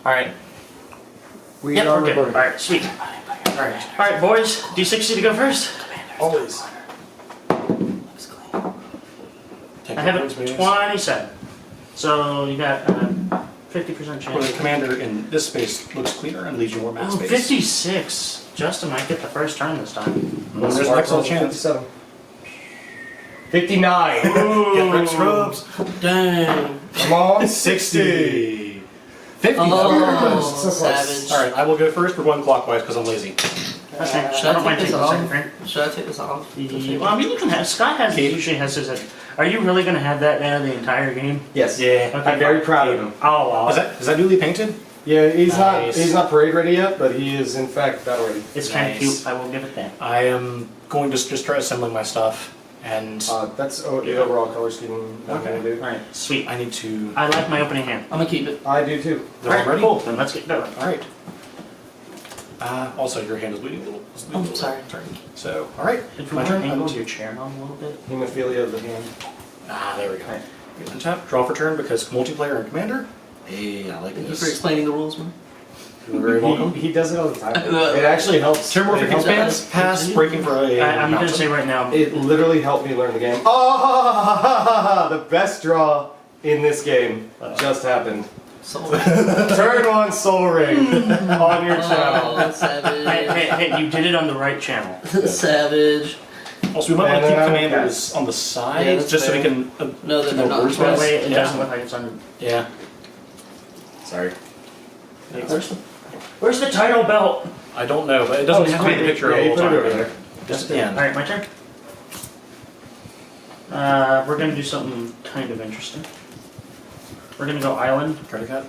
Alright. We Yep, are we're good. recording. Alright, sweet. Alright, boys. D60 to go first? Always. I have it 27. So you got 50% chance. Where the commander in this space looks cleaner and leaves you more mass Oh, space. 56. Justin might get the first turn this time. Well, there's an excellent chance. 57. 59. Get Rick's robes. Dang. Come on. 60. 50. Oh, So close. savage. Alright, I will go first. We're going clockwise because I'm lazy. Okay, Should I I don't mind take taking this the second off? turn. Should I take this off? Well, I mean, you can have. Scott usually has his. Are you really going to have that now the entire game? Yes. Yeah. Okay, I'm very proud of him. Oh, wow. Is that newly painted? Yeah, Nice. he's not parade ready yet, but he is in fact battle ready. It's kind of Nice. cute. I will give it that. I am going to just start assembling my stuff, and That's the overall color scheme. I'm Okay. gonna do. All right, sweet. I need to. I like my opening hand. I'm gonna keep it. I do too. All right, ready? cool. Then let's get going. Alright. Also, your hand is bleeding a little. Oh, sorry. So, alright. If you My want turn. to I angle need your to. chair on a little bit. Hemophilia of the hand. There we go. Right. Untap, draw for turn because multiplayer and commander. Hey, I like Thank you this. for explaining the rules, man. You're very welcome. He does it all the time. It actually helps. Terramorphic It helps- expanse, pass, breaking for a. I'm going to mountain. say right now. It literally helped me learn the game. Oh, the best draw in this game just happened. So, Turn on Soul Ring on your channel. oh, savage. Hey, you did it on the right channel. Savage. Also, we might want And to keep then I will commanders on the side, Yeah, that's just so we fair. can. No, that they're not. words That with. way it Yeah. doesn't look like it's on. Yeah. Sorry. Where's the title belt? I don't know, but it doesn't have to be the picture Yeah, you all the put it over time. there. Just at the end. All right, my turn. We're going to do something kind of interesting. We're going to go island. Credit card.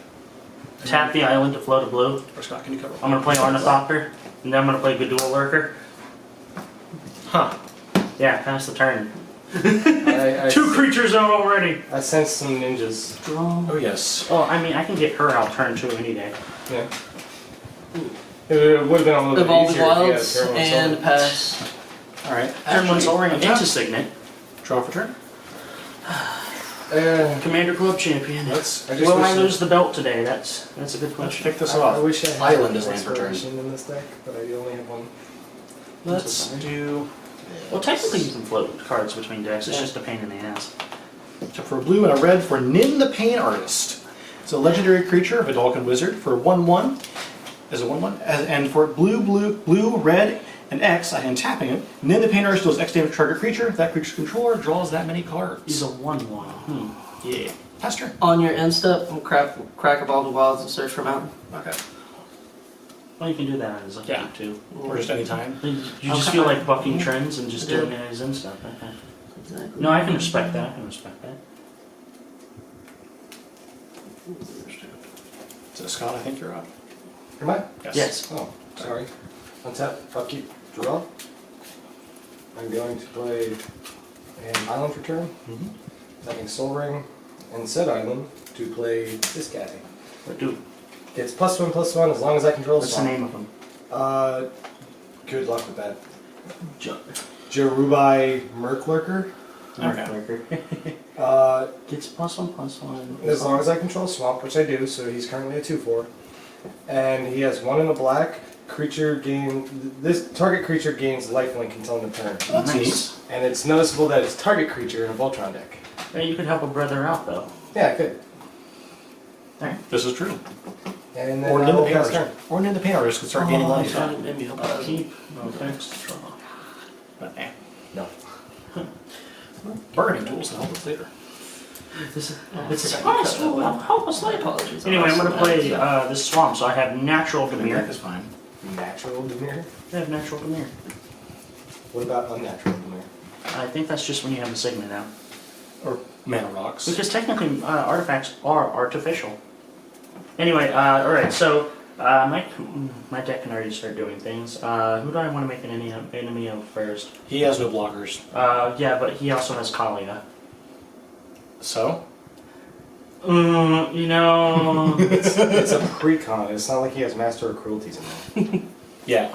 Tap the island to float a blue. Or Scott, can you cover? I'm going to play Ornithopter, and then I'm going to play Gadul Lurker. Huh. Yeah, pass the turn. I 2 creatures out already. I sense some ninjas. Draw. Oh yes. Oh, I mean, I can get her out turn 2 any day. Yeah. It would have been a little bit Evolving easier if you had Wilds Turn on Soul and Ring. pass. All right. Turn 1 Soul Ring untap. into Signet. Draw for turn. Commander Club Champion. Let's. I just Will wish I lose the belt today? That's a good Let's question. pick this I off. wish I had Island is land for turn. Inspiration in this deck, but I only have one. Let's do. Well, technically you can float cards between decks. It's just a pain in the ass. So for a blue and a red for Nin the Pain Artist. It's a legendary creature of a Dalkin Wizard for 1/1. As a 1/1. And for blue, red, and X, I am tapping it. Nin the Pain Artist deals X damage to target creature. That creature's controller draws that many cards. He's a 1/1. Yeah. Pass turn. On your end step, we'll crack Evolving Wilds and search for Mountain. Okay. Well, you can do that as a Yeah. too. Or just any time. You just feel like bucking trends and just doing it as in stuff. Okay. Exactly. No, I can respect that. I can respect that. So Scott, I think you're up. Am I? Yes. Oh, sorry. Untap, upkeep, draw. I'm going to play an island for turn. Tapping Soul Ring and said island to play this guy. But dude, It's +1/+1 as long as I control what's the swamp. name of him? Good luck with that. Jo- Jerubai Merklurker. Okay. Gets +1/+1. As long as I control swamp, which I do, so he's currently a 2/4. And he has 1 in a black. This target creature gains lifelink until end of turn. That's Nice. neat. And it's noticeable that it's target creature in a Voltron deck. Hey, you could help a brother out though. Yeah, good. This is true. And then Or I Nin the will Pain pass Artist. turn. Or Nin the Pain Artist could start gaining life. Keep. No thanks. Draw. But No. bargaining tools can help us later. This is. Oh, It's a I surprise. forgot Will that. help us later. Apologies. Anyway, I'm gonna play Yeah. this swamp, so I have natural Deck Damir. is fine. Natural Demir? I have natural Damir. What about unnatural Demir? I think that's just when you have a segment out. Or Mana Rocks. Because technically, artifacts are artificial. Anyway, alright, so my deck can already start doing things. Who do I want to make an enemy of first? He has no blockers. Yeah, but he also has Kaalia. So? You know... It's a pre-con. It's not like he has Master of Cruelties in there. Yeah.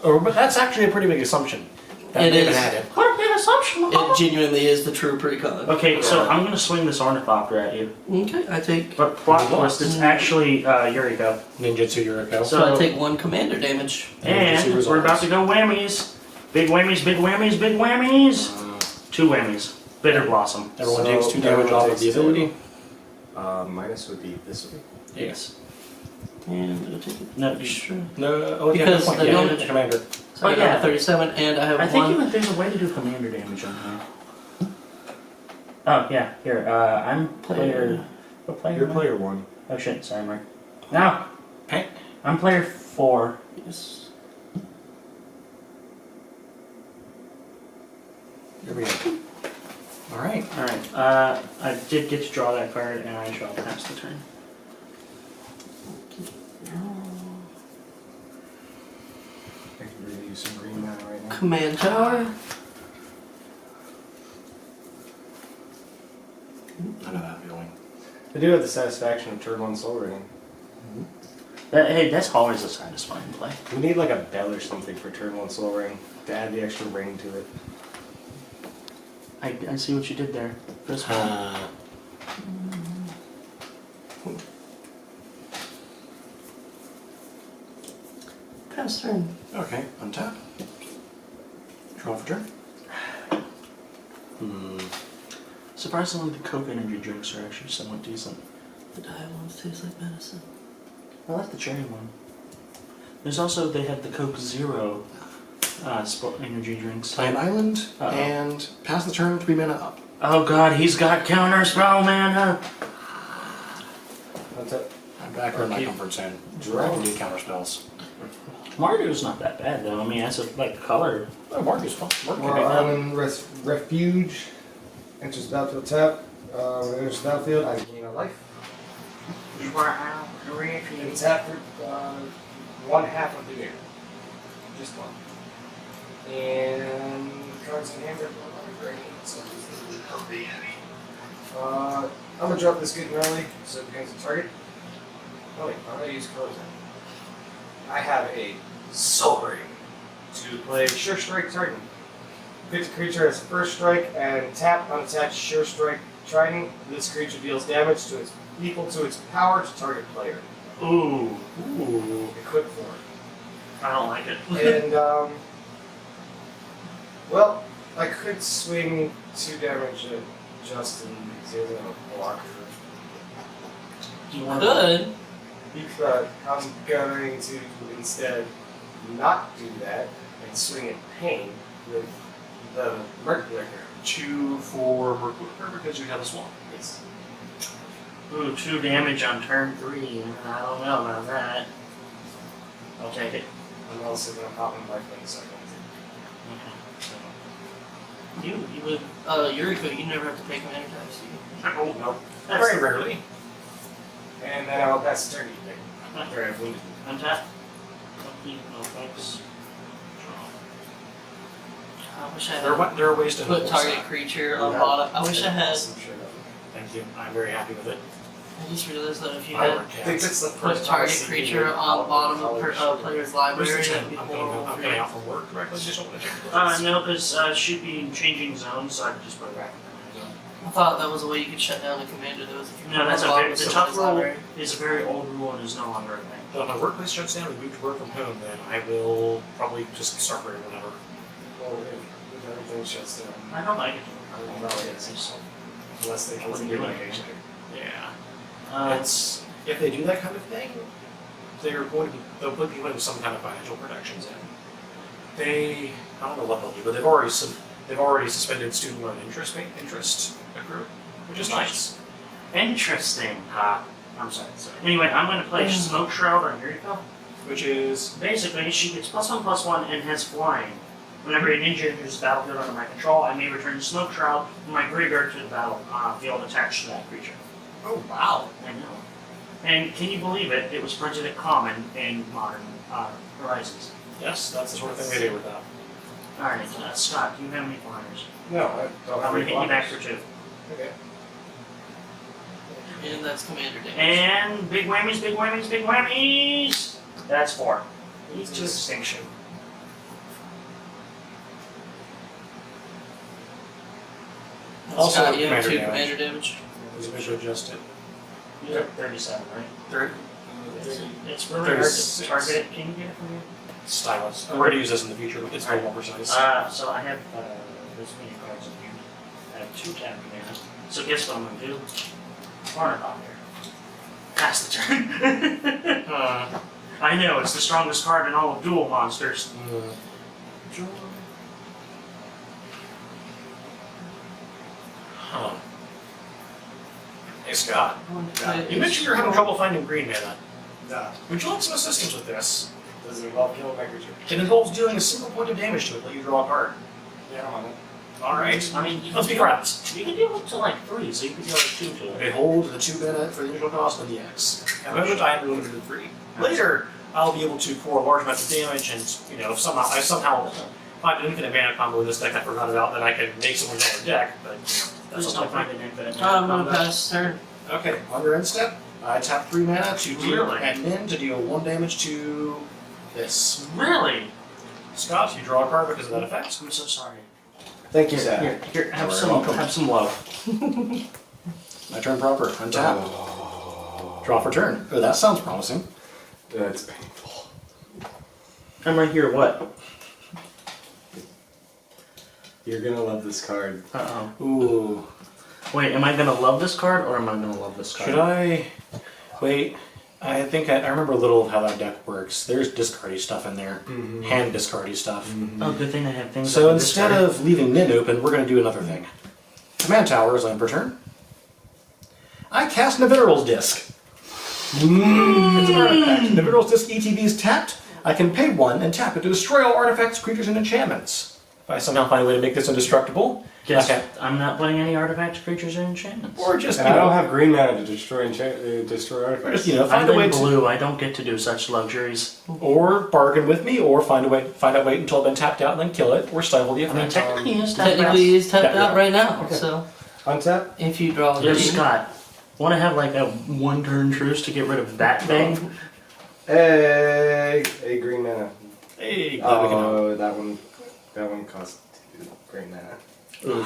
But that's actually a pretty big assumption. That It they've is. been added. What a big it's optional. It genuinely is the true precon. Okay, so I'm gonna swing this ornithopter at you. Okay, I take. But plot twist, it's actually Yuriko. Ninjutsu Yuriko. So I take 1 commander damage. And we're about to go whammies. Big whammies, big whammies, big whammies. 2 whammies. Bitter Blossom. Everyone takes 2 damage off of the ability. Minus would be this way. Yes. And I'll take it. No, Sure. No, oh, yeah, Because good point. the Yeah, damage- commander. So I Oh, got yeah. 37, and I have I think 1. there's a way to do commander damage on here. Oh, yeah, here, I'm player... What player You're am I? player 1. Oh shit, sorry, Mark. No! Okay. I'm player 4. Yes. Here we go. Alright. Alright, I did get to draw that card, and I shall pass the turn. I could really use some green mana right now. Command tower. I know that feeling. I do have the satisfaction of turn 1 soul ring. Hey, that's always a satisfying play. We need like a bell or something for turn 1 soul ring to add the extra ring to it. I see what you did there. This one. Pass turn. Okay, untap. Draw for turn. Surprisingly, the Coke energy drinks are actually somewhat decent. The diet ones taste like medicine. I like the cherry one. There's also, they had the Coke Zero energy drinks. Play an island Uh-oh. and pass the turn 3 mana up. Oh god, he's got counter spell mana! Untap. I'm back in my Keep- comfort zone. Draw. I can do counter spells. Mario's not that bad though. I mean, that's a, like color. Oh, Mark is fun. Mark can Well, be fun. Island Refuge. Enters battlefield tap. When it enters the battlefield, I gain a life. And tap for 1/2 of the game. Just 1. And cards in hand are great. So I'm gonna drop this good and early, so it becomes a target. Oh wait, I'm gonna use colors then. I have a Soul Ring to play Sure Strike Trident. Creates a creature as first strike and tap unattached Sure Strike Trident. This creature deals damage to its equal to its power to target player. Ooh, Ooh. Equip for I don't like it. it. And well, I could swing 2 damage at Justin using a blocker. Do you want Good. But I'm going to instead not do that and swing at Pain with the Merc Liquor. 2 for Mercury because you have a swamp. Yes. Ooh, 2 damage on turn 3. I don't know about that. I'll take it. I'm also going to pop in life in a second. Okay. You would, Yuriko, you never have to pay commander tax, do you? Oh, no. Very rarely. And then I'll pass the turn to you. After I've wounded. Untap. No thanks. I wish I There had are ways to put enforce target that. creature on bottom. I wish I had. Awesome shit. Thank you. I'm very happy with it. I just realized that if you I had work I think that's the put first time I've target seen creature you on bottom of college. player's library, Where's the that'd be I'm horrible for getting you. out from work directly. Just want to No, because she'd be changing zones, so I could just put it back in the zone. I thought that was a way you could shut down the commander. That was if you No, put that's it a on very, bottom the of tough somebody's rule library. is a very old rule and is no longer a thing. So if my workplace shuts down and we move to work from home, then I will probably just start playing whenever. Well, if everything shuts down, I don't like it. I don't know it is. Unless they can do like HQ. Yeah. It's if they do that kind of thing, they'll put people in some kind of financial protections in. I don't know what they'll do, but they've already suspended student loan interest accrue, which is nice. Interesting. I'm sorry. Anyway, I'm going to play Smoke Shroud on Yuriko. Which is Basically, she gets +1/+1 and has flying. Whenever a ninja enters the battlefield under my control, I may return Smoke Shroud from my graveyard to the battlefield attached to that creature. oh wow. I know. And can you believe it? It was printed at Common in Modern Horizons. Yes, that's the sort of thing they do with that. Alright, Scott, do you have any flyers? No, I don't I'm have going to any hit you back blockers. for 2. Okay. And that's commander damage. And big whammies, big whammies, big whammies! That's 4. It's just extinction. Also, Scott, you have commander 2 damage. commander damage. We should adjust it. You're at 37, right? Third It's really hard to 36. target it. Can you get it from here? stylus. We're gonna use this in the future. It's way more precise. So I have this many cards in here. I have 2 tap mana. So guess what I'm gonna do? Farm out here. Pass the turn. I know, it's the strongest card in all of Duel Monsters. Huh. Hey Scott, Yeah. you mentioned you're having trouble finding green mana. Yeah. Would you like some assistance with this? Does it involve killing my creature? It involves dealing a single point of damage to it. Let you draw a card. Yeah, I'm on it. All right. I mean, Let's be friends. you can deal up to like 3, so you can deal like 2 to it. Okay, hold the 2 mana for the initial cost of the X. At the moment, I am limited to 3. Later, I'll be able to pour a large amount of damage, and if somehow I find an infinite mana combo in this deck I forgot about, then I can make someone on the deck. But Please that's don't not find fine. an infinite. I'm gonna pass turn. Okay, on your end step, I tap 3 mana to deal Really? and then to deal 1 damage to this. Really? Scott, you draw a card because of that effect. I'm so sorry. Thank you, Here, Zach. here, have You're some, welcome. have some love. My turn proper. Untap. Draw for turn. Oh, that sounds promising. That's painful. I'm right here. What? You're gonna love this card. Uh-oh. Ooh. Wait, am I gonna love this card or am I gonna love this card? Should I? Wait. I think I remember a little of how that deck works. There's discardy stuff in there. Hand discardy stuff. Oh, good thing I have things. So like instead this of leaving Nin open, we're going to do another thing. Command Tower is land per turn. I cast Navineral's Disc. It's an artifact. Navineral's Disc ETB is tapped. I can pay 1 and tap it to destroy all artifacts, creatures, and enchantments. If I somehow find a way to make this indestructible, Guess okay. I'm not playing any artifacts, creatures, or enchantments. Or just, And I don't have green mana to destroy destroy artifacts. just, I'm find a way in to, blue. I don't get to do such luxuries. or bargain with me, or find out wait until I've been tapped out and then kill it, or stifle the I mean, effect. technically, he is tapped Technically, he's tapped Yeah. out right now. Okay. So Untap. if you draw Yes, green, Scott. Want to have like a 1-turn truce to get rid of that thing? Hey, a green mana. Hey, glad we can help. Oh, that one cost 2 green mana.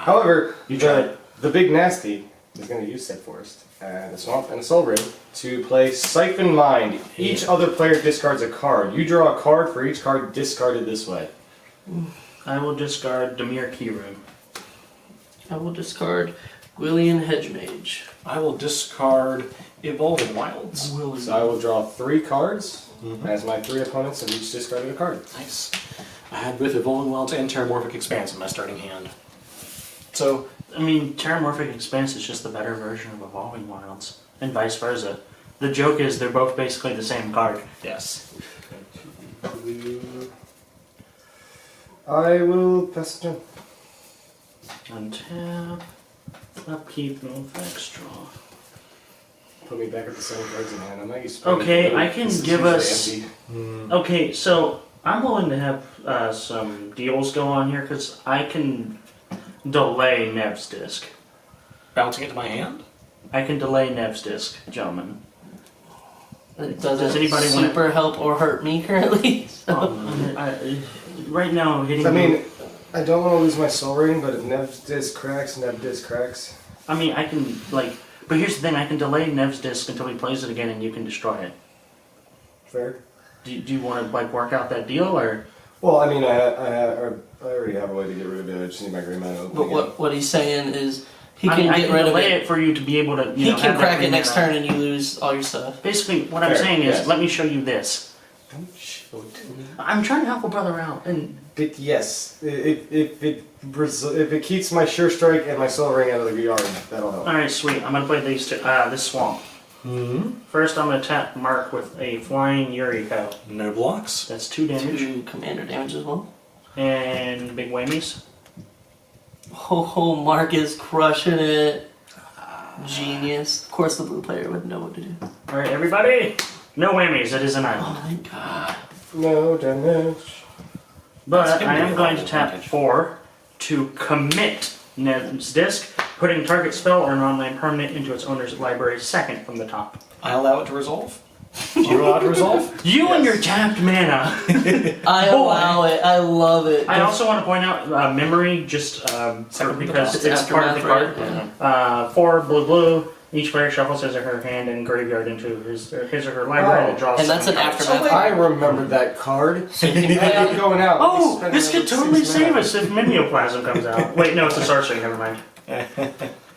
However, You tried. the big nasty is going to use Set Forest and a Swamp and a Soul Ring to play Siphon Mind. Each other player discards a card. You draw a card for each card discarded this way. I will discard Damir Keyroom. I will discard Gwillian Hedgemage. I will discard Evolving Wilds. So I will draw 3 cards as my 3 opponents have each discarded a card. Nice. I had both Evolving Wilds and Terramorphic Expanse in my starting hand. So, I mean, Terramorphic Expanse is just the better version of Evolving Wilds, and vice versa. The joke is they're both basically the same card. yes. I will pass the turn. Untap. Upkeep, no effects, draw. Put me back at the same cards in hand. I'm not used to Okay, playing I blue. can This is give usually us- empty. Okay, so I'm willing to have some deals go on here because I can delay Nev's Disc. Bouncing it to my hand? I can delay Nev's Disc, gentlemen. It doesn't Does anybody wanna- super help or hurt me currently. So. Right now, hitting. I mean, I don't want to lose my Soul Ring, but if Nev's Disc cracks, Nev Disc cracks. I mean, I can like. But here's the thing: I can delay Nev's Disc until he plays it again, and you can destroy it. Fair. Do you want to like work out that deal, or? Well, I mean, I already have a way to get rid of it. I just need my green mana open But again. what he's saying is he I can mean, I get can rid of delay it. it for you to be able to. You He know, can have that crack it green next mana. turn and you lose all your stuff. Basically, what I'm Fair, saying is, yes. let me show you this. Don't show it to me. I'm trying to help a brother out, and But yes, if it keeps my Sure Strike and my Soul Ring out of the yard, that'll help. all right, sweet. I'm gonna play these two. This swamp. First, I'm gonna tap Mark with a flying Yuriko. No blocks. That's 2 damage, 2 commander damage as well. and big whammies. Oh, Mark is crushing it. Genius. Of course, the blue player would know what to do. All right, everybody. No whammies. It is an island. Oh my god. No damage. But That's gonna I be am a going to lot of tap advantage. 4 to commit Nev's Disc, putting target spell or non-land permanent into its owner's library second from the top. I allow it to resolve. You allowed to resolve? You and your tapped mana. I allow it. I love it. I also want to point out memory, just because It's it's part of the card. aftermath, right? 4 blue. Each player shuffles his or her hand and graveyard into his or her library and draws. And that's an 7 cards. aftermath. I remembered that card. I'm going out. Oh, Spend this could another totally 6 save mana. us if Mimeoplasm comes out. Wait, no, it's a sorcery. Never mind.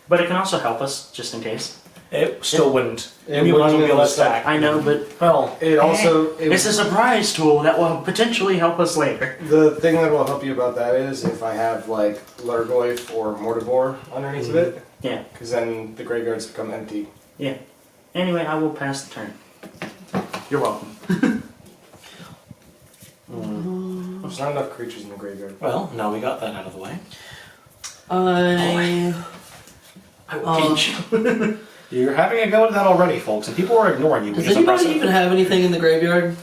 But it can also help us, just in case. It still wouldn't. It Maybe wouldn't one will be able to unless stack. I know, but Well, It also. it's a surprise tool that will potentially help us later. The thing that will help you about that is if I have like Largoyf or Mortivore underneath of it, Yeah. because then the graveyards become empty. Yeah. Anyway, I will pass the turn. You're welcome. There's not enough creatures in the graveyard. well, now we got that out of the way. I will pinch you. You're having a go at that already, folks, and people are ignoring you. Does which is anybody impressive. even have anything in the graveyard?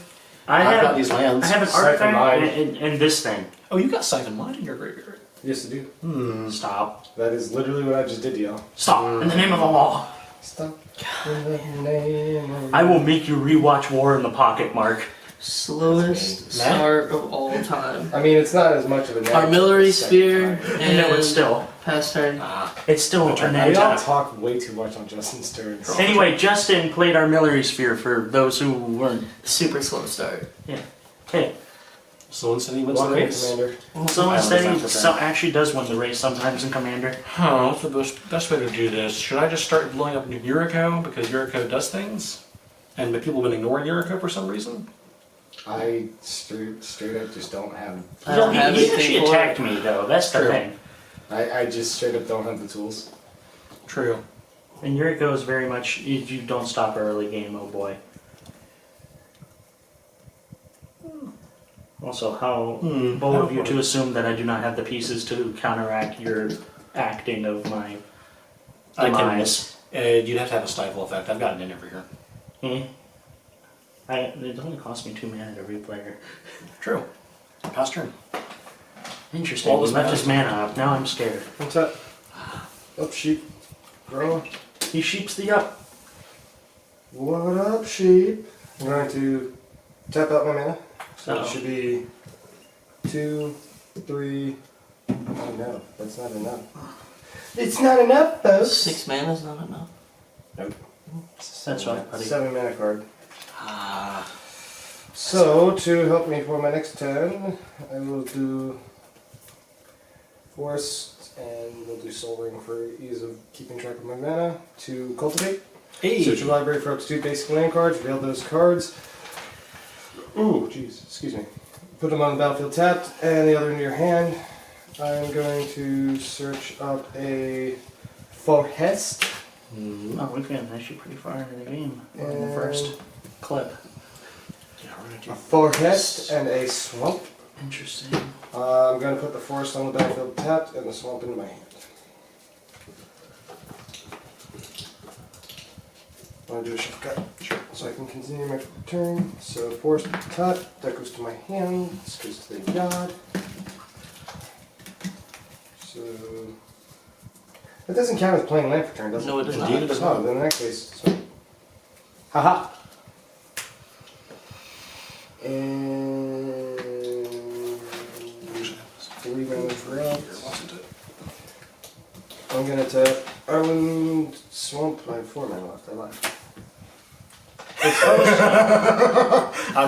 I've got these lands. I have an Siphon artifact Mind. and this thing. Oh, you got Siphon Mind in your graveyard. Yes, I do. Stop. That is literally what I just did to y'all. Stop. In the name of the law. Stop. In the name of- I will make you rewatch War in the Pocket, Mark. Slowest Matt? start of all time. I mean, it's not as much of a negative Armillary as the second Sphere time. and No, it's still. pass turn. It's still a We all negative. talk way too much on Justin's turns. Anyway, Justin played Armillary Sphere for those who weren't. Super slow start. Hey, So instead he wins the Welcome, race. Commander. so I instead was he after so that. actually does win the race sometimes in Commander. What's the best way to do this? Should I just start blowing up Yuriko because Yuriko does things? And but people have been ignoring Yuriko for some reason? I straight up just don't have. I don't have he anything actually for attacked it. me though. That's the True. thing. I just straight up don't have the tools. True. And Yuriko is very much you don't stop early game, oh boy. Also, how bold of you to assume that I do not have the pieces to counteract your acting of my I can demise. You'd have to have a stifle effect. I've got it in every year. Eh? It only cost me 2 mana to replay. True. Pass turn. Interesting. All He this left mana. his mana up. Now I'm scared. What's up? Up, sheep. Bro. He sheeps the up. What up, sheep? I'm going to tap out my mana. So Uh-oh. it should be 2, 3. Oh no, that's not enough. It's not enough, folks. 6 mana is not enough. Nope. That's right, buddy. 7 mana card. Ah. So, to help me for my next turn, I will do Forest, and we'll do Soul Ring for ease of keeping track of my mana. To Cultivate. Hey. Search your library for up to 2 basic land cards, reveal those cards. Ooh, jeez, excuse me. Put them on the battlefield tapped, and the other into your hand. I'm going to search up a Forest. Oh, we've gotten actually pretty far into the game. We're in the And- first clip. Yeah, we're gonna A do Forest and a Swamp. Interesting. I'm going to put the Forest on the battlefield tapped and the Swamp into my hand. I'm going to do a shuffle cut. Sure. So I can continue my turn. So Forest cut, that goes to my hand, this goes to the yard. So that doesn't count as playing land for turn, does it? No, it does Indeed, not. it does Oh, not. then in that case, so. Haha. And 3 mana for out. I'm gonna tap Island Swamp. I have 4 mana left. I lied. I'm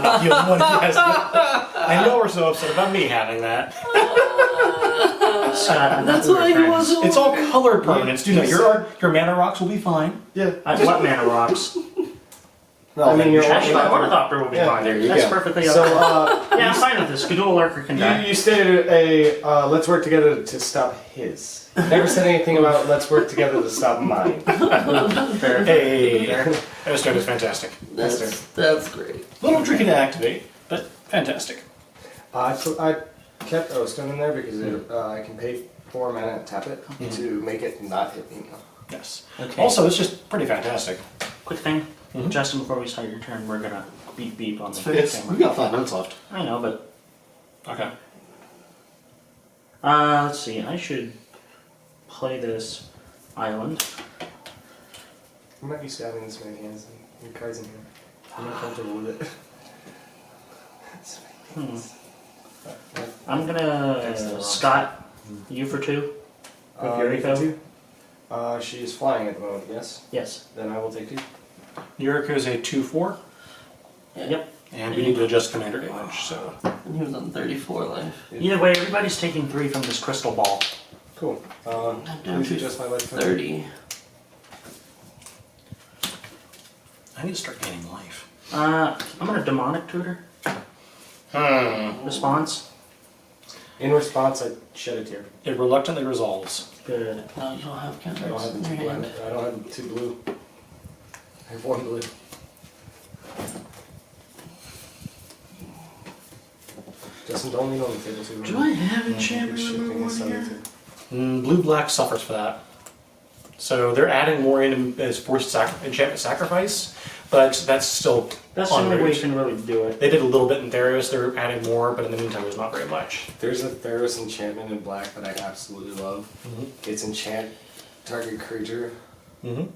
not the only one who has I know we're so upset about me having that. Scott, That's why he wasn't. It's all color permanents. Do you know your mana rocks will be fine. Yeah. What mana rocks? I mean, you're Actually, my Ornithopter will be Yeah, fine. there you That's go. perfectly So, okay. Yeah, I'm fine with this. Gadul Lurker can die. you stated let's work together to stop his. Never said anything about let's work together to stop mine. Fair. Hey, Fair. this turn is fantastic. That's great. Little tricky to activate, but fantastic. I kept Stone in there because I can pay 4 mana and tap it to make it not hit me. Yes. Okay. Also, it's just pretty fantastic. Quick thing. Mhm. Justin, before we start your turn, we're gonna beep beep on the We've camera. got 5 minutes left. I know, but Okay. let's see. I should play this island. I might be stabbing this many hands and cards in here. I'm not comfortable with it. I'm gonna Scott. You for 2. With Yuriko? you for 2? She is flying at the moment. Yes. Yes. Then I will take 2. Yuriko is a 2/4, Yep. and we need to adjust commander damage, so. And he was on 34 life. Either way, everybody's taking 3 from this crystal ball. Cool. I'm down Please to adjust my life. 30. I need to start gaining life. I'm gonna demonic tutor. Response. In response, I shed a tear. It reluctantly resolves. Good. No, you don't have I don't counters have in the your 2 blue. hand. I don't have 2 blue. I have 1 blue. Justin, don't lean on the table too much. Do I have You're enchantment shifting number 1 this other here? two. Blue-black suffers for that. So they're adding more in as forced enchantment sacrifice, but that's still That's the only way unrude. you can really do it. They did a little bit in Theros, they're adding more, but in the meantime there's not very much. There's a Theros enchantment in black that I absolutely love. Mm-hmm. It's enchant target creature. Mm-hmm.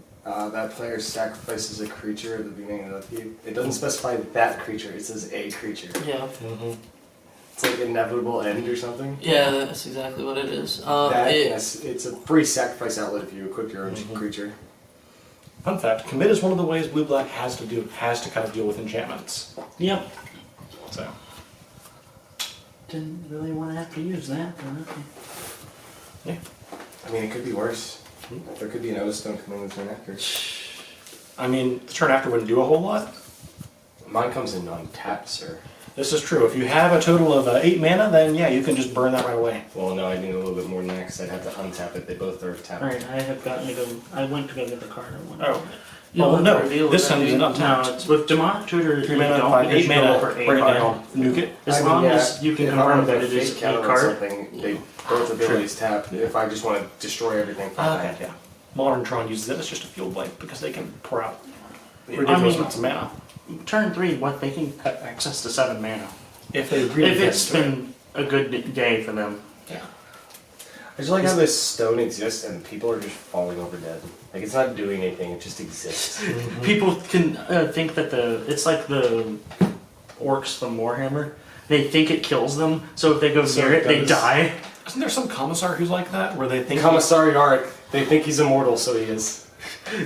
That player sacrifices a creature at the beginning of the upkeep. It doesn't specify that creature, it says a creature. Yeah. Mm-hmm. It's like inevitable end or something. Yeah, that's exactly what it is. Yes, it's a free sacrifice outlet if you equip your own creature. Fun fact, commit is one of the ways blue-black has to kind of deal with enchantments. Yep. So. Didn't really want to have to use that, but okay. Yeah. I mean, it could be worse. There could be an O-Stone coming with turn after. I mean, the turn after wouldn't do a whole lot. Mine comes in untapped, sir. This is true. If you have a total of 8 mana, then yeah, you can just burn that right away. Well, no, I need a little bit more than that because I'd have to untap it. They both are tapped. Alright, I have gotten to go. I went to go get the card. I wanted. Oh. You Oh don't no, have to reveal this that, time do is you? not No, untapped. it's with demonic tutor. 3 you mana, don't 5, because 8 you go mana, over a break it card. down, nuke it. As I mean, long yeah, as you can if I confirm want that to it is a counter on card. something, they both abilities tap. If I just want to destroy everything, Okay, yeah. Modern Tron uses it as just a field wipe because they can pour out Yeah. ridiculous I mean- amounts of mana. Turn 3, what they can cut access to 7 mana. If they really If get it's into it. been a good day for them. Yeah. I just like how this stone exists and people are just falling over dead. Like, it's not doing anything, it just exists. People can think that it's like the orcs from Warhammer. They think it kills them, so if they go So near it it, they does. die. Isn't there some commissar who's like that, where they think Commissary Arik, they think he's immortal, so he is.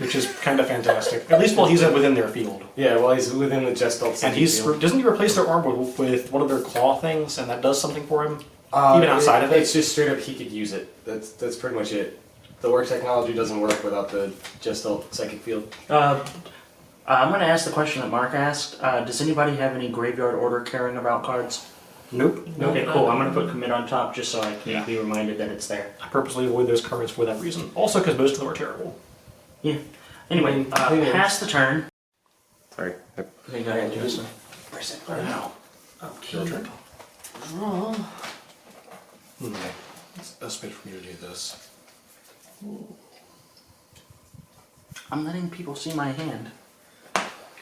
which is kind of fantastic. At least while he's within their field. Yeah, well, he's within the Gestalt And doesn't he replace their arm with one of their claw things, and that does something for him? Uh, Even outside of it? It's just straight up he could use it. That's pretty much it. The work technology doesn't work without the Gestalt psychic field. I'm going to ask the question that Mark asked. Does anybody have any graveyard order caring about cards? Nope. Okay, cool. I'm going to put commit on top just so I can Yeah. be reminded that it's there. I purposely avoid those cards for that reason. Also because most of them are terrible. Yeah. Anyway, pass the turn. Sorry. Okay, go ahead, Justin. Now. Okay. Draw. It's the best way for me to do this. I'm letting people see my hand.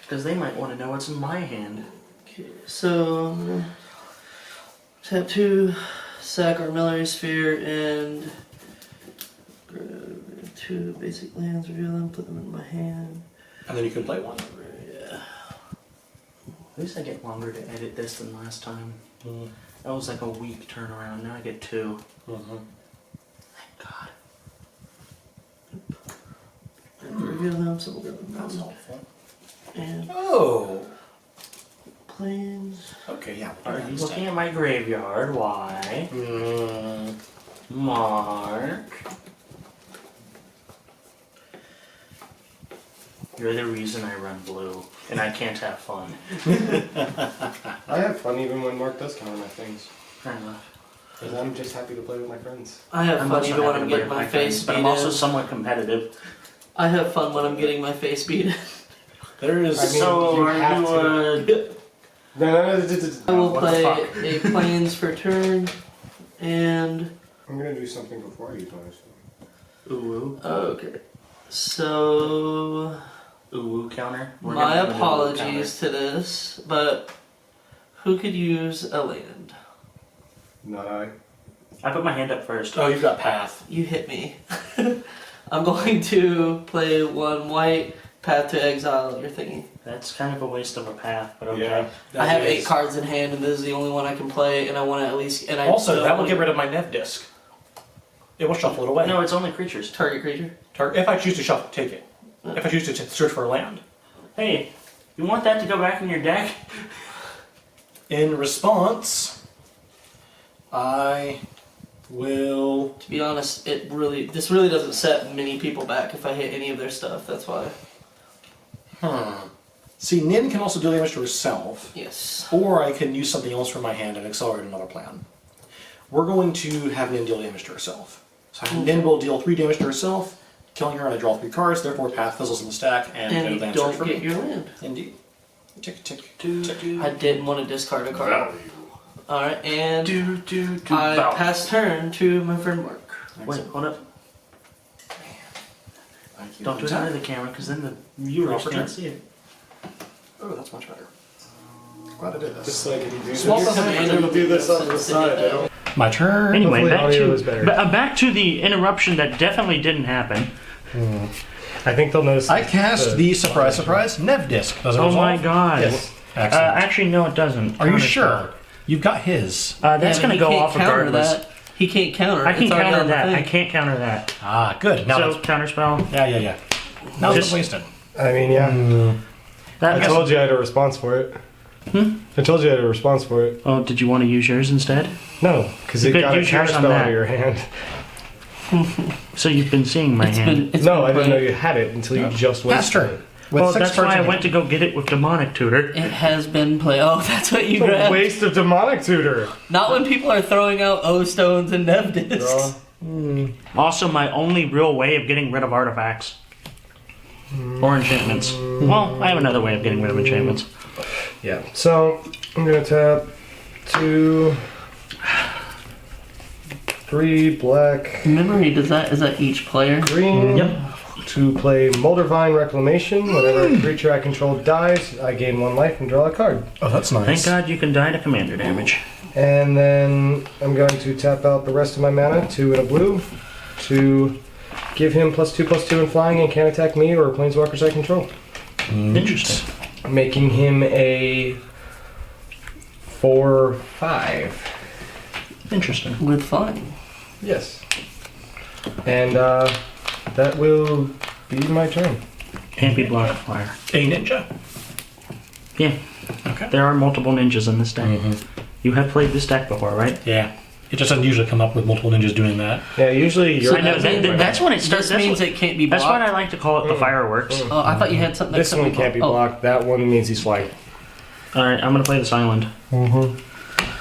Because they might want to know what's in my hand. Okay, so I'm gonna tap 2, sack our Memory Sphere, and grab 2 basic lands, reveal them, put them in my hand. And then you can play one. Yeah. At least I get longer to edit this than last time. That was like a week turnaround. Now I get 2. Thank God. And reveal them, so we'll go That's with helpful. and Oh. planes. Okay, yeah. Are you looking at my graveyard? Why? Mark. You're the reason I run blue, and I can't have fun. I have fun even when Mark does counter my things. Fair enough. Because I'm just happy to play with my friends. I have fun also even when happy I'm to getting play my with face friends, but beat I'm also in. somewhat competitive. I have fun when I'm getting my face beat in. There is. I mean, So you are have you No. I will what the play fuck? a planes for turn, and I'm gonna do something before I use my ooh okay. So ooh counter? We're my gonna do an ooh apologies to this, but who could use a land? Not I. counter. I put my hand up first. Oh, you've got Path. You hit me. I'm going to play 1 white, path to exile your thingy. That's kind of a waste of a path, but okay. Yeah. I have 8 cards in hand, and this is the only one I can play, and I want to at least. And I Also, don't that will wanna- get rid of my Nev disc. It will shuffle it away. No, it's only creatures. target creature. If I choose to shuffle, take it. If I choose to search for a land. Hey, you want that to go back in your deck? In response, I will. To be honest, this really doesn't set many people back if I hit any of their stuff. That's why. See, Nin can also deal damage to herself, Yes. or I can use something else from my hand and accelerate another plan. We're going to have Nin deal damage to herself. So Nin will deal 3 damage to herself, killing her, and I draw 3 cards. Therefore, path fizzles in the stack, and And you land search don't for get me. your land. Indeed. Tick, tick. I didn't want to discard a card. Alright, and I Bow. pass turn to my friend Mark. Wait, hold up. Thank you. Don't do it under the camera, because then the viewers Proper can't turn. see it. Oh, that's much better. Glad I did this. Just like if you do Swap this, the I'm hand. gonna do this on the side. I don't. My turn. Anyway, Hopefully back audio is better. back to the interruption that definitely didn't happen. I think they'll notice. I cast the surprise, Nev disc. Does it Oh my resolve? god. Yes. Excellent. Actually, no, it doesn't. Are you Counter sure? You've got his. That's Yeah, but going to he go can't off counter regardless. that. He can't counter. I can It's already counter on the that. thing. I can't counter that. Ah, good. Now So, that's, counterspell. yeah. Now Just- it's wasted. I mean, yeah. That I told you I had a response for it. I told you I had a response for it. Oh, did you want to use yours instead? No, because You it could got a use yours on counterspell out that. of your hand. So you've been seeing my hand. It's No, been I didn't know played. you had it until you just Pass wasted turn. it. With Well, 6 that's cards why I in went to go get it with Demonic Tutor. It has been played. Oh, that's what you It's a grabbed. waste of demonic tutor. Not when people are throwing out O stones and Nev discs. Also, my only real way of getting rid of artifacts. Or enchantments. Well, I have another way of getting rid of enchantments. Yeah. So I'm gonna tap 2, 3 black, Memory, is that each player? green. Yep. To play Moldervine Reclamation. Whenever a creature I control dies, I gain 1 life and draw a card. Oh, that's nice. Thank God you can die to commander damage. And then I'm going to tap out the rest of my mana, 2 and a blue, to give him +2/+2 in flying and can't attack me or planeswalkers I control. Interesting. Making him a 4/5. Interesting. With flying. Yes. And that will be my turn. Can't be blocked fire. A ninja. Yeah. Okay. There are multiple ninjas in this deck. You have played this deck before, right? Yeah. It just doesn't usually come up with multiple ninjas doing that. Yeah, usually you're. I know. That's when it starts. This means it can't be blocked. That's what I like to call it the fireworks. Oh, I thought you had something. This one can't be blocked. That one means he's flying. Alright, I'm going to play this island. Go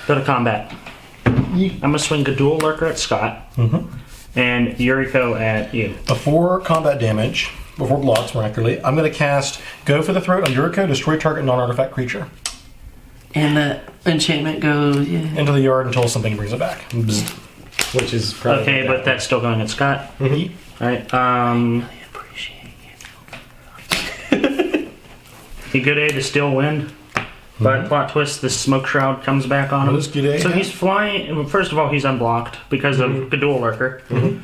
to combat. I'm going to swing Gadul Lurker at Scott. And Yuriko at you. Before combat damage, before blocks, more accurately, I'm going to cast Go for the Throat on Yuriko, destroy target non-artifact creature. And that enchantment goes, yeah. Into the yard until something brings it back. Which is probably. Okay, but that's still going at Scott. Alright, I appreciate it. he good A to still wind. But plot twist, this smoke shroud comes back on him. What is good A? So he's flying. First of all, he's unblocked because of Gadul Lurker.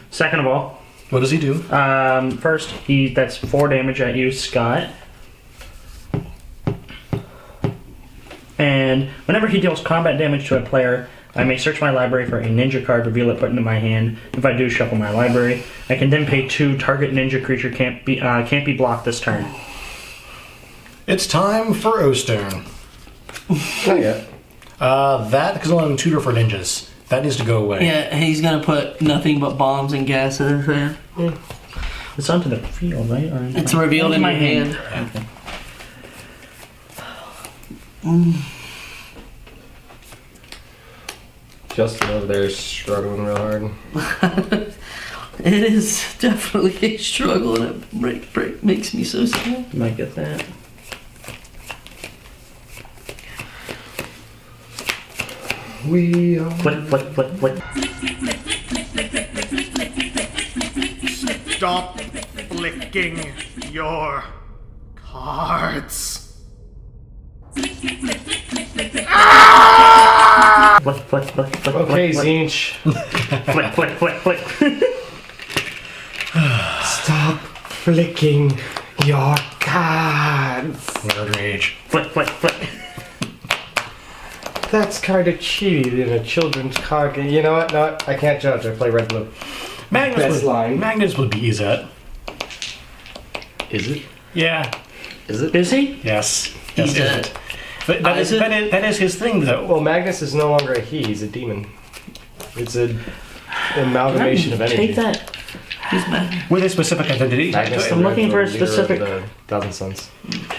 Second of all, What does he do? first that's 4 damage at you, Scott. And whenever he deals combat damage to a player, I may search my library for a ninja card, reveal it, put it into my hand. If I do, shuffle my library. I can then pay 2. Target ninja creature can't be blocked this turn. It's time for O-Stone. Not yet. That is on tutor for ninjas. That needs to go away. Yeah, he's gonna put nothing but bombs and gas in his hand. It's onto the field, right? Or It's revealed in my your hand. Okay. Justin over there is struggling real hard. It is definitely a struggle, and it makes me so sad. Might get that. We are. Flick, flick, flick, flick. Stop flicking your cards. Flick, flick, flick, flick, Okay, flick, Zinch. flick, flick, flick, flick. Stop flicking your cards. Nerd rage. Flip. That's kind of cheaty in a children's card game. You know what? No, I can't judge. I play red blue. Magnus would be easy at. Is it? Yeah. Is it? Is he? Yes. He's Yes, dead. But that is his thing, though. Well, Magnus is no longer a he. He's a demon. It's an amalgamation of energy. Take that. He's mad. With a specific identity. Magnus I'm the looking for a leader of specific- the Thousand Sons.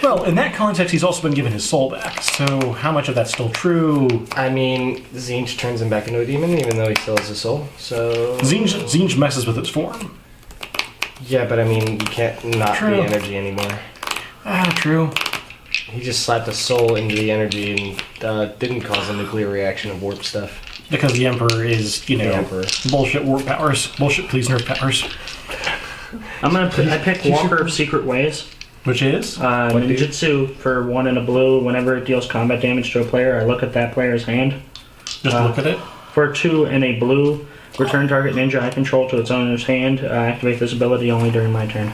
Well, in that context, he's also been given his soul back. So how much of that's still true? I mean, Zinj turns him back into a demon, even though he still has a soul. So Zinj messes with its form. yeah, but I mean, you can't not True. be energy anymore. True. He just slapped a soul into the energy and didn't cause a nuclear reaction of warp stuff. Because the Emperor is, you know, The Emperor. bullshit warp powers, bullshit please nerf powers. I pick Walker of Secret Ways. Which is? Ninjutsu for 1 and a blue. Whenever it deals combat damage to a player, I look at that player's hand. Just look at it. For 2 and a blue, return target ninja I control to its owner's hand. Activate this ability only during my turn.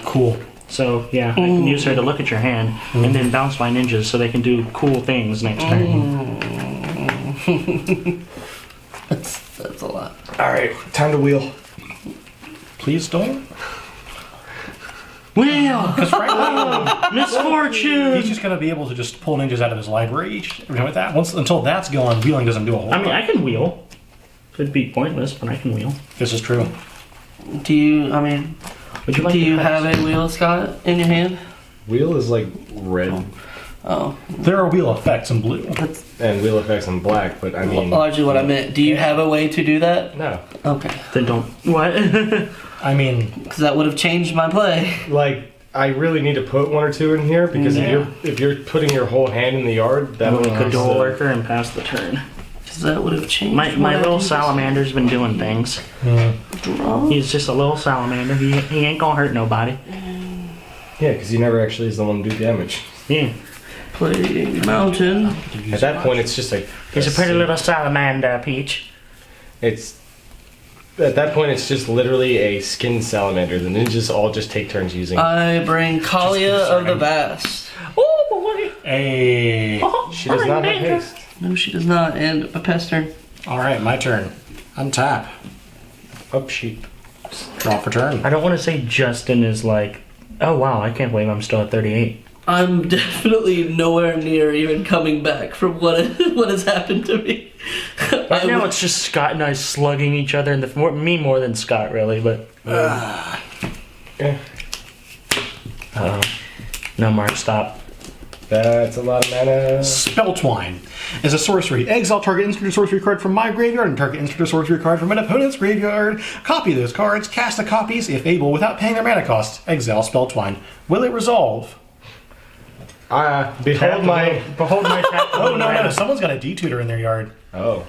Cool. So, yeah, I can use her to look at your hand and then bounce my ninjas so they can do cool things next turn. That's a lot. Alright, time to wheel. Please don't. Wheel! Because frankly, Misfortune! he's just going to be able to just pull ninjas out of his library every time like that. Until that's gone, wheeling doesn't do a whole lot. I mean, I can wheel. Could be pointless, but I can wheel. This is true. Do you, I mean, Would you like do you to have a wheel, Scott, in your hand? Wheel is like red, Oh, There are wheel effects in blue. that's and wheel effects in black, but I mean, largely what I meant. Do you have a way to do that? no. Okay. Then don't. What? I mean, Because that would have changed my play. Like, I really need to put 1 or 2 in here because Yeah. if you're putting your whole hand in the yard, that would Cadole Lurker and pass the turn. Because that would have changed My what I little do. salamander's been doing things. Draw. He's just a little salamander. He ain't gonna hurt nobody. Yeah, because he never actually is the one to do damage. Yeah. Play mountain. At that point, it's just like He's a pretty little salamander, Peach. It's at that point, it's just literally a skinned salamander. The ninjas all just take turns using. I bring Kaalia of the Vast. Oh boy! hey. She does not have haste. No, she does not. And a pest turn. All right, my turn. Untap. Up sheep. Draw for turn. I don't want to say Justin is like, oh wow, I can't believe I'm still at 38. I'm definitely nowhere near even coming back from what has happened to me. Right now it's just Scott and I slugging each other in the me more than Scott really, but Yeah. no, Mark, stop. That's a lot of mana. Spelltwine. As a sorcery, exile target instant sorcery card from my graveyard and target instant sorcery card from an opponent's graveyard. Copy those cards, cast the copies if able without paying their mana cost. Exile Spelltwine. Will it resolve? Behold my. tap. Oh, no. Someone's got a D-tutor in their yard. Oh.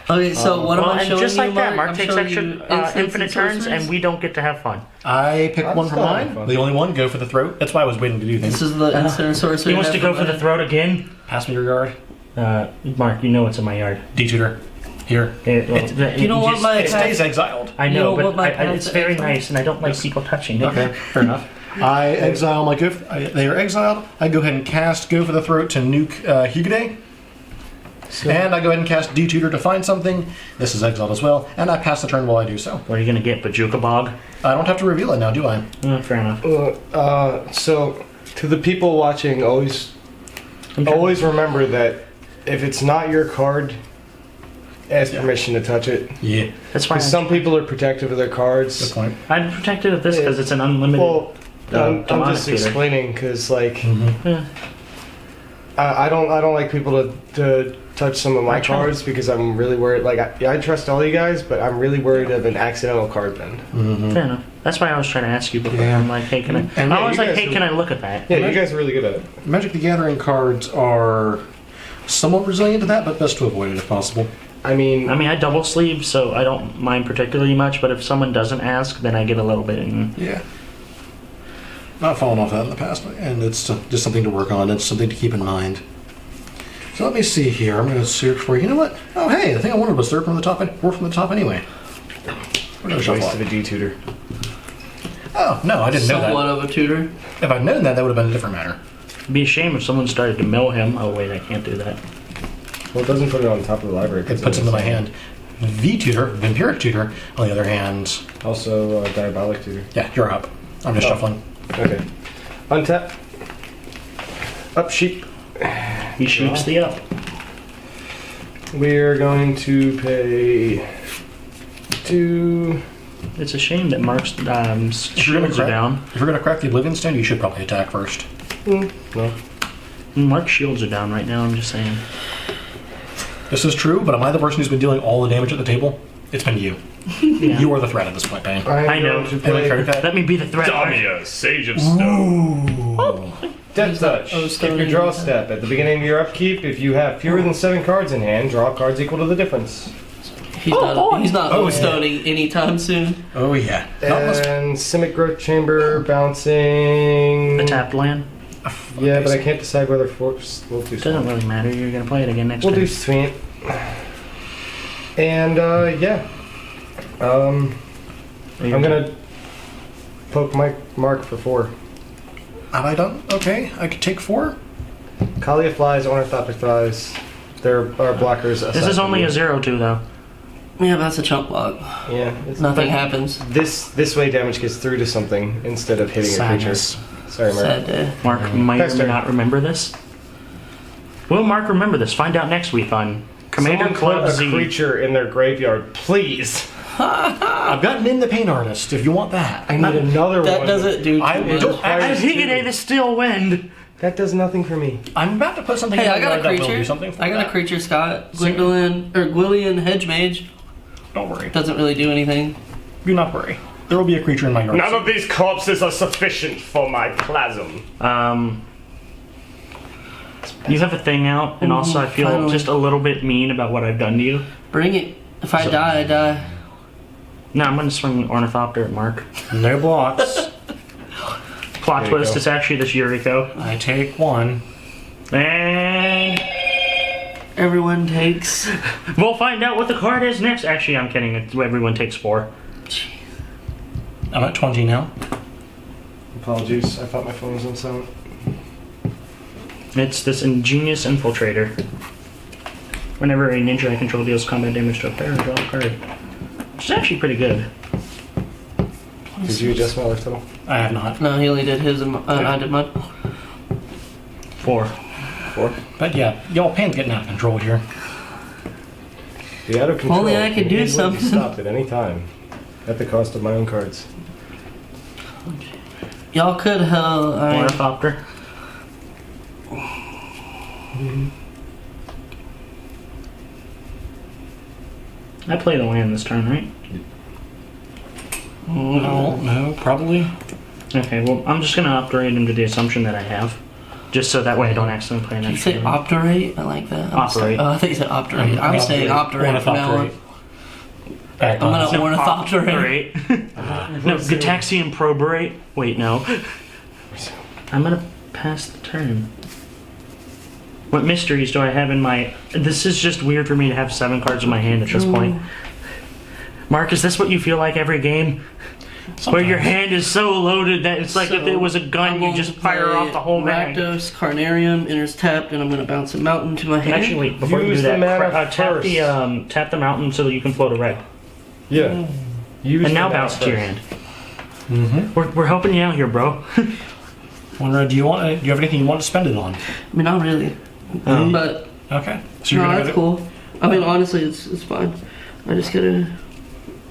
Okay, so what am I and showing just like you, that, Mark I'm takes showing extra you instants infinite and turns, sorceries? and we don't get to have fun. I picked I'm one from still having mine. fun. The only one, go for the throat. That's why I was waiting to do things. This is the instant sorcery. He wants I to have go for the my- throat again. Pass me your yard. Mark, you know what's in my yard. D-tutor. Here. You don't want my It attack. stays exiled. I you know, don't but want my it's path very exiled? nice, and I don't like people touching it. Okay, fair enough. I exile my gift. They are exiled. I go ahead and cast Go for the Throat to nuke Hugade. And I go ahead and cast D-tutor to find something. This is exiled as well. And I pass the turn while I do so. What are you gonna get, Bajuka Bog? I don't have to reveal it now, do I? Fair enough. So, to the people watching, always remember that if it's not your card, ask permission to touch it. Yeah. That's fine. Because some people are protective of their cards. Good point. I'm protected of this because it's an unlimited. Well, I'm demonic just tutor. explaining because, like, Yeah. I don't like people to touch some of my I try. cards because I'm really worried. Like, I trust all you guys, but I'm really worried of an accidental card bend. Fair enough. That's why I was trying to ask you before. Yeah. I'm like, hey, can I? And I yeah, was you like, guys hey, are- can I look at that? Yeah, you guys are really good at it. Magic the Gathering cards are somewhat resilient to that, but best to avoid it if possible. I mean, I double sleeve, so I don't mind particularly much. But if someone doesn't ask, then I get a little bit. Yeah. Not fallen off that in the past, and it's just something to work on. It's something to keep in mind. So let me see here. I'm going to search for, you know what? Oh, hey, the thing I wanted was third from the top, fourth from the top anyway. We're going to shuffle choice of it. a D tutor. Oh, no, I didn't know somewhat that. of a tutor. If I'd known that, that would have been a different matter. It'd be a shame if someone started to mill him. Oh wait, I can't do that. Well, it doesn't put it on top of the library. It puts it in my hand. V-tutor, Vampiric tutor, on the other hand... Also, diabolic tutor. Yeah, you're up. I'm just shuffling. Okay. Untap. Up sheep. He shoots the up. We're going to pay 2. It's a shame that Mark's shields are down. If you're going to crack the Oblivion Stone, you should probably attack first. No. Mark's shields are down right now, I'm just saying. This is true, but am I the person who's been dealing all the damage at the table? It's been you. Yeah. You are the threat at this point, Bane. I know. Let me be the threat. Damia, Sage of Stone. Death Touch. Skip your draw step. At the beginning of your upkeep, if you have fewer than 7 cards in hand, draw cards equal to the difference. He's not stoning anytime soon. Oh, yeah. And Simic Growth Chamber bouncing. The tapped land. Yeah, but I can't decide whether Force will do Doesn't really matter. You're gonna play it again next We'll time. do Sweet. And, yeah. I'm gonna poke Mark for 4. Have I done? Okay, I could take 4. Kaalia flies, Ornithopter flies. There are blockers. This is only a 0-2 though. Yeah, that's a chump block. Yeah. Nothing happens. This way damage gets through to something instead of hitting a creature. Sadness. Sorry, Mark. Sad day. Mark might or Next may turn. not remember this. Will Mark remember this? Find out next week on Commander Someone Club put a Z. creature in their graveyard, please. I've got Nin the Pain Artist, if you want that. I need another That one. doesn't do I too much. don't- I think it the still wind. That does nothing for me. I'm about to put something Hey, in I got a that will do creature. something for I got that. a creature, Scott. Gwillian Hedge Mage. Don't worry. Doesn't really do anything. Do not worry. There will be a creature in my yard. None of these corpses are sufficient for my plasm. You have a thing out, and also I feel finally. just a little bit mean about what I've done to you. Bring it. If I die, I die. No, I'm gonna swing Ornithopter at Mark. No blocks. Plot There you twist, go. it's actually this Yuriko. I take 1. And Everyone takes. we'll find out what the card is next. Actually, I'm kidding. Everyone takes 4. I'm at 20 now. Apologies, I thought my phone was on silent. It's this ingenious infiltrator. Whenever a ninja I control deals combat damage to a player, draw a card. Which is actually pretty good. Did you adjust my life total? I have not. No, he only did his and I did mine. 4. 4. But yeah, y'all Pain's getting out of control here. The out of control. Only I could do can easily be something. stopped at any time, at the cost of my own cards. Y'all could Ornithopter. I play the land this turn, right? No, probably. Okay, well, I'm just gonna operate under the assumption that I have. Just so that way I don't accidentally play an You extra. say obturate? I like that. Operate. I thought you said obturate. I'm saying obturate from now on. I'm gonna ornithopterate. No, Gataxian proberate. Wait, no. I'm gonna pass the turn. What mysteries do I have in my... This is just weird for me to have 7 cards in my hand at this point. Mark, is this what you feel like every game? Where your hand is so loaded that it's like if it was a gun, you just fire off the whole mag. Rakdos, Carnarium, enters tapped, and I'm gonna bounce a mountain to my hand. Actually, wait, before you Use do the that, mana tap the mountain so that you can float a red. Yeah. Use And now the mana bounce to your first. hand. We're helping you out here, bro. Wonder, do you have anything you want to spend it on? I mean, not really, but Okay. So no, gonna that's go cool. I mean, honestly, it's fine. I just gotta.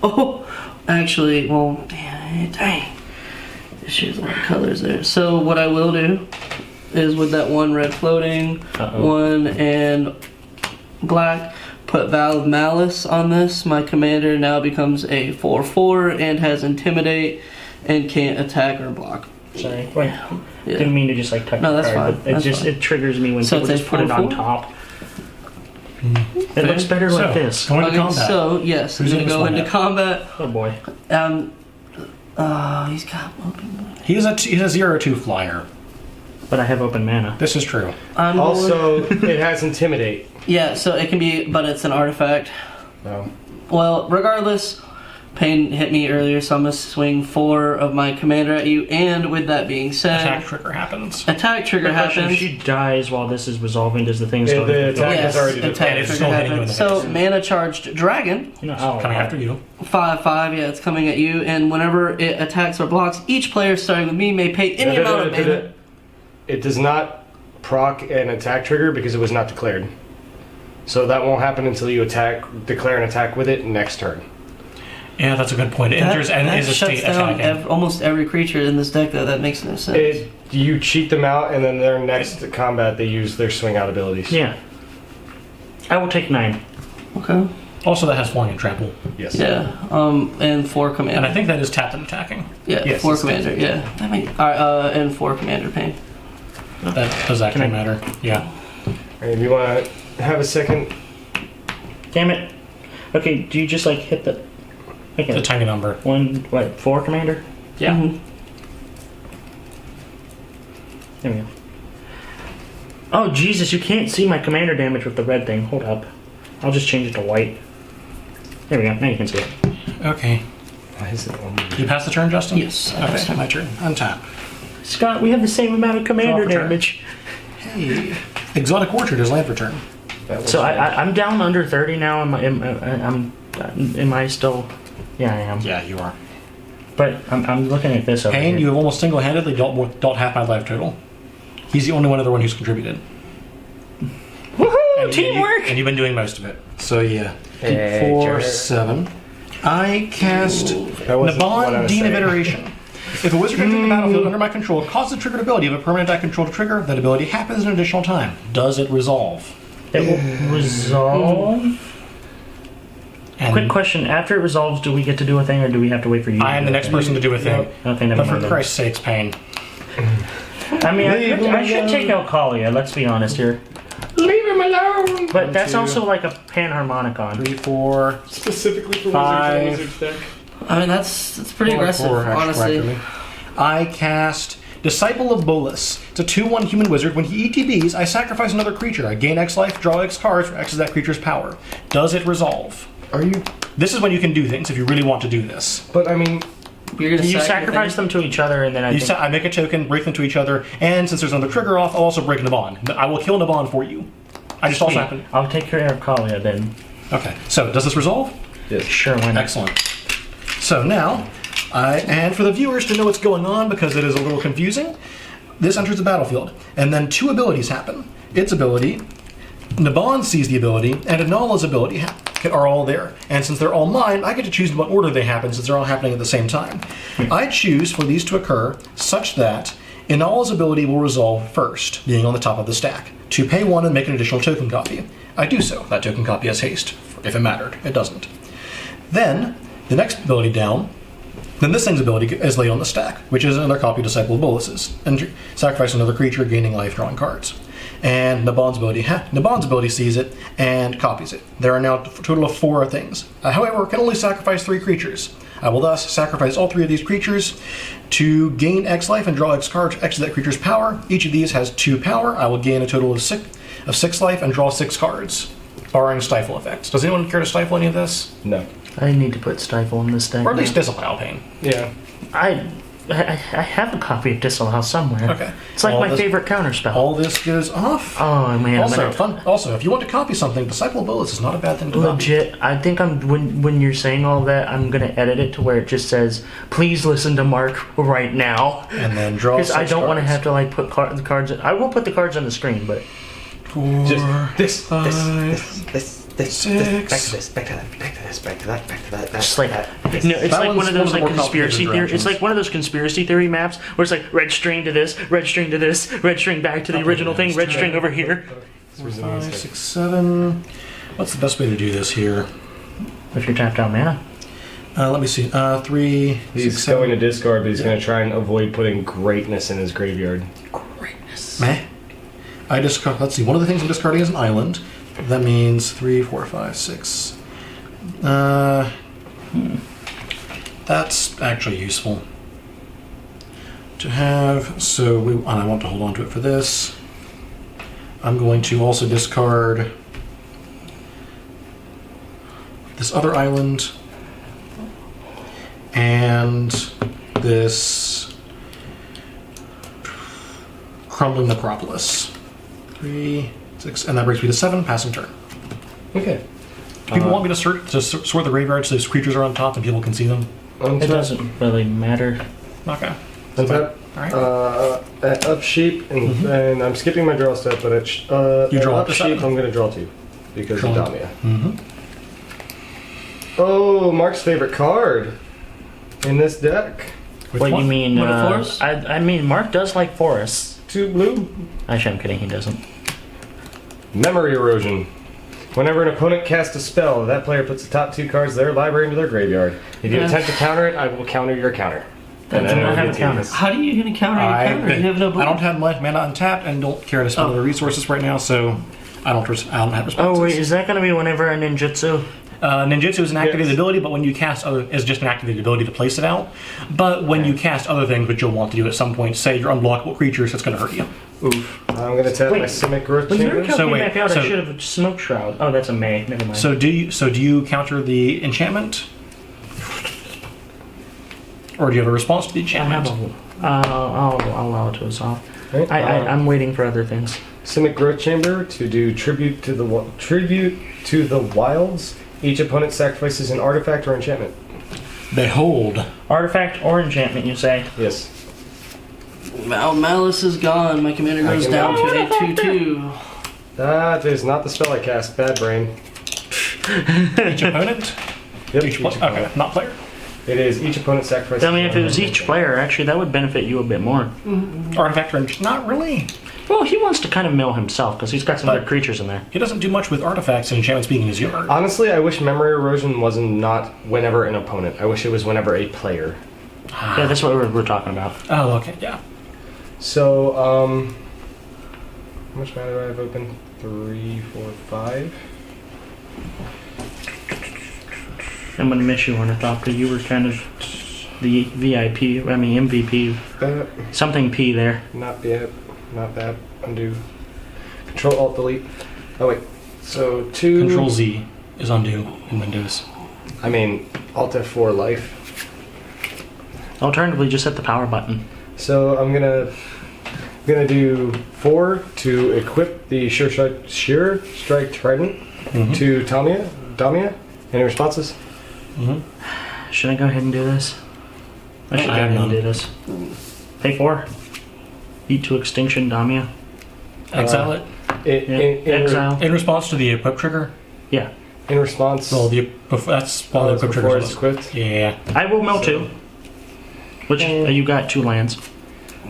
Oh, actually, well, dang. There's a lot of colors there. So what I will do is with that 1 red floating, 1 and black, put Vow of Malice on this. My commander now becomes a 4/4 and has Intimidate and can't attack or block. Sorry. Wait. Yeah. Didn't mean to just like touch No, the that's card, fine. but That's fine. It triggers me when So people it's just put it on 4/4? top. It looks better like So, this. Going into Okay, combat. so yes, Who's I'm in gonna go this one into yet? combat. Oh boy. He's got open. He's a 0/2 flyer. But I have open mana. This is true. I'm going- Also, it has Intimidate. yeah, so it can be, but it's an artifact. No. Well, regardless, Pain hit me earlier, so I'm going to swing 4 of my commander at you. And with that being said... Attack trigger happens. Attack trigger Quick question, happens. If she dies while this is resolving, does the thing still... the attack Yes, is already attack and it's trigger still hitting you in happens. the So, face. mana charged dragon, You know how... Coming after you. 5/5, yeah, it's coming at you. And whenever it attacks or blocks, each player starting with me may pay any amount of mana. It does not proc an attack trigger because it was not declared. So that won't happen until you declare an attack with it next turn. Yeah, that's a good point. It enters and is a state shuts down attacking. almost every creature in this deck, though. That makes no sense. You cheat them out, and then their next combat they use their swing out abilities. Yeah. I will take 9. Okay. Also, that has flying and trample. Yes. Yeah. And 4 commander. And I think that is tapped and attacking. Yeah, Yes, 4 it's commander. Yeah. Alright, and 4 commander pain. That does actually matter. Yeah. And if you want to have a second, Damn it. Okay, do you just like hit the... It's Okay. a tiny number. 4 commander? Yeah. Mhm. There we go. Oh, Jesus, you can't see my commander damage with the red thing. Hold up. I'll just change it to white. There we go. Now you can see it. Okay. why is it on You pass the turn, Justin? Yes. Okay, my turn. Untap. Scott, we have the same amount of commander Draw for turn. damage. Hey. Exotic Orchard is land return. So I'm down under 30 now. Am I still... Yeah, I am. Yeah, you are. But I'm looking at this over Payne, here. you have almost single-handedly dealt half my life total. He's the only other one who's contributed. Woohoo! And Teamwork! and you've been doing most of it. So yeah. Hey, 4, Jared. 7. I cast That wasn't what I Naban, was Dean of saying. Iteration. If a wizard entering the battlefield under my control causes a triggered ability of a permanent I control to trigger, that ability happens an additional time. Does it resolve? It will resolve. And Quick question: after it resolves, do we get to do a thing, or do we have to wait for you? I am the next person to do a thing. Okay, never But for mind. then. Christ's sakes, Payne. I mean, I should take out Kaalia. Let's be honest here. Leave him alone! But that's 2, also like a panharmonicon. 3, 4, Specifically for 5. Wizards deck. I mean, that's pretty aggressive, 4, actually, honestly. practically. I cast Disciple of Bolus. It's a 2/1 human wizard. When he ETBs, I sacrifice another creature. I gain X life, draw X cards for X is that creature's power. Does it resolve? Are you? This is when you can do things if you really want to do this. But I mean, You're gonna You sack sacrifice them to each other, and then I make a token, break them to each other, and since there's another trigger off, I'll also break Naban. I will kill Naban for you. I just also happen. I'll take care of Kaalia then. Okay, so does this resolve? Sure, why not? Excellent. So now, and for the viewers to know what's going on because it is a little confusing, this enters the battlefield, and then 2 abilities happen. Its ability, Naban sees the ability, and Inalla's ability are all there. And since they're all mine, I get to choose in what order they happen since they're all happening at the same time. I choose for these to occur such that Inalla's ability will resolve first, being on the top of the stack, to pay 1 and make an additional token copy. I do so. That token copy has haste, if it mattered. It doesn't. Then, the next ability down, then this thing's ability is laid on the stack, which is another copy of Disciple of Bolus's, and sacrifice another creature, gaining life, drawing cards. And Naban's ability sees it and copies it. There are now a total of 4 things. However, can only sacrifice 3 creatures. I will thus sacrifice all 3 of these creatures to gain X life and draw X cards for X of that creature's power. Each of these has 2 power. I will gain a total of 6 life and draw 6 cards, barring stifle effects. Does anyone care to stifle any of this? no. I need to put Stifle in this deck. Or at now. least disallow Pain. Yeah. I have a copy of Disallow somewhere. Okay. It's like All my this- favorite counterspell. All this goes off. Oh man, Also, if you want to copy something, Disciple of Bolus is not a bad thing to copy. legit. I think when you're saying all that, I'm gonna edit it to where it just says, "Please listen to Mark right now," And then draw because 6 I don't want to cards. have to like put the cards. I will put the cards on the screen, but 4, Just this, 5, this, 6. back to that. just like this. no, it's That like one's one of those one of the like more conspiracy complicated theory. It's directions. like one of those conspiracy theory maps where it's like red string to this, red string to this, red string back to the original thing, red string over here. 4, 5, 6, 7. What's the best way to do this here? If you're tapped out mana, Let me see. 3, He's 6, going 7. to discard, but he's going to try and avoid putting greatness in his graveyard. Meh. I discard. Let's see. One of the things I'm discarding is an island. That means 3, 4, 5, 6. That's actually useful to have. So and I want to hold on to it for this. I'm going to also discard this other island. and this Crumbling Necropolis. 3, 6, and that brings me to 7, passing turn. Okay. Do people want me to sort the graveyard so these creatures are on top and people can see them? It doesn't really matter. Okay. Untap. Alright. Upkeep, and I'm skipping my draw step, but You draw upkeep, seven. I'm going to draw 2 because of Damia. Mm-hmm. Oh, Mark's favorite card in this deck. What you mean? What, a forest? I mean, Mark does like forests. 2 blue. Actually, I'm kidding. He doesn't. Memory Erosion. Whenever an opponent casts a spell, that player puts the top 2 cards of their library into their graveyard. If you attempt to counter it, I will counter your counter. That does not have a counter. How are you going to counter your counter? You have no blue. I don't have much mana untapped and don't care to spend other resources right now, so I don't have responses. Oh wait, is that going to be whenever a ninjutsu? Ninjutsu is an activated ability, but when you cast other, is just an activated ability to place it out. But when you cast other things, which you'll want to do at some point, say you're unblockable creatures, it's going to hurt you. Oof. I'm going to tap my Simic Growth When Chamber. Yuriko So came wait, back out, so- I should have Smoke Shroud. Oh, that's a May. Never mind. So do you counter the enchantment, or do you have a response to the I enchantment? have a. I'll allow it to resolve. Right, I'm waiting for other things. Simic Growth Chamber to do tribute to the wilds. Each opponent sacrifices an artifact or enchantment. Behold. Artifact or enchantment, you say? Yes. Malice is gone. My commander goes down to a 2/2. That is not the spell I cast. Bad brain. Each opponent? Yep. Each okay, opponent. not player. It is each opponent sacrifices. Tell me if it was each player, actually, that would benefit you a bit more. Artifact or not really. Well, he wants to kind of mill himself because he's got some other creatures in there. He doesn't do much with artifacts and enchantments being in his yard. Honestly, I wish Memory Erosion wasn't not whenever an opponent. I wish it was whenever a player. Yeah, that's what we're talking about. Oh, okay, yeah. So, how much mana do I have open? 3, 4, 5. I'm gonna miss you, Ornithopter. You were kind of the VIP, I mean MVP, something P there. Not yet. Not that. Undo. Control Alt Delete. Oh wait. So 2. Control Z is undo in Windows. I mean Alt F4 life. Alternatively, just hit the power button. So I'm gonna do 4 to equip the Sure Strike Trident to Damia. Any responses? Should I go ahead and do this? I should go ahead and do this. Pay 4. Eat to extinction, Damia. Exile it. Exile. In response to the equip trigger? Yeah. In response. Well, that's while the equip trigger is equipped. Yeah. I will mill 2. Which you got 2 lands.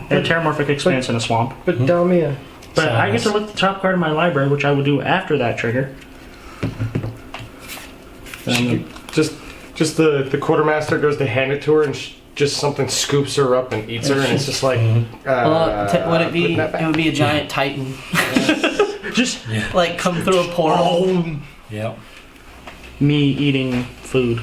A Terramorphic Expanse and a Swamp. But Damia. But I get to look at the top card of my library, which I will do after that trigger. Just the quartermaster goes to hand it to her and just something scoops her up and eats her, and it's just like. Would it be? It would be a giant titan. Just like come through a portal. Yep. me eating food.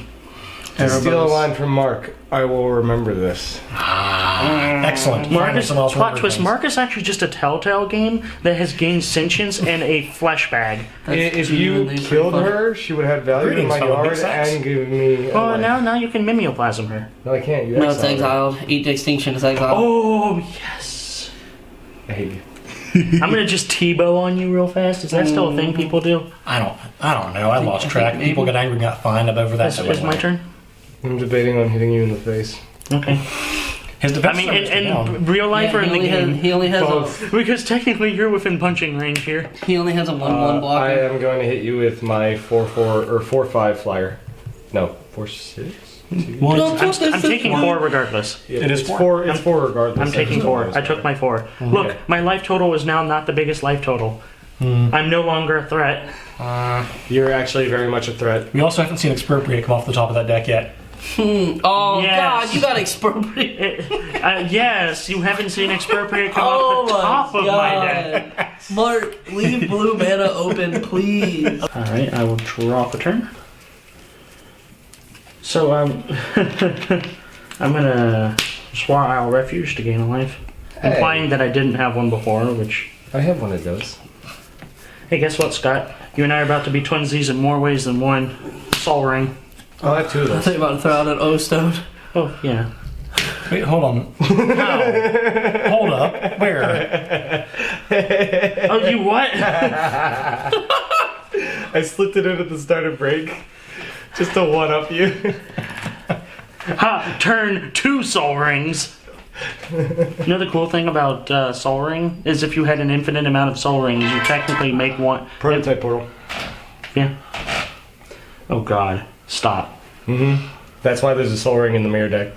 To steal a line from Mark, I will remember this. Excellent. Marcus, Finally, plot twist, Marcus actually just a Telltale game that has gained sentience and a flesh bag. If you killed her, she would have value in my yard and give me. Oh, now you can mimeoplasm her. No, I can't. You No, it's exiled her. exiled. Eat to extinction is exiled. Oh, yes. I hate you. I'm gonna just T-bow on you real fast. Is that still a thing people do? I don't know. I lost track. maybe. People get angry and got fined over that. Is my turn? I'm debating on hitting you in the face. Okay. His I defense mean, numbers go down. in real life or in the game? He only has Both. Because technically you're within punching range here. He only has a 1/1 blocker. I am going to hit you with my 4/4 or 4/5 flyer. No, 4/6. Well, I'm taking 4 regardless. Yeah, It is it's 4. 4. It's 4 regardless. I'm taking 4. I took my 4. Look, my life total is now not the biggest life total. I'm no longer a threat. You're actually very much a threat. we also haven't seen Expropriate come off the top of that deck yet. Oh Yes. God, you got expropriated. Yes, you haven't seen Expropriate come Oh off the top of my deck. God. Mark, leave blue mana open, please. Alright, I will draw up a turn. So, I'm gonna Swar Isle Refuge to gain a life. Hey. Implying that I didn't have one before, which... I have one of those. Hey, guess what, Scott? You and I are about to be twinsies in more ways than one. Sol Ring. Oh, I have 2 of I those. thought you were about to throw out an O-Stone. Oh, yeah. Wait, hold on. How? Hold up. Where? Oh, you what? I slipped it in at the start of break. Just to one-up you. Ha! Turn 2 soul rings. You know the cool thing about soul ring is if you had an infinite amount of soul rings, you technically make one. Prototype portal. Yeah. Oh God! Stop. That's why there's a soul ring in the mirror deck.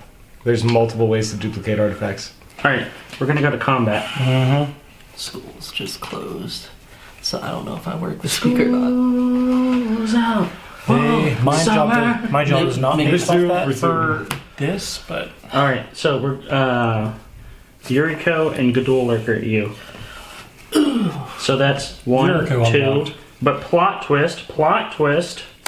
There's multiple ways to duplicate artifacts. All right, we're gonna go to combat. School's just closed, so I don't know if I work this week or not. School's out. Hey, my job is not Make based off that resume. for this, but All right, so we're Yuriko and Gadul lurker at you. So that's 1, Yuriko 2. unlocked. But plot twist.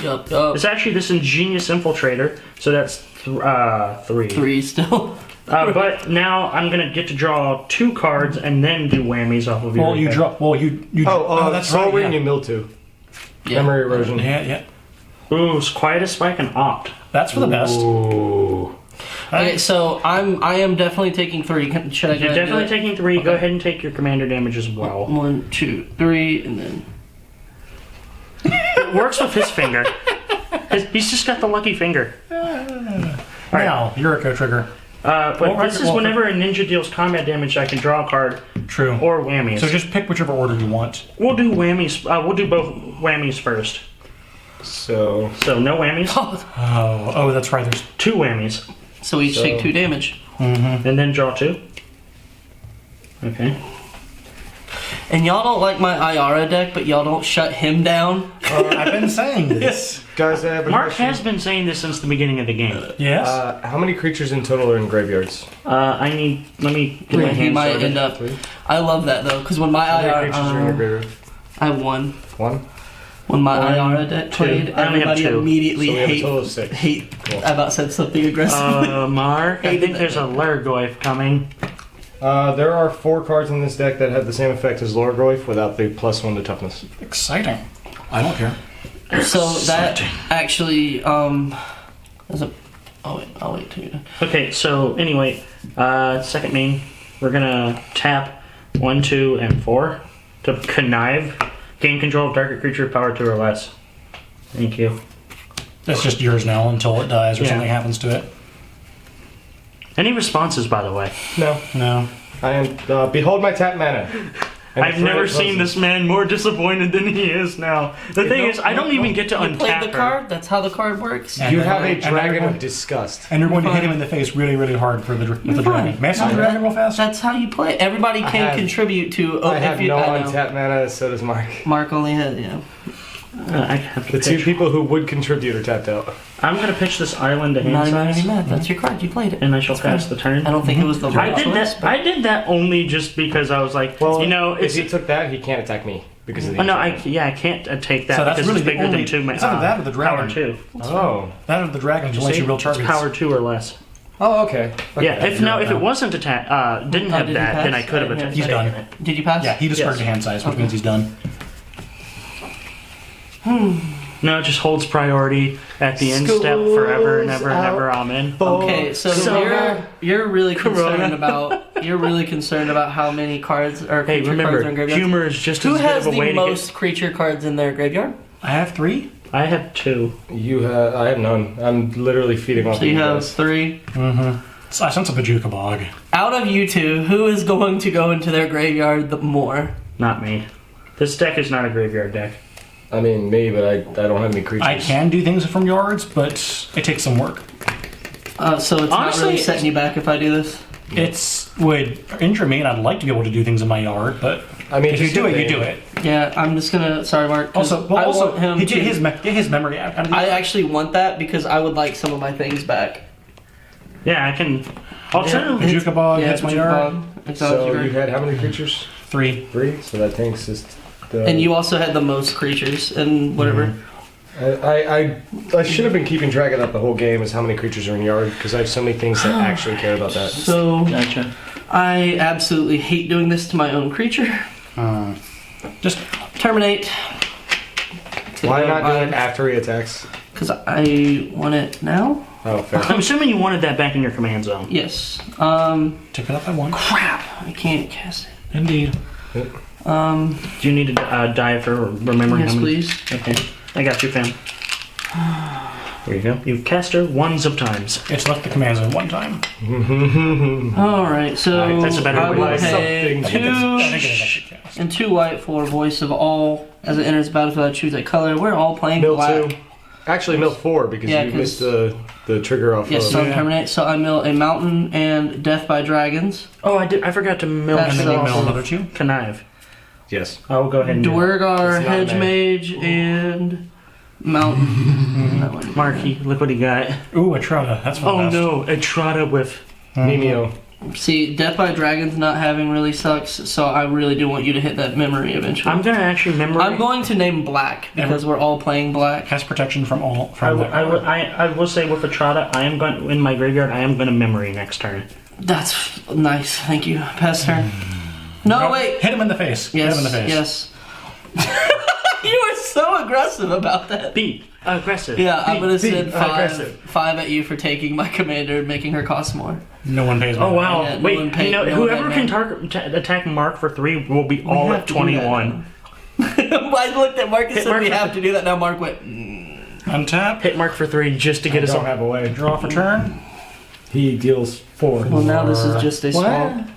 Yup. It's actually this ingenious infiltrator. So that's 3. 3 still. But now I'm gonna get to draw 2 cards and then do whammies off of Yuriko. you drop. Well, you. That's soul right. ring Yeah. you mill to. Yeah. Memory erosion. Yeah. Ooh, it's quiet as spike and opt. That's for the best. Ooh. Okay, so I am definitely taking 3. Should I go You're ahead and do definitely it? taking 3. Go Okay. ahead and take your commander damage as well. 1, 2, 3, and then. It works with his finger. He's just got the lucky finger. Now, Yuriko trigger. But Well, this is well, whenever a ninja deals combat damage, I can draw a card True. or whammies. So just pick whichever order you want. We'll do whammies. We'll do both whammies first. So So no whammies, Oh, that's right. There's 2 whammies, So we each take 2 damage. and then draw 2. Okay. And y'all don't like my Iara deck, but y'all don't shut him down. I've been saying this. guys, I have a Mark question. has been saying this since the beginning of the game. Yes. How many creatures in total are in graveyards? Let me get my He hand might sorted. end up. I love that though, because when my How many creatures are in your Iara, graveyard? I have 1. 1? When my 1, Iara deck 2. played, I only have everybody 2. immediately So we have a total of 6. hate. Cool. I about said something aggressive. Mark, I Hated think that there's a deck. Lurgoyf coming. There are 4 cards in this deck that have the same effect as Lorgoyf without the +1 to toughness. Exciting. I don't care. So that actually is a. Oh wait, I'll wait till you're done. Okay, so anyway, second main, we're gonna tap 1, 2, and 4 to connive. Gain control of target creature, power 2 or less. Thank you. It's just yours now until it dies or Yeah. something happens to it. Any responses, by the way? No. No. I am. Behold my tap mana. And I've the never threat seen closes. this man more disappointed than he is now. The thing is, I don't even get to You played untap the her. card. That's how the card works. And You you're have a going- and you're dragon going- of disgust. And you're going to hit fine. him in the face really, really hard with the You're dragon. fine. May I see the dragon real fast? That's how you play. Everybody I can have- contribute to. I have no I know. untapped mana, so does Mark. Mark only had I have to The 2 pitch. people who would contribute are tapped out. I'm gonna pitch this island to hand Not even size, any mad. That's your card. You played it. and I shall That's pass fine. the turn. I don't think it was the I right did choice. that. I did that only just because I was like, Well, you know, if it's. he took that, he can't attack me because of the Oh, no, I enchantment. can't take that So that's because really it's the bigger only- than 2 it's either that or the dragon. Power 2. Oh. That of the dragon is only See? real It's targets. power 2 or less. Oh, okay. Yeah. If you're if right. it wasn't didn't have did he that, pass? then I could have I didn't attacked He's done. it. Did you pass? Yeah, he discarded Yes. hand size, which Okay. means he's done. No, it just holds priority at the end step forever and ever and ever. Amen. Okay, so Corona. you're really concerned Corona. about how many cards or Hey, creature cards are in remember, graveyard. humor is just Who as good has of a way the to most creature cards in their graveyard? I have 3. get. I have 2. You have. I have none. I'm literally feeding off So you of have guys. 3. So I sense a Bajuka Bog. Out of you two, who is going to go into their graveyard the more? Not me. This deck is not a graveyard deck. I mean, me, but I don't have any creatures. I can do things from yards, but it takes some work. So it's not Honestly, really setting you back if I do this? It's would injure me, and I'd like to be able to do things in my yard, but I mean, if you just do it, the you do thing. it. Yeah, I'm just gonna. Sorry, Mark. 'cause I want him get to. his memory out of I the actually want that because I would like some of my things back. Yeah, I can. Alternatively, Bajuka Bog hits my Bajuka yard. Bog. It's out of So your you yard. had how many creatures? 3. 3. So that tanks just. The, And you also had the most creatures and whatever. I should have been keeping track of that the whole game. Is how many creatures are in yard because I have so many things that actually care about that. So gotcha. I absolutely hate doing this to my own creature. Just Terminate. Why not do it after he attacks? Because I want it now. Oh, fair. I'm assuming you wanted that back in your command zone. Yes. Took it up by 1. Crap. I can't cast it. Indeed. Do you need to die for remembering Yes, how many? please. Okay. I got you, fam. There you go. You've cast her ones of times. It's left the command zone 1 time. Alright, so That's a better I way will to pay I think it's actually cast. and 2 white for Voice of All. As it enters the battlefield, I choose a color. We're all playing Mill black. 2. Actually, mill 4 because Yeah, you 'cause- missed the trigger off Yes, of. Sun Terminate. So I mill a mountain and Death by Dragons. Oh, I forgot to mill That's And then you awesome. mill another 2. connive. Yes. I will go ahead and do it. Dwergar, It's not Hedge bad. Mage, and Mountain. That one. Marky, look what he got. Ooh, a Trotta. That's Oh fast. no, a Trotta with. Mimeo. See, Death by Dragons not having really sucks, so I really do want you to hit that memory eventually. I'm gonna actually memory. I'm going to name black because we're all playing black. Cast protection from all. I From will say with a Trotta, I am going in my graveyard. I am going to memory next turn. That's nice. Thank you. Pass turn. No, wait. Hit him in the face. Yes. Hit him in the face. Yes. You are so aggressive about that. Be aggressive. Yeah, I'm gonna send aggressive. five at you for taking my commander and making her cost more. No one pays me. Oh wow! Yeah, no Wait, one paid- no one whoever had can attack Mark for 3 will be all have at to do that 21. I looked at Mark and Hit said Mark we for have to do that. Now Mark went. Untap. Hit Mark for 3 just to get us Don't all. have a way. Draw for turn. He deals 4. Well, now this is just a swamp.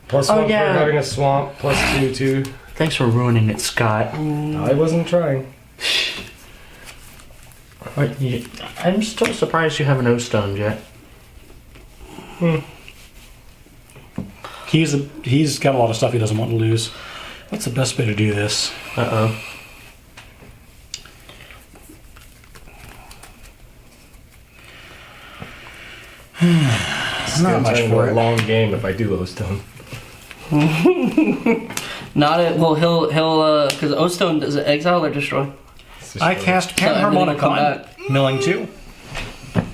Plus Oh, 1 yeah. for having a swamp. Plus 2. Thanks for ruining it, Scott. I wasn't trying. I'm still surprised you haven't O-stoned yet. He's got a lot of stuff he doesn't want to lose. What's the best way to do this? Uh-oh. It's Not gonna much turn into for a it. long game if I do O-Stone. Not it. Well, he'll because O-Stone does it exile or destroy. I cast So everything will come Panharmonicon, milling 2.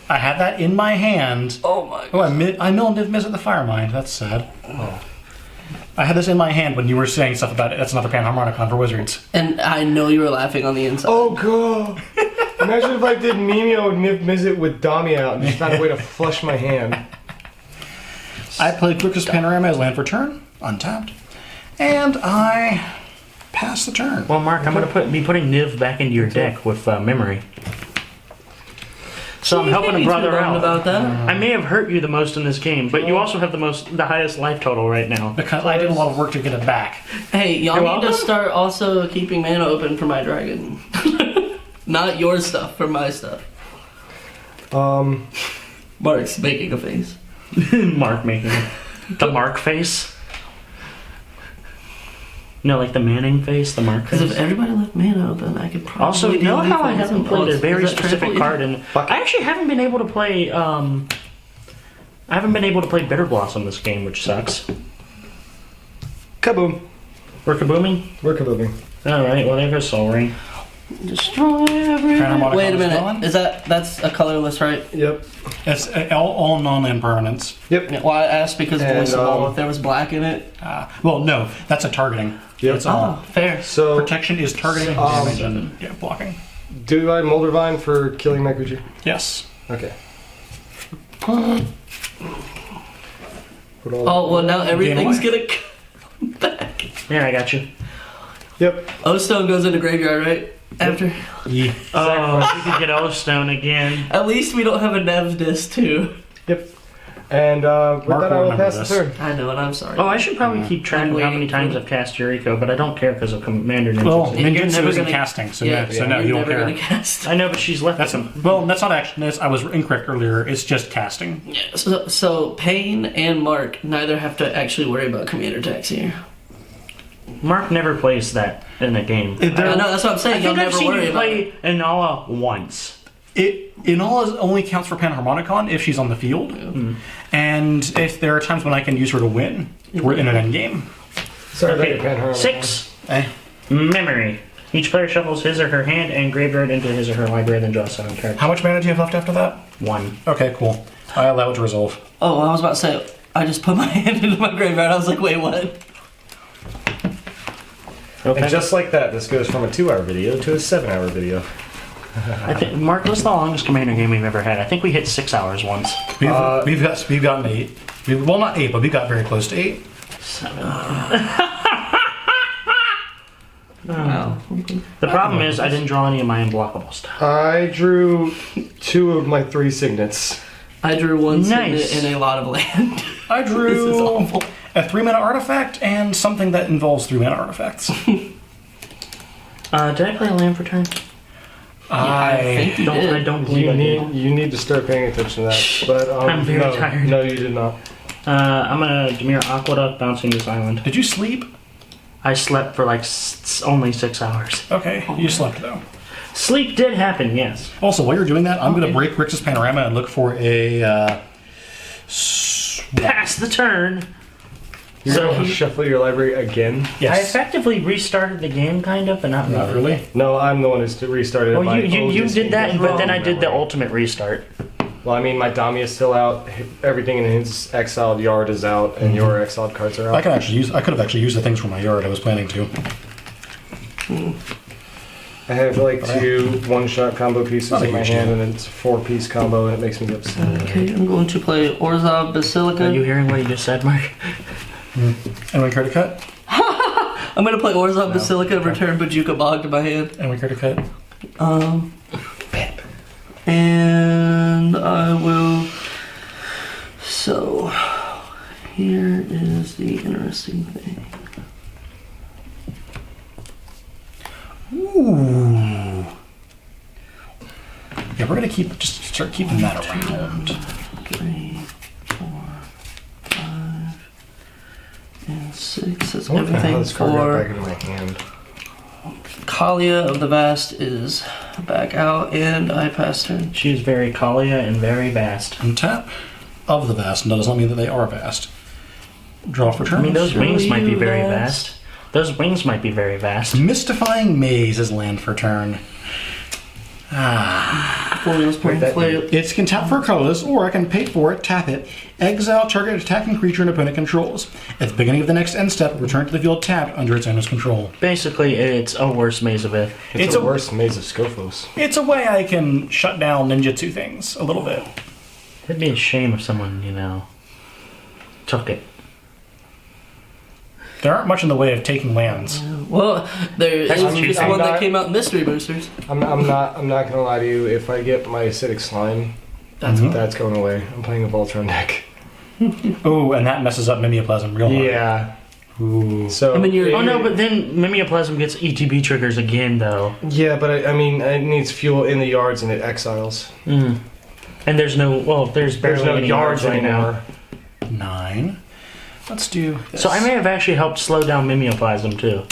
I had that in my hand. Oh my. Oh, I milled Niv Mizzet the Firemind. That's sad. Oh. I had this in my hand when you were saying stuff about it. That's another Panharmonicon for wizards. And I know you were laughing on the inside. Oh god! Imagine if I did Mimeo Niv Mizzet with Damia out and just found a way to flush my hand. I played Quickest Panorama as land for turn, untapped, and I pass the turn. Well, Mark, I'm going to be putting Niv back into your deck with memory. So I'm helping a brother out. About that. I may have hurt you the most in this game, but you also have the highest life total right now. Because I did a lot of work to get it back. Hey, y'all You're need to welcome. start also keeping mana open for my dragon. Not your stuff, for my stuff. Mark's making a face. Mark making the Mark face. No, like the Manning face, the Mark Because face. if everybody left mana open, I could probably. Also, you do know how I things. haven't played a Is very that specific triple? card, and I actually haven't been able to play. I haven't been able to play Bitter Blossom this game, which sucks. Kaboom! We're kabooming. We're kabooming. All right, well there goes Soul Ring. Destroy everything. Panharmonicon Wait a is minute. gone? Is that's a colorless, right? Yep. It's all non-land permanents. Yep. Yeah, well, I asked because And, voice of all. If there was black in it. Well, no, that's a targeting. Yep. It's all. Oh, fair. So, Protection is targeting, damage, and blocking. do I Moldervine for killing my creature? Yes. Okay. Oh well, now everything's away. gonna come back. Yeah, I got you. Yep. O-Stone goes into graveyard, right? After. Yeah. Oh, if we could get O-Stone again. At least we don't have a Nev disc too. Yep. And with Mark that, I will will remember pass the this. turn. I know, and I'm sorry. Oh, I should probably keep track I'm of how waiting many times for- I've cast Yuriko, but I don't care because of Commander Ninja. Well, You're Ninjutsu never isn't gonna- casting, so yeah, no, so no, you you're don't never care. gonna cast. I know, but she's left. That's that's not actually. I was incorrect earlier. It's just casting. Yeah, so Payne and Mark neither have to actually worry about commander attacks here. Mark never plays that in a game. I know, that's what I'm I saying. You'll think I've never seen worry you about it. play Inalla once. Inalla only counts for Panharmonicon if she's on the field, and if there are times when I can use her to win, we're in an end game. Sorry about your Okay, Panharmonicon. 6. Eh. Memory. Each player shuffles his or her hand and graveyard into his or her library, then draws 7 cards. How much mana do you have left after that? 1. Okay, cool. I allow it to resolve. Oh, I was about to say, I just put my hand into my graveyard. I was like, wait, what? Okay. And just like that, this goes from a 2-hour video to a 7-hour video. I think, Mark, what's the longest Commander game we've ever had? I think we hit 6 hours once. We've gotten 8. Well, not 8, but we got very close to 8. 7. Wow. The problem is I didn't draw any of my unblockable stuff. I drew 2 of my 3 signets. I drew one Nice. signet and a lot of land. I drew This is awful. a 3-mana artifact and something that involves 3-mana artifacts. Did I play a land for turn? I think you did. I don't believe I did. You need to start paying attention to that. But I'm very no, tired. No, you did not. I'm gonna Damir Aqueduct bouncing this island. Did you sleep? I slept for like only 6 hours. Okay, you slept though. Sleep did happen, yes. Also, while you're doing that, I'm going to break Rix's panorama and look for a. Pass the turn. You're So going to shuffle your library again? I Yes. effectively restarted the game, kind of, but not Not really. really. No, I'm the one who's restarted it. Well, by you oldest did that, game. but then I did the Memory. ultimate restart. Well, I mean, my Damia's still out. Everything in his exiled yard is out, and your exiled cards are out. I could have actually used the things from my yard. I was planning to. I have like 2 one-shot combo pieces Not a in my huge hand, deal. and it's a 4-piece combo, and it makes me upset. Okay, I'm going to play Orzhov Basilica. Are you hearing what you just said, Mark? Anyone care to cut? I'm going to play Orzhov Basilica, return Bajuka Bog to my hand. Anyone care to cut? And I will. So, here is the interesting thing. Ooh. Yeah, we're gonna just start keeping that around. 3, 4, 5, and 6. That's I wonder how everything this card got for back into my hand. Kaalia of the Vast is back out, and I pass turn. She's very Kaalia and very vast. Untap of the vast, and that does not mean that they are vast. Draw for turn. I mean, those Show wings might be you very vast. vast. Those wings might be very vast. Mystifying Maze is land for turn. Foil's turn. that Play It can tap for a colorless, or I can pay for it, tap it, exile target attacking creature an opponent controls. At the beginning of the next end step, return to the field tapped under its owner's control. Basically, it's a worse Maze of Ith. It's a worse Maze of Scophos. It's a way I can shut down ninjutsu things a little bit. It'd be a shame if someone, took it. There aren't much in the way of taking lands. Well, there That's is cheating. one that not- came out in Mystery Boosters. I'm not gonna lie to you. If I get my acidic slime, that's going away. I'm playing a Voltron deck. Oh, and that messes up Mimeoplasm real hard. Yeah. Ooh. So. I mean, you're- Oh no, but then Mimeoplasm gets ETB triggers again, though. Yeah, but I mean, it needs fuel in the yards, and it exiles. And there's there's barely There's no any yards right anymore. now. 9. Let's do this. So I may have actually helped slow down Mimeoplasm too.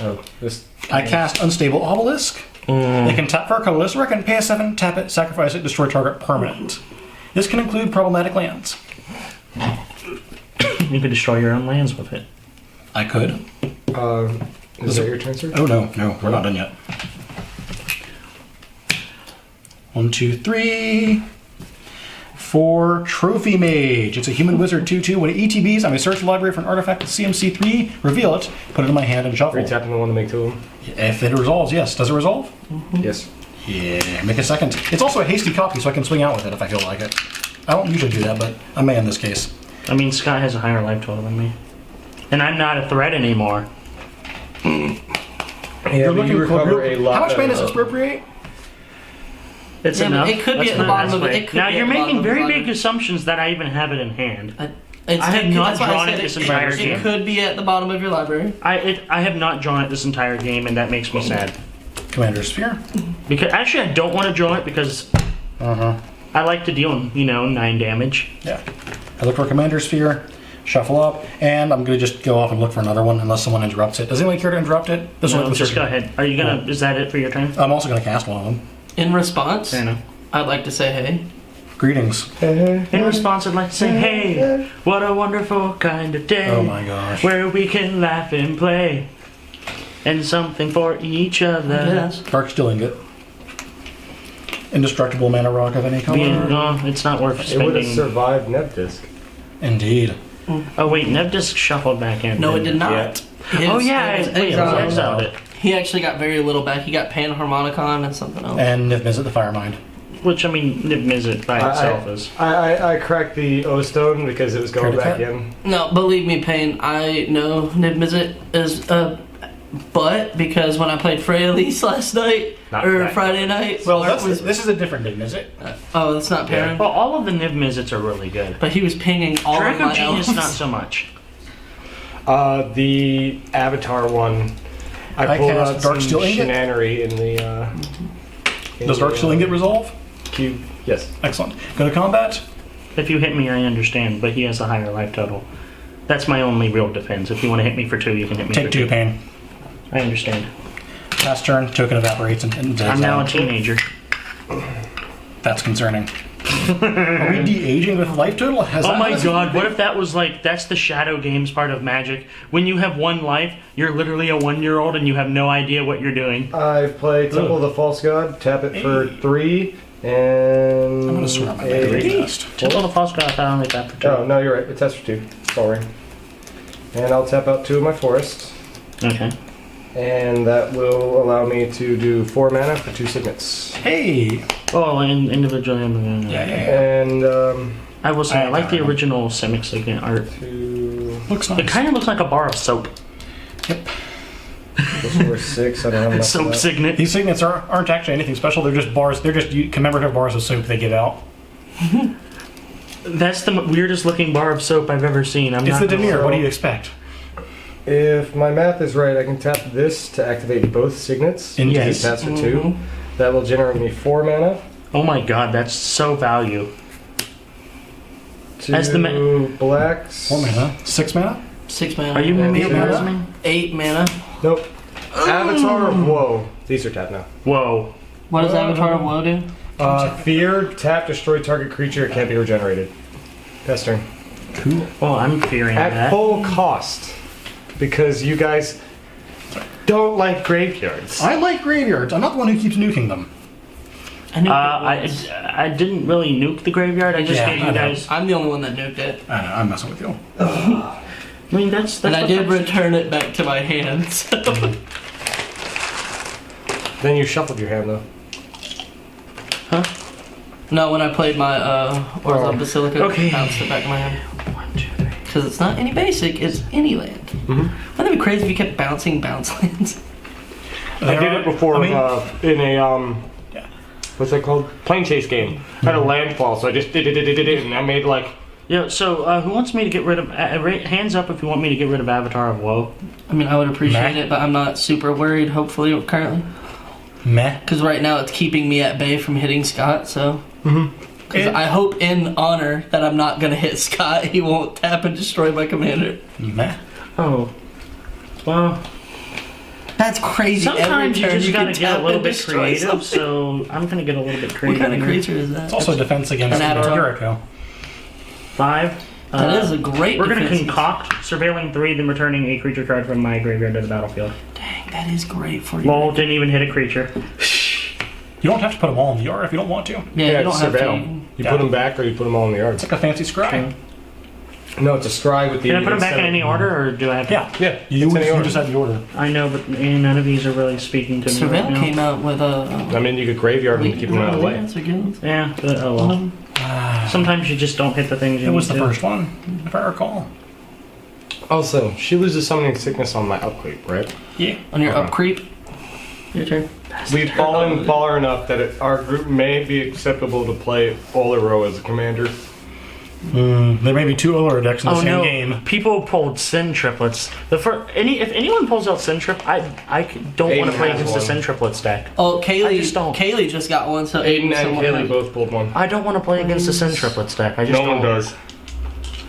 Oh, this. I cast Unstable Obelisk. They can tap for a colorless, or I can pay a 7, tap it, sacrifice it, destroy target permanent. This can include problematic lands. You could destroy your own lands with it. I could. Is that your turn, sir? Oh no, we're not done yet. 1, 2, 3, 4. Trophy Mage. It's a human wizard 2/2. When it ETBs, I may search the library for an artifact with CMC 3, reveal it, put it in my hand, and Are shuffle. you tapping the one to make 2 of them? If it resolves, yes. Does it resolve? Yes. Yeah, make a second. It's also a hasty copy, so I can swing out with it if I feel like it. I don't usually do that, but I may in this case. I mean, Scott has a higher life total than me, and I'm not a threat anymore. Yeah, but you recover a lot. How much mana better. does expropriate? It's Yeah, but enough. it could be Let's at the put bottom that of it. way. It could Now be you're at the bottom making of the very library. big assumptions that I even have it in hand. It's, I have not that's why I drawn said it this entire it game. could be at the bottom of your library. I have not drawn it this entire game, and that makes me sad. Commander Sphere. Because actually, I don't want to draw it because I like to deal, 9 damage. Yeah. I look for a Commander Sphere, shuffle up, and I'm going to just go off and look for another one unless someone interrupts it. Does anyone care to interrupt it? This No, one just go ahead. Are you gonna? Is that it for your turn? I'm also going to cast one of them. In response, Fair enough. I'd like to say, hey. Greetings. In response, I'd like to say, hey, what a wonderful kind of day. Oh my gosh. Where we can laugh and play. And something for each other. Yes. Dark Still Ingot. Indestructible mana rock of any color. No, it's not worth It would have spending. survived Nepdisk. Indeed. Oh wait, Nevdisk shuffled back in. No, it did Yeah. not. Oh yeah, It's I exiled. exiled it. He actually got very little back. He got Panharmonicon and something else. And Niv Mizzet the Fire Mind. Which, I mean, Niv Mizzet by itself is. I cracked the O Stone because it was going back in. No, believe me, Payne, I know Niv Mizzet is a butt because when I played Freya Elise last night, or Friday night, Well, this is a different Niv Mizzet. oh, that's not pairing. Well, all of the Niv Mizzets are really good. But he was pinging all Draco of my Genius, elves. not so much. The Avatar one, I pulled cast out Dark some Steel Ingot. shenanery in the. Does Dark Steel Ingot resolve? Cube. Yes. Excellent. Go to combat. If you hit me, I understand, but he has a higher life total. That's my only real defense. If you want to hit me for 2, you can hit me Take for 2 2. pain. I understand. Pass turn, token evaporates and I'm now a teenager. That's concerning. Are we de-aging with life total? Oh my god, what if that was like, that's the Shadow Games part of Magic? When you have 1 life, you're literally a 1-year-old and you have no idea what you're doing. I play Temple of the False God, tap it for 3, and. I'm gonna swear on my memory test. Temple of the False God, I only tap for 2. Oh, no, you're right. It tests for 2. Sorry. And I'll tap out 2 of my forests. Okay. And that will allow me to do 4 mana for 2 signets. Hey! Oh, and individually, Yeah. And, I will say, I like the original Simic Signet art. 2. Looks It nice. kind of looks like a bar of soap. Yep. This was 6. I don't have enough Soap for that. Signet. These signets aren't actually anything special. They're just bars. They're just commemorative bars of soap they give out. That's the weirdest looking bar of soap I've ever seen. It's not the gonna Damia. lie. What do you expect? If my math is right, I can tap this to activate both signets. Indeed. Yes. Taps for 2. That will generate me 4 mana. Oh my god, that's so value. 2 As the blacks. 4 mana. 6 mana? 6 mana. Are you Yeah, Mimeoplasming? 8 mana. Nope. Avatar of Woe. These are tapped now. Whoa. What does Avatar of Woe do? Fear, tap, destroy target creature. It can't be regenerated. Pass turn. Cool. Well, I'm fearing At that. full cost. Because you guys don't like graveyards. I like graveyards. I'm not the one who keeps nuking them. I knew I didn't really nuke the graveyard. I just Yeah, gave I you know. guys. I'm the only one that nuked it. I know, I'm messing with you. I mean, that's And I what did that's- return it back to my hand. So. Then you shuffled your hand though. No, when I played my Orzhov Basilica, Okay. I bounced it back in my hand. 1, 2, 3. Because it's not any basic, it's any land. Wouldn't that be crazy if you kept bouncing bounce lands? I did it before I mean- in a what's that called? Plane chase game. I had a landfall, so I just did it, and I made like. Yeah, so who wants me to get rid of... hands up if you want me to get rid of Avatar of Woe. I mean, I would appreciate Meh. it, but I'm not super worried, hopefully, currently. Meh. Because right now it's keeping me at bay from hitting Scott, so... Because And- I hope in honor that I'm not going to hit Scott. He won't tap and destroy my commander. Meh. Oh. Well, That's crazy. sometimes Every you turn just you gotta can get tap a little and bit destroy creative, something. so I'm gonna get a little bit What creative. kind of here. creature is that? It's also a defense against An avatar. Yuriko. 5. That is a great We're gonna defense. concoct surveilling 3, then returning a creature card from my graveyard to the battlefield. Dang, that is great for you. Lol, didn't even hit a creature. You don't have to put them all in the yard if you don't want to. Yeah, you don't have surveil. to. You put them back, or you put them all in the yard. It's like a fancy scry. No, it's a scry with the. Can I put them back in instead any of- order, or do I have to? Yeah. Yeah, You, it's any you order. just have the order. I know, but none of these are really speaking to me right Surveil now. came out with a... I mean, you could graveyard them and keep them out of the way. Yeah, but oh well. Sometimes you just don't hit the things you It was need the to. first one, if I recall. Also, she loses summoning sickness on my upkeep, right? Yeah. On your Uh-huh. up creep. Your turn. We've fallen far enough that our group may be acceptable to play Olero as a commander. There may be 2 Olor decks in the Oh same no! game. People pulled Sin triplets. If anyone pulls out Sin trip, I don't want Aiden to play has against the one. Sin triplets deck. Oh, I just don't. Kaylee just got one, so Aiden and someone Kaylee had- both pulled one. I don't want to play against the Sin triplets deck. I just No one don't. does.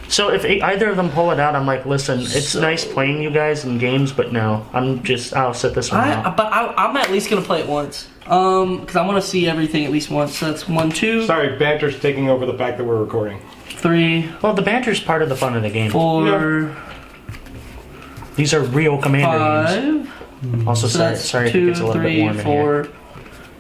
So if either of them pull it out, I'm like, listen, it's nice playing you guys in games, but no, I'll sit this one out. I'm at least gonna play it once. Because I want to see everything at least once. So that's 1, 2, Sorry, banter's taking over the fact that we're recording. 3, Well, the banter's part of the fun of the game. 4, These are real commander games. 5. Also, So that's sorry if it 2, gets a little bit 3, warm in here. 4,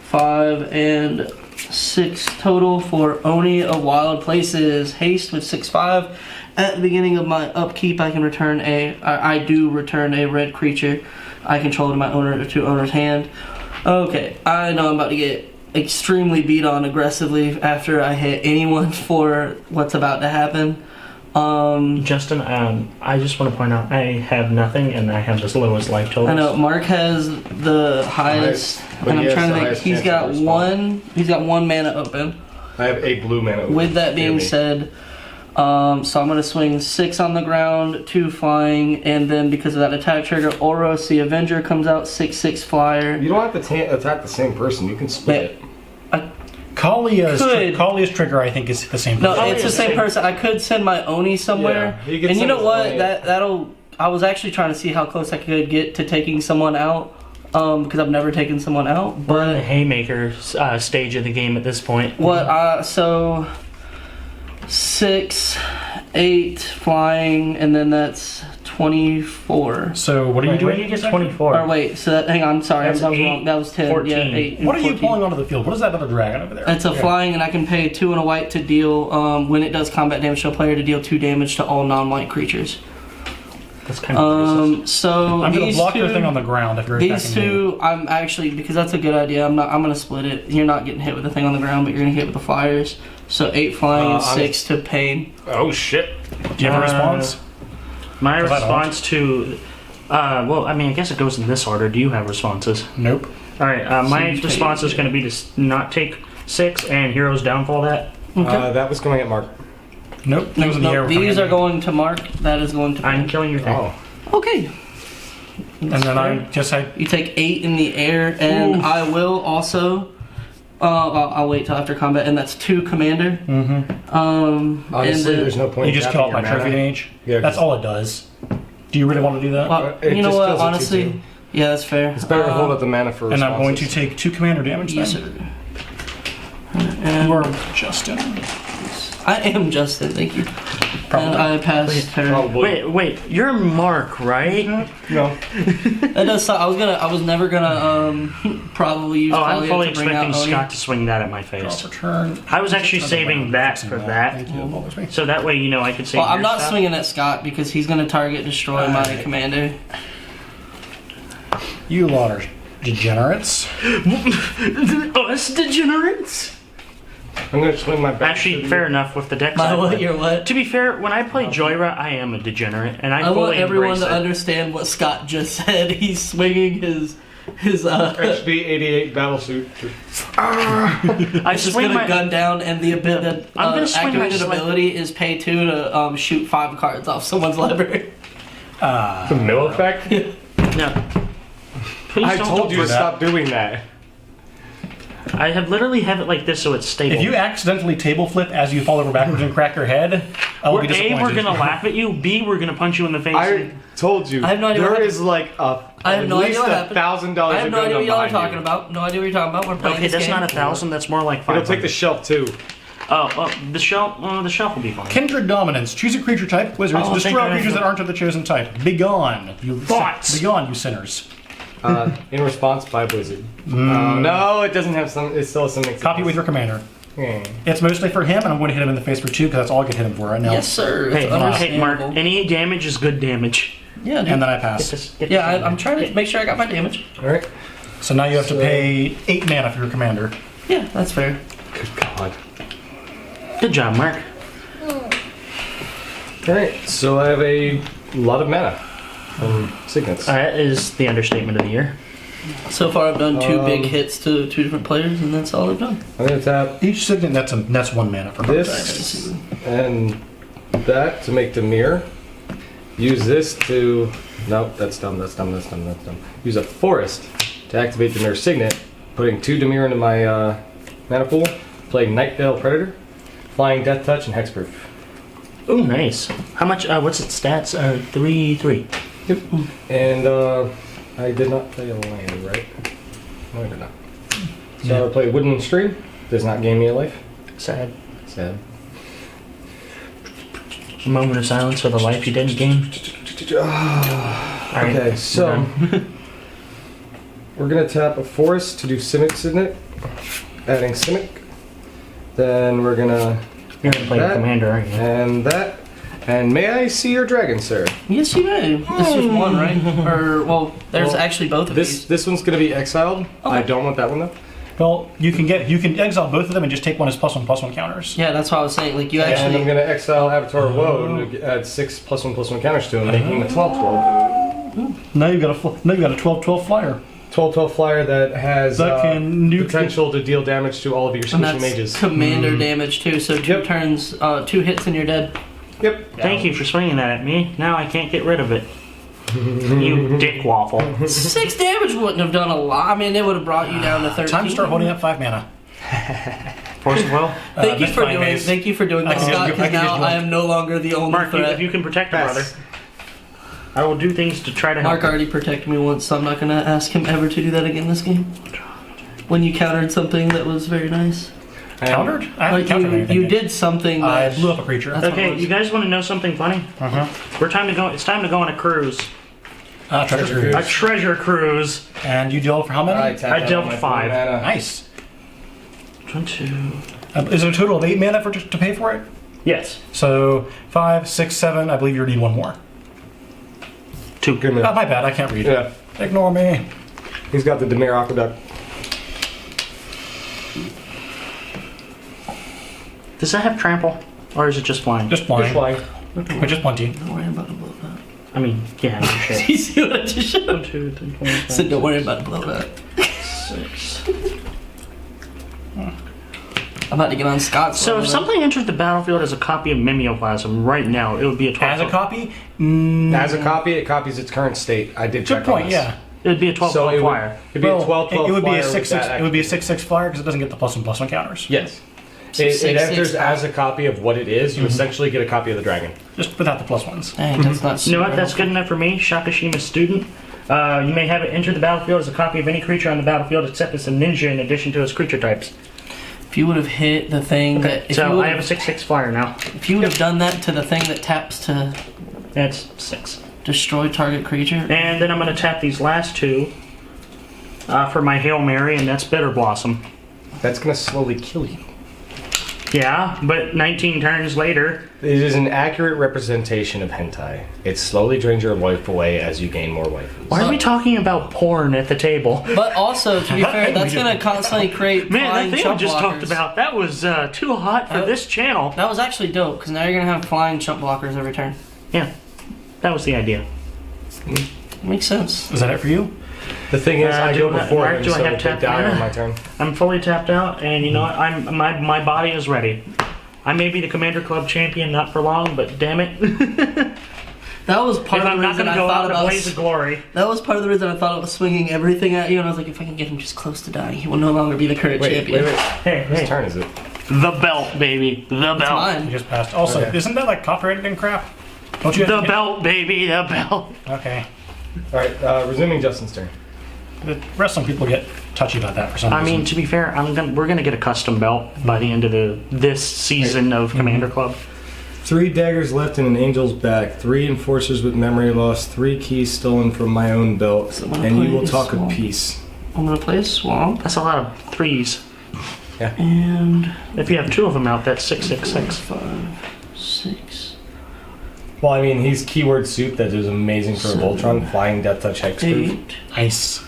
5, and 6 total for Oni of Wild Places. Haste with 6/5. At the beginning of my upkeep, I can return I do return a red creature. I control to my owner's hand. Okay, I know I'm about to get extremely beat on aggressively after I hit anyone for what's about to happen. Justin, I just want to point out I have nothing and I have the lowest life totals. I know Mark has the highest, but and he I'm has trying the to think. highest He's chance got of respawn. He's got one mana open. I have a blue mana open. With that being Near me. said, so I'm gonna swing 6 on the ground, 2 flying, and then because of that attack trigger, Oros the Avenger comes out, 6/6 flyer. You don't have to attack the same person. You can split it. Kalia's trigger, I think, is the same. No, person. it's the same person. I could send my Oni somewhere, Yeah, you could and you send know his what? Oni. That'll. I was actually trying to see how close I could get to taking someone out, because I've never taken someone out. We're in the But haymaker stage of the game at this point. what? So 6, 8 flying, and then that's 24. So what are you Wait, doing? where do you get 24? Or wait, so that, hang on, sorry, That's that was 8, wrong. That was 10. 14. Yeah, 8. What are you 14. pulling onto the field? What is that other dragon over there? It's a flying, and I can pay 2 and a white to deal, when it does combat damage to a player, to deal 2 damage to all non-white creatures. That's kind of So I'm gonna these block two, your thing on the ground if you're these attacking me. two, I'm actually, because that's a good idea. I'm gonna split it. You're not getting hit with the thing on the ground, but you're gonna hit with the flyers. So 8 flying and 6 to pain. Oh shit! Do you have a response? My 'Cause I don't. response to, well, I mean, I guess it goes in this order. Do you have responses? Nope. All right, my you response take is going to be to not take 6 and Hero's Downfall that. Okay. That was going at Mark. Nope. Those are the arrow These coming are in. going to Mark. That is going to pain. I'm killing your thing. Oh. Okay. And then I You take 8 in the air, and I will also. I'll wait till after combat, and that's 2 commander. Mm-hmm. Honestly, and, there's no point. You just kill off my tapping your trophy mana. mage. Yeah, That's all it does. Do you really want to do that? Well, It you know just what? kills it too, Honestly, too. yeah, that's fair. It's better to hold up the mana for And I'm going to responses. take 2 commander damage Yes, then. sir. And You are Justin. I am Justin. Thank you. And I passed her. Probably. Wait, you're Mark, right? No. That does suck. I was never gonna probably use Oh, I'm Kaalia fully to bring expecting out Oni. Scott to swing that at my Draw face. for turn. I was actually Another saving round that fixing for Thank that. you. Bothers me. So that way, you know, I could save Well, I'm your not stuff. swinging at Scott because he's gonna target destroy my Alright. commander. You lot are degenerates. Us degenerates? I'm going to swing my back. Actually, fair enough with the deck My side. what? Your what? To be fair, when I play Joyra, I am a degenerate, and I I want fully everyone embrace to it. understand what Scott just said. He's swinging his XP 88 battle suit. I just swing gonna my gun down, and the ability, I'm gonna swing my activated slight- ability is pay 2 to shoot 5 cards off someone's library. The mill effect? no. Please I don't told you to that. stop doing that. I have literally have it like this so it's stable. If you accidentally table flip as you fall over backwards and crack your head, I will be A, disappointed. we're gonna laugh at you. B, we're gonna punch you in the face. I told you. I have no idea what There happened. is like I have no idea what at happened. least $1,000 I have no idea what y'all are behind talking you. about. No idea what you're talking about. We're playing Okay, this that's game. not 1,000. That's more like It'll 500. take the shelf too. Oh, the shelf. The shelf will be fine. Kindred dominance. Choose a creature type. Wizards. Oh, Destroy thank all you. creatures that aren't of the chosen type. Begone, you Thoughts. Begone, you sinners. In response by Blizzard. No, it doesn't have some. It still has something. Copy with your commander. Yeah. It's mostly for him, and I'm going to hit him in the face for 2 because that's all I can hit him for right now. Yes, sir. Hey, It's hey, Mark. understandable. Any damage is good damage. Yeah, dude. And then I Get pass. this, get Yeah, this I'm trying to make sure I got my damage. All right. So now you have to So- pay 8 mana for your commander. Yeah, that's fair. Good God. Good job, Mark. All right. So I have a lot of mana from signets. That is the understatement of the year. So far, I've done 2 big hits to 2 different players, and that's all I've done. I'm gonna tap Each signet that's 1 mana for this and that to make the mirror. Use this to. Nope, that's dumb. That's dumb. That's dumb. That's dumb. Use a forest to activate the mirror signet. Putting 2 Damir into my mana pool. Playing Nightveil Predator, flying Death Touch, and Hexproof. Oh, nice. How much? What's its stats? 3/3. Yep. And I did not play a land, right? No, I did not. So I play Wooden Stream. Does not gain me a life. Sad. Sad. A moment of silence for the life you didn't gain. Alright, Okay, so we're gonna tap a forest to do Simic Signet, adding Simic. Then we're gonna you're gonna play that, the commander, aren't you? and that, And may I see your dragon, sir? Yes, you may. This is one, right? Or well, there's actually both of these. This one's going to be exiled. I don't want that one though. Well, you can exile both of them and just take one as +1/+1 counters. Yeah, that's what I was saying. Like you And I'm actually. going to exile Avatar Woe and add 6 +1/+1 counters to him, making him a 12/12. Now you've got a 12/12 flyer. 12/12 flyer that has That can nuke potential to deal damage to all of your And squishy that's mages. commander damage too. So 2 Yep. turns, 2 hits and you're dead. Yep. Thank you for swinging that at me. Now I can't get rid of it. You dick waffle. 6 damage wouldn't have done a lot. I mean, it would have brought you down to 13. Time to start holding up 5 mana. Force of will. Thank you that's for fine, doing. Mace. Thank you for doing I that, can just Scott. do- I Because can now just do I am no longer the only Mark, threat. if you can protect a brother, Pass. I will do things to try to help. Mark already protected me once, so I'm not gonna ask him ever to do that again this game. When you countered something that was very nice. Countered? I haven't Like countered anything. you yet. did something I that blew up a creature. That's- Okay, you guys want to know something funny? It's time to go on a cruise. Treasure A cruise. treasure cruise. And you deal for how many? I dealt 5. Nice. 1, 2. Is it a total of 8 mana to pay for it? Yes. So 5, 6, 7. I believe you need 1 more. 2. Good Oh, man. my bad. I can't read. Yeah. Ignore me. He's got the Damir Aqueduct. Does that have trample, or is it just flying? Just flying. Just flying. But just plenty. Don't worry about it, blow that. I mean, yeah, no shit. You see what I just showed? 1, 2, 3, 4, 5, Said don't worry about it, blow that. 6. I'm about to get on Scott's. So if level. something enters the battlefield as a copy of Mimeoplasm right now, it would be a 12. As a copy? As a copy, it copies its current state. I did check Good point, on this. yeah. It would be a 12 So it flyer. would be a 12/12 it would be flyer a with 6/6. that It would be a 6/6 flyer because it doesn't get the +1/+1 counters. Yes. Six, It six, enters 6, as a copy of what it is. You essentially get a copy of the dragon. Just without the +1s. Dang, that's not. You know what? super That's good enough for me, Shakashima student. You may have it enter the battlefield as a copy of any creature on the battlefield except it's a ninja in addition to its creature types. If you would have hit the thing that. If you So would I have a 6/6 flyer now. If you would have done that to the thing that taps to That's 6. destroy target creature. And then I'm going to tap these last 2 for my Hail Mary, and that's Bitter Blossom. That's going to slowly kill you. Yeah, but 19 turns later, It is an accurate representation of hentai. It slowly drains your life away as you gain more waifus. why are we talking about porn at the table? But also, to be fair, that's gonna constantly create Man, flying that thing we chump just blockers. talked about, that was too hot for this channel. That was actually dope because now you're gonna have flying chump blockers every turn. Yeah, that was the idea. Makes sense. Is that it for you? The thing is, I go before Mark, him, do I so have they tap die mana? on my turn. I'm fully tapped out, and you know what? My body is ready. I may be the Commander Club champion, not for long, but damn it. That was part If of I'm the not reason going I to go thought out in a about. blaze of glory. That was part of the reason I thought about swinging everything at you, and I was like, if I can get him just close to dying, he will no longer be the current Wait, champion. wait, wait. Hey, Whose hey. turn is it? The belt, baby. The belt. It's You mine. just passed. Also, Okay. isn't that like copyrighted and crap? Don't you have The to belt, baby. The belt. Okay. Alright, resuming Justin's turn. The wrestling people get touchy about that for some I reason. mean, to be fair, we're gonna get a custom belt by the end of this season of Commander Club. 3 daggers left in an angel's back, 3 enforcers with memory loss, 3 keys stolen from my own belt, So I'm gonna and you play will talk Swamp. of peace. I'm gonna play a swamp, That's a lot of 3s. and If you have 2 of them out, that's 666. 5, 6, Well, I mean, he's keyword soup that is amazing for a Voltron, flying death touch hexproof. 8. Nice.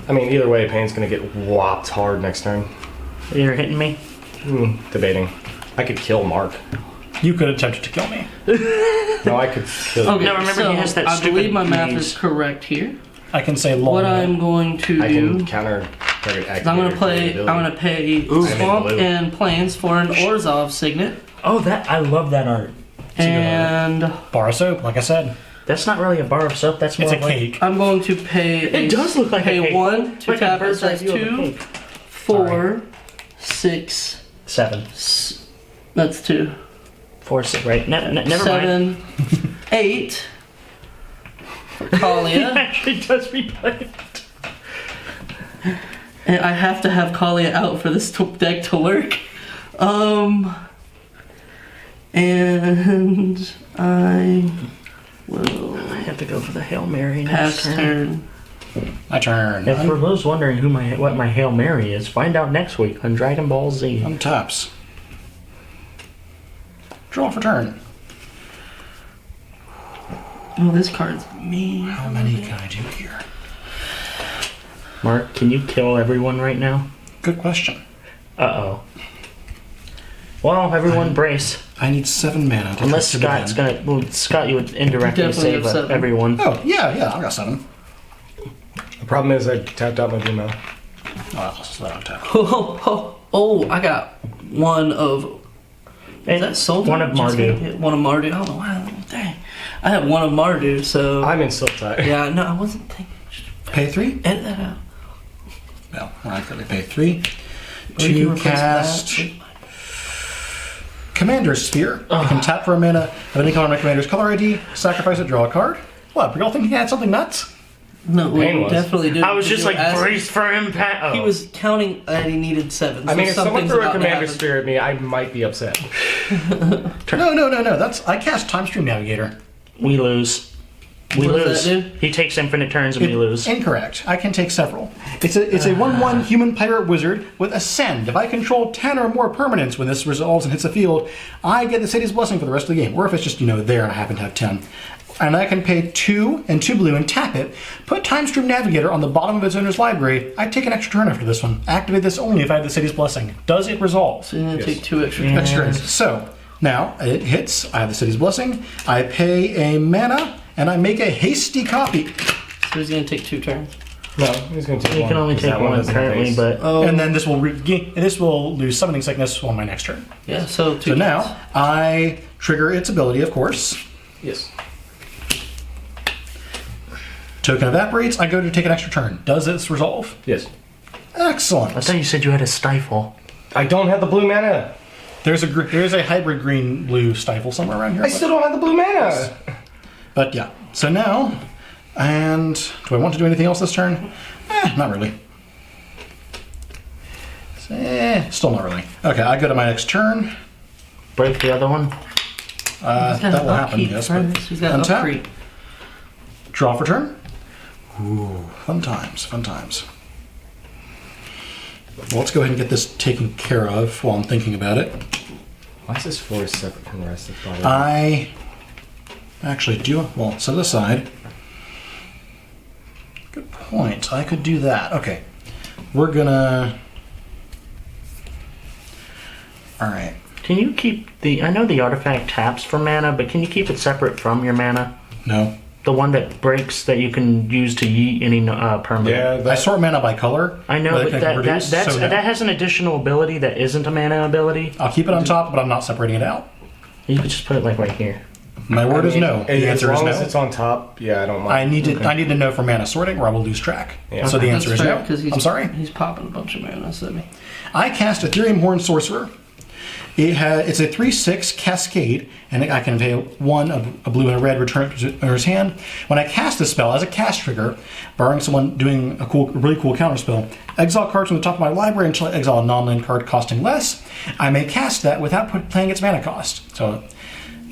I mean, either way, Payne's gonna get whopped hard next turn. You're hitting me. Debating. I could kill Mark. You could attempt to kill me. No, I could kill Okay, No, remember so he has that I believe stupid my math maze. is correct here. I can say long. What I'm going to I do can counter target is I'm gonna activator I'm gonna pay I'm in swamp blue. and plains for an Orzhov signet, Oh, I love that art. and Bar of soap, like I said. That's not really a bar of soap. That's more It's a of like, cake. I'm going to pay. It does look like a pay cake. 1 to like a tap it. bird's eye That's view of a 2, cake. 4, 6. 7. That's 2. 4, 6. Right. Never mind. 7, 8. For It Kaalia. actually does replay. And I have to have Kaalia out for this deck to work. And I will I have to go for the Hail Mary pass next turn. My turn. And for those wondering what my Hail Mary is, find out next week on Dragon Ball Z. On taps. Draw for turn. Oh, this card's mean. How many can I do here? Mark, can you kill everyone right now? Good question. Uh-oh. Well, everyone brace. I need 7 mana. To Unless cast it Scott's again. gonna... Well, Scott, you would indirectly Definitely save have 7. everyone. Oh, yeah, I got 7. The problem is I tapped out my blue mana. Oh, so that untap. Oh, I got one of. Is And that Soldier? one of Mardu. One of Mardu. I don't know why. Dang. I have one of Mardu, so. I'm in Siltai. Yeah, no, I wasn't thinking. Pay 3? Edit that out. No, I currently pay 3. Or you can To replace cast that. Commander's Sphere. I can tap for a mana of any color on my commander's color ID, sacrifice it, draw a card. What, were y'all thinking I had something nuts? No, we Painless. definitely do. I was just like, As- brace for impact. Oh. He was counting that he needed 7. I mean, if someone threw a commander spirit. spear at me, I might be upset. No. That's I cast Time Stream Navigator. We lose. We What lose. does that do? He takes infinite turns and we lose. Incorrect. I can take several. It's a 1/1 human pirate wizard with Ascend. If I control 10 or more permanents when this resolves and hits the field, I get the city's blessing for the rest of the game. Or if it's just, there and I happen to have 10. And I can pay 2 and 2 blue and tap it, put Time Stream Navigator on the bottom of its owner's library. I take an extra turn after this one. Activate this only if I have the city's blessing. Does it resolve? So you're going to take 2 extra Yeah. turns. Extra turns. So, now it hits. I have the city's blessing. I pay a mana, and I make a hasty copy. So he's going to take 2 turns. No, he's going to take He one. can only 'cause take that one doesn't have currently, haste. but Oh, And then this will lose Summoning Sickness on my next turn. yeah, so 2 So now, I trigger its ability, of course. Yes. Token evaporates. I go to take an extra turn. Does this resolve? Yes. I Excellent. thought you said you had a stifle. I don't have the blue mana. There's a hybrid green-blue stifle somewhere around here. I still don't have the blue mana. But yeah. So now, and do I want to do anything else this turn? Not really. Still not really. Okay, I go to my next turn. Break the other one. That will happen, yes. But He's got untap. upkeep. Draw for turn. Ooh, fun times, fun times. Well, let's go ahead and get this taken care of while I'm thinking about it. Why is this forest separate from the rest of the body? I actually do. Well, set it aside. Good point. I could do that. Okay. We're gonna. Alright. Can you keep I know the artifact taps for mana, but can you keep it separate from your mana? No. The one that breaks that you can use to yeet any permanent. yeah, I that, sort mana by color. I know, but but I can reduce, so no. that has an additional ability that isn't a mana ability. I'll keep it on top, but I'm not separating it out. You could just put it like right here. My word is no. The as answer is long as no. it's on top, yeah, I don't mind. I need to know for mana sorting, or I will lose track. Yeah. So the answer is no. I'm sorry. He's popping a bunch of mana, so I cast Ethereum Horn Sorcerer. It's a 3/6 Cascade, and I can pay 1 of a blue and a red, return it to owner's hand. When I cast this spell as a cast trigger, barring someone doing a really cool counter spell, exile cards from the top of my library until I exile a non-land card costing less. I may cast that without paying its mana cost. So,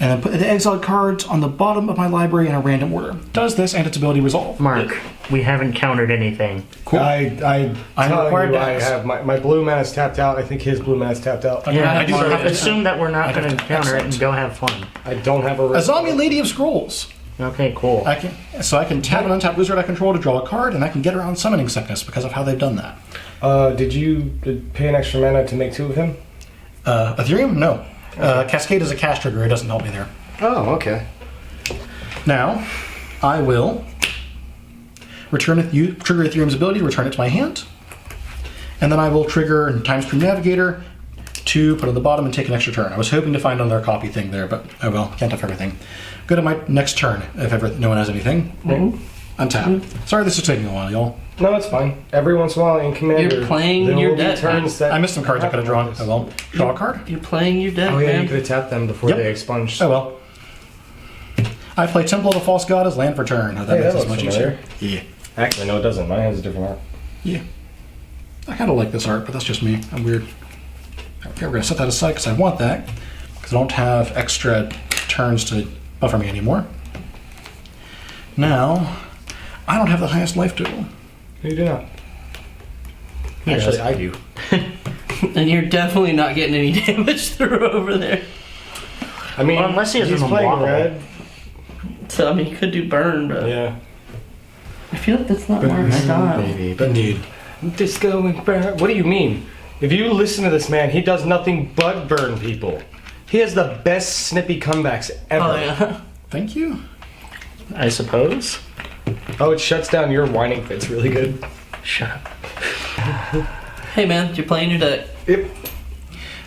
and then put the exiled cards on the bottom of my library in a random order. Does this and its ability resolve? Mark, we haven't countered anything. Cool. I'm required required to I ask. have my blue mana's tapped out. I think his blue mana's tapped out. Okay, I do so have- assume that we're not going to counter it and Excellent. go have fun. I don't have a Azami Lady of Scrolls. Okay, cool. I can tap an untapped wizard I control to draw a card, and I can get around Summoning Sickness because of how they've done that. Did you pay an extra mana to make 2 of him? Ethereum? No. Cascade is a cast trigger. It doesn't help me there. Oh, okay. Now, I will trigger Ethereum's ability to return it to my hand. And then I will trigger Time Stream Navigator to put on the bottom and take an extra turn. I was hoping to find another copy thing there, but oh well, can't have everything. Go to my next turn, if ever no one has anything. Untap. Sorry this is taking a while, y'all. No, it's fine. Every once in a while in Commander, You're playing there your will be deck, turns that I missed some cards I could have drawn. Oh well. Draw a card? You're playing your deck, Oh yeah, man. you could have tapped them before Yep. they expunged. Oh well. I play Temple of the False God as land for turn. Oh, that Hey, makes that this looks much familiar. easier. Yeah. Actually, no, it doesn't. Mine has a different art. Yeah. I kind of like this art, but that's just me. I'm weird. Okay, we're going to set that aside because I want that. Because I don't have extra turns to buffer me anymore. Now, I don't have the highest life total. No, you do not. He Actually, does. I do. And you're definitely not getting any damage through over there. I mean, Well, unless he has he's an playing unblockable. red. So I mean, he could do burn, but Yeah. I feel like that's not Mark's style. Baby, Indeed. disco and burn. What do you mean? If you listen to this man, he does nothing but burn people. He has the best snippy comebacks ever. Oh yeah. Thank you. I suppose. Oh, it shuts down your whining fits really good. Shut up. Hey man, you're playing your deck. Yep.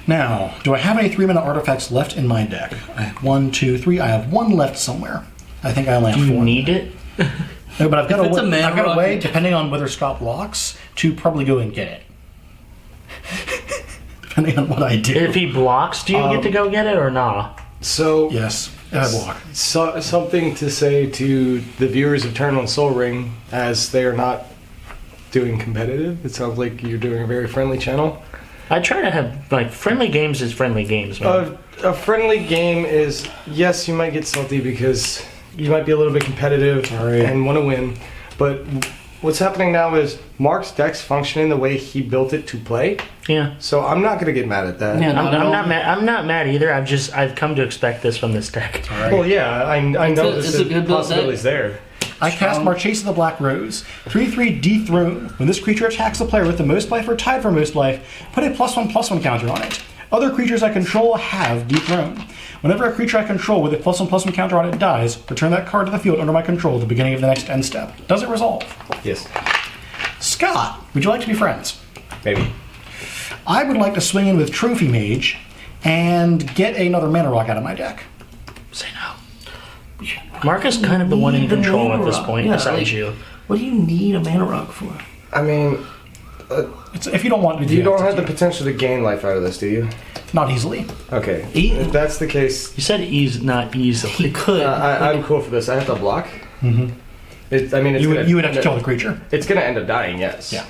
Now, do I have any 3-mana artifacts left in my deck? I have 1, 2, 3. I have 1 left somewhere. I think I only have Do 4. you need it? No, but I've got If it's a mana I've got a rock, way, you- depending on whether Scott blocks, to probably go and get it. Depending on what I do. If he blocks, do you get to go get it or not? So, Yes, if I block. something to say to the viewers of Turn on Soul Ring, as they are not doing competitive. It sounds like you're doing a very friendly channel. I try to have, like, friendly games is friendly games, man. A friendly game is, yes, you might get salty because you might be a little bit competitive and want to win, but what's happening now is Mark's deck's functioning the way he built it to play, Yeah. so I'm not going to get mad at that. Yeah, I'm not mad. I'm not mad either. I've come to expect this from this deck. Well, yeah, I know It's this a good build possibility's there. I cast Marchese of the Black Rose. 3/3 dethrone. When this creature attacks the player with the most life or tied for most life, put a +1/+1 counter on it. Other creatures I control have dethrone. Whenever a creature I control with a +1/+1 counter on it dies, return that card to the field under my control at the beginning of the next end step. Does it resolve? Yes, Scott, would you like to be friends? maybe. I would like to swing in with Trophy Mage and get another mana rock out of my deck. Say no. Mark is kind of the one in Need the control mana at this rock. point, Yeah, besides like- you. What do you need a mana rock for? I mean, It's, if you don't want to do you that, don't it's have the up to potential to gain life out of this, do you? you. Not easily. Okay, Eat. if that's the case, You said not He easily. could. I'm cool for this. I have to block. Mm-hmm. It's You would have to kill the creature. It's going to end up dying, yes. Yeah.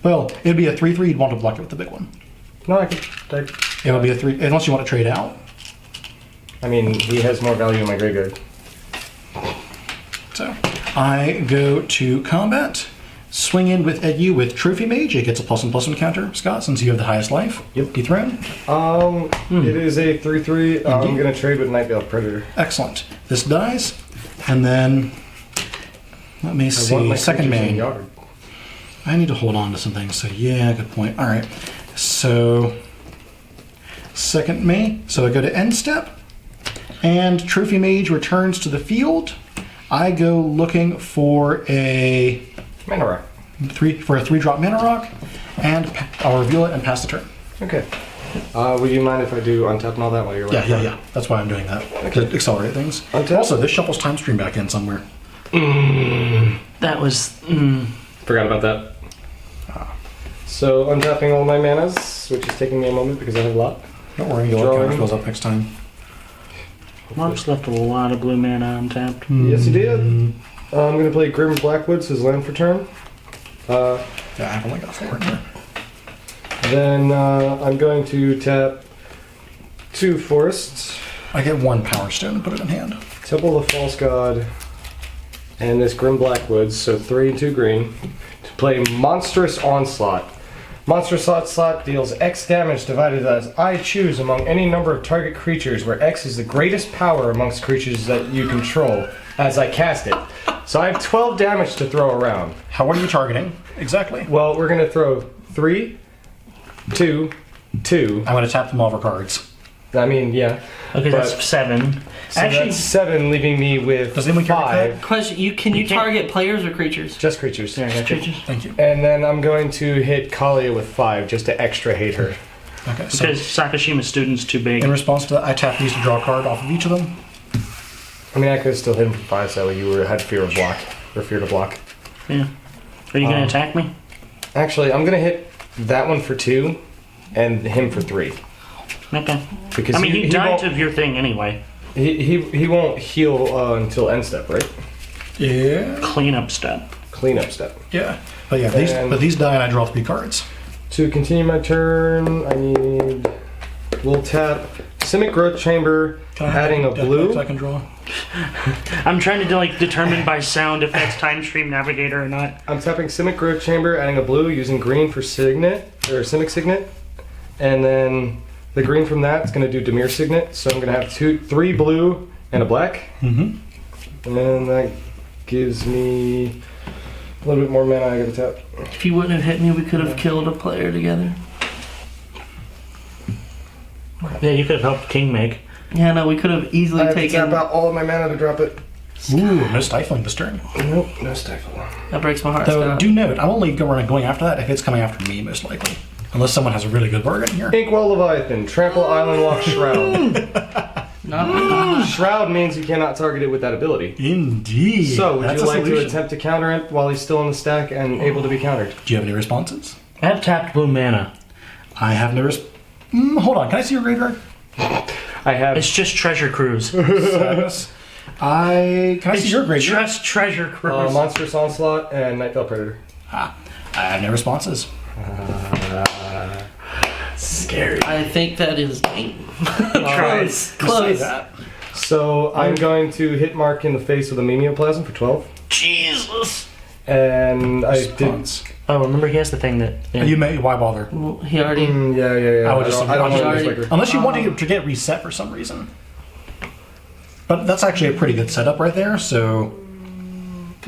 Well, it'd be a 3/3. You'd want to block it with the big one. No, I could. It would be a 3, unless you want to trade out. I mean, he has more value in my graveyard. So I go to combat, swing in with at you with Trophy Mage. It gets a +1/+1 counter, Scott, since you have the highest life. Yep. Dethrone. It is a 3/3. I'm going to trade with Nightveil Predator. Excellent. This dies, and then let me I want see. my Second creatures in main. yard. I need to hold on to some things. So yeah, good point. All right. So second main. So I go to end step, and Trophy Mage returns to the field. I go looking for a Mana Rock. 3-drop mana rock, and I'll reveal it and pass the turn. Okay. Would you mind if I do untap and all that while you're away? Yeah. That's why I'm doing that. To accelerate things. Untap. Also, this shuffles time stream back in somewhere. That was. Forgot about that. So untapping all my manas, which is taking me a moment because I have a lot. Don't worry, you'll Drawing. have counter spells up next time. Mark's left a lot of blue mana untapped. Yes, he did. I'm going to play Grim Blackwoods as land for turn. Yeah, I've only got 4 in there. Then I'm going to tap 2 forests, I get 1 Power Stone and put it in hand. Temple of the False God, and this Grim Blackwoods, so 3 and 2 green, to play Monstrous Onslaught. Monstrous Onslaught deals X damage divided as I choose among any number of target creatures, where X is the greatest power amongst creatures that you control as I cast it. So I have 12 damage to throw around. How are you targeting? Exactly. Well, we're going to throw 3, 2, 2. I'm going to tap them all for cards. I mean, yeah. Okay, But- that's 7. So Actually, that's 7, leaving me with Does anyone carry 5. Question: Can you can't- target players or creatures? Just creatures. yeah, I got you. Creatures. Thank you. And then I'm going to hit Kaalia with 5 just to extra hate her. Okay, so Because Sakashima student's too big. in response to that, I tap these to draw a card off of each of them. I mean, I could have still hit him for 5, so you had fear of block. Or fear to block. Yeah. Are you gonna attack me? Actually, I'm going to hit that one for 2 and him for 3. Okay. Because I mean, he died won't, to your thing anyway. he won't heal until end step, right? Yeah. Cleanup step. Cleanup step. Yeah. But yeah, And- these die and I draw 3 cards. To continue my turn, I need... We'll tap Simic Growth Chamber, Can I have adding a deck blue. decks I can draw? I'm trying to like determine by sound if that's Time Stream Navigator or not. I'm tapping Simic Growth Chamber, adding a blue, using green for Signet, or Simic Signet, and then The green from that is going to do Damir Signet, so I'm going to have 3 blue and a black. Mm-hmm. And that gives me a little bit more mana I got to tap. If you wouldn't have hit me, we could have killed a player together. Yeah, you could have helped King make. Yeah, no, we could have easily I have to taken. tap out all of my mana to drop it. Ooh, no stifling this turn. Nope, no stifle. That breaks my heart. Though, Scott. do note, I'm only going after that if it's coming after me, most likely. Unless someone has a really good bargain here. Inkwell Leviathan, Trample Island Walk Shroud. Not Shroud means you cannot target it with that ability. Indeed. So, would That's you a like to solution. attempt to counter it while he's still in the stack and able to be countered? Do you have any responses? I have tapped blue mana. I have no hold on, can I see your graveyard? I have. It's just Treasure Cruise. Sadness. Can I see your graveyard? Just Treasure Cruise. Monstrous Onslaught and Nightfell Predator. I have no responses. Scary. I think that is lame. Tries. Say Close. that. So, I'm going to hit Mark in the face with a Mimeoplasm for 12. Jesus. And I did. Response. Oh, remember he has the thing that. You may. Why bother? Well, he already. Yeah. I would just. I don't want to already- mislead her. Unless you want to get reset for some reason. But that's actually a pretty good setup right there. So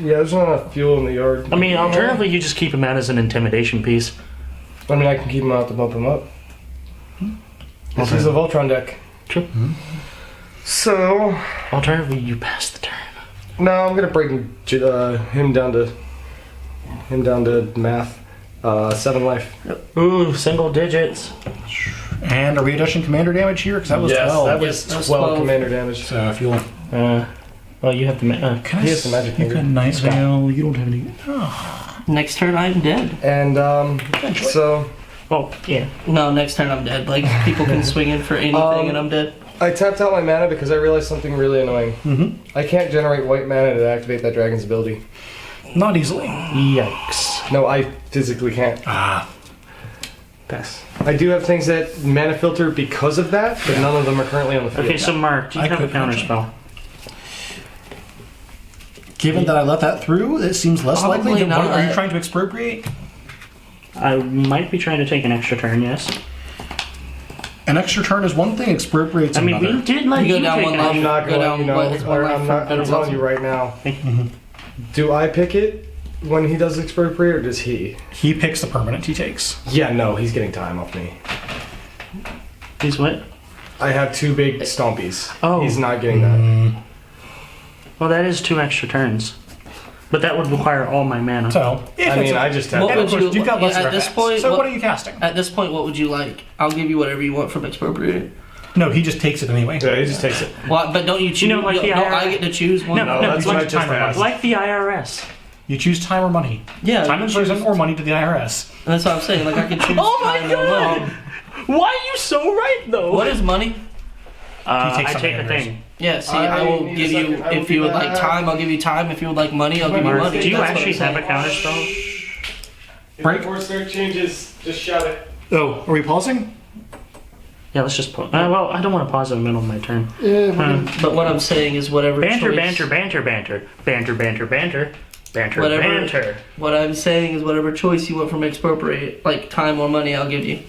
Yeah, there's not enough fuel in the yard. I mean, alternatively, you just keep him out as an intimidation piece. I mean, I can keep him out to bump him up. This is a Voltron deck. True. So, Alternatively, you pass the turn. no, I'm gonna break him down to math. 7 life. Ooh, single digits. and are we adjusting commander damage here? Because that was 12. that was Yes, that was 12 12. commander damage. So if you'll. Well, you have the. Can He has the magic You finger. got Night Scott. Veil. You don't have any. Next turn, I'm dead. And so Oh, yeah. No, next turn I'm dead. Like people can swing in for anything, and I'm dead. I tapped out my mana because I realized something really annoying. Mm-hmm. I can't generate white mana to activate that dragon's ability. Not easily. Yikes. No, I physically can't. Pass. I do have things that mana filter because of that, but none of them are currently on the field. Okay, so Mark, do you I have a could counter mention. spell? Given that I let that through, it seems less Probably likely. not. Are you trying to expropriate? I might be trying to take an extra turn, yes. An extra turn is one thing. Expropriate's I mean, another. we did let You you go down take one an level. I'm not Go going, down you know, what is one or life I'm for not. I'm better telling you result? right now. Do I pick it when he does expropriate, or does he? He picks the permanent he takes. Yeah, no, he's getting time off me. He's what? I have 2 big stompies. Oh. He's not getting that. Well, that is 2 extra turns. But that would require all my mana. So, if I it's mean, a- I just What have. and of would course, you- you've got less at of this effects. point, So what- what are you casting? At this point, what would you like? I'll give you whatever you want from expropriate. No, he just takes it anyway. Yeah, he just takes it. Well, but don't you choose? know, like the no, IRS I get to choose one. No, that's like, what I just asked. like the IRS. You choose time or money. Yeah, Time you in choose- person or money to the IRS. That's what I'm saying. Like I can choose. Oh my time or God! money. Why are you so right, though? What is money? He I takes take something a anyways. thing. Yeah, see, I I will need a give you, second. I will if you be would like back. time, I'll give you time. If you would like money, I'll give you Mark, money. Do you That's what actually I'm have a saying. counter spell? If Break. the board start changes, just shout it. Oh, are we pausing? Yeah, let's just pause. Well, I don't want to pause in the middle of my turn. But what I'm saying is whatever Banter, choice, banter, banter, banter. Banter, banter, banter. Banter, Whatever. banter. What I'm saying is whatever choice you want from expropriate, like time or money, I'll give you.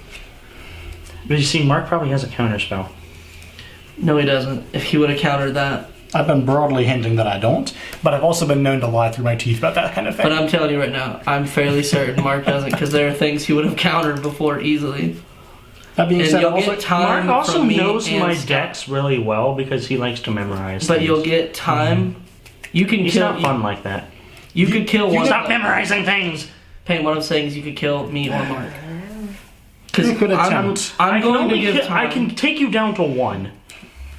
But you see, Mark probably has a counter spell. No, he doesn't. If he would have countered that. I've been broadly hinting that I don't, but I've also been known to lie through my teeth about that kind of thing. But I'm telling you right now, I'm fairly certain Mark doesn't, because there are things he would have countered before easily. That being And said, you'll also, get time Mark also from me knows and my Scott. decks really well because he likes to memorize But things. you'll get time. You can He's kill. not fun like that. You could kill one. Stop memorizing things! Pain, what I'm saying is you could kill me or Mark. Because You could attempt. I'm I can going to only give ki- time. I can take you down to 1.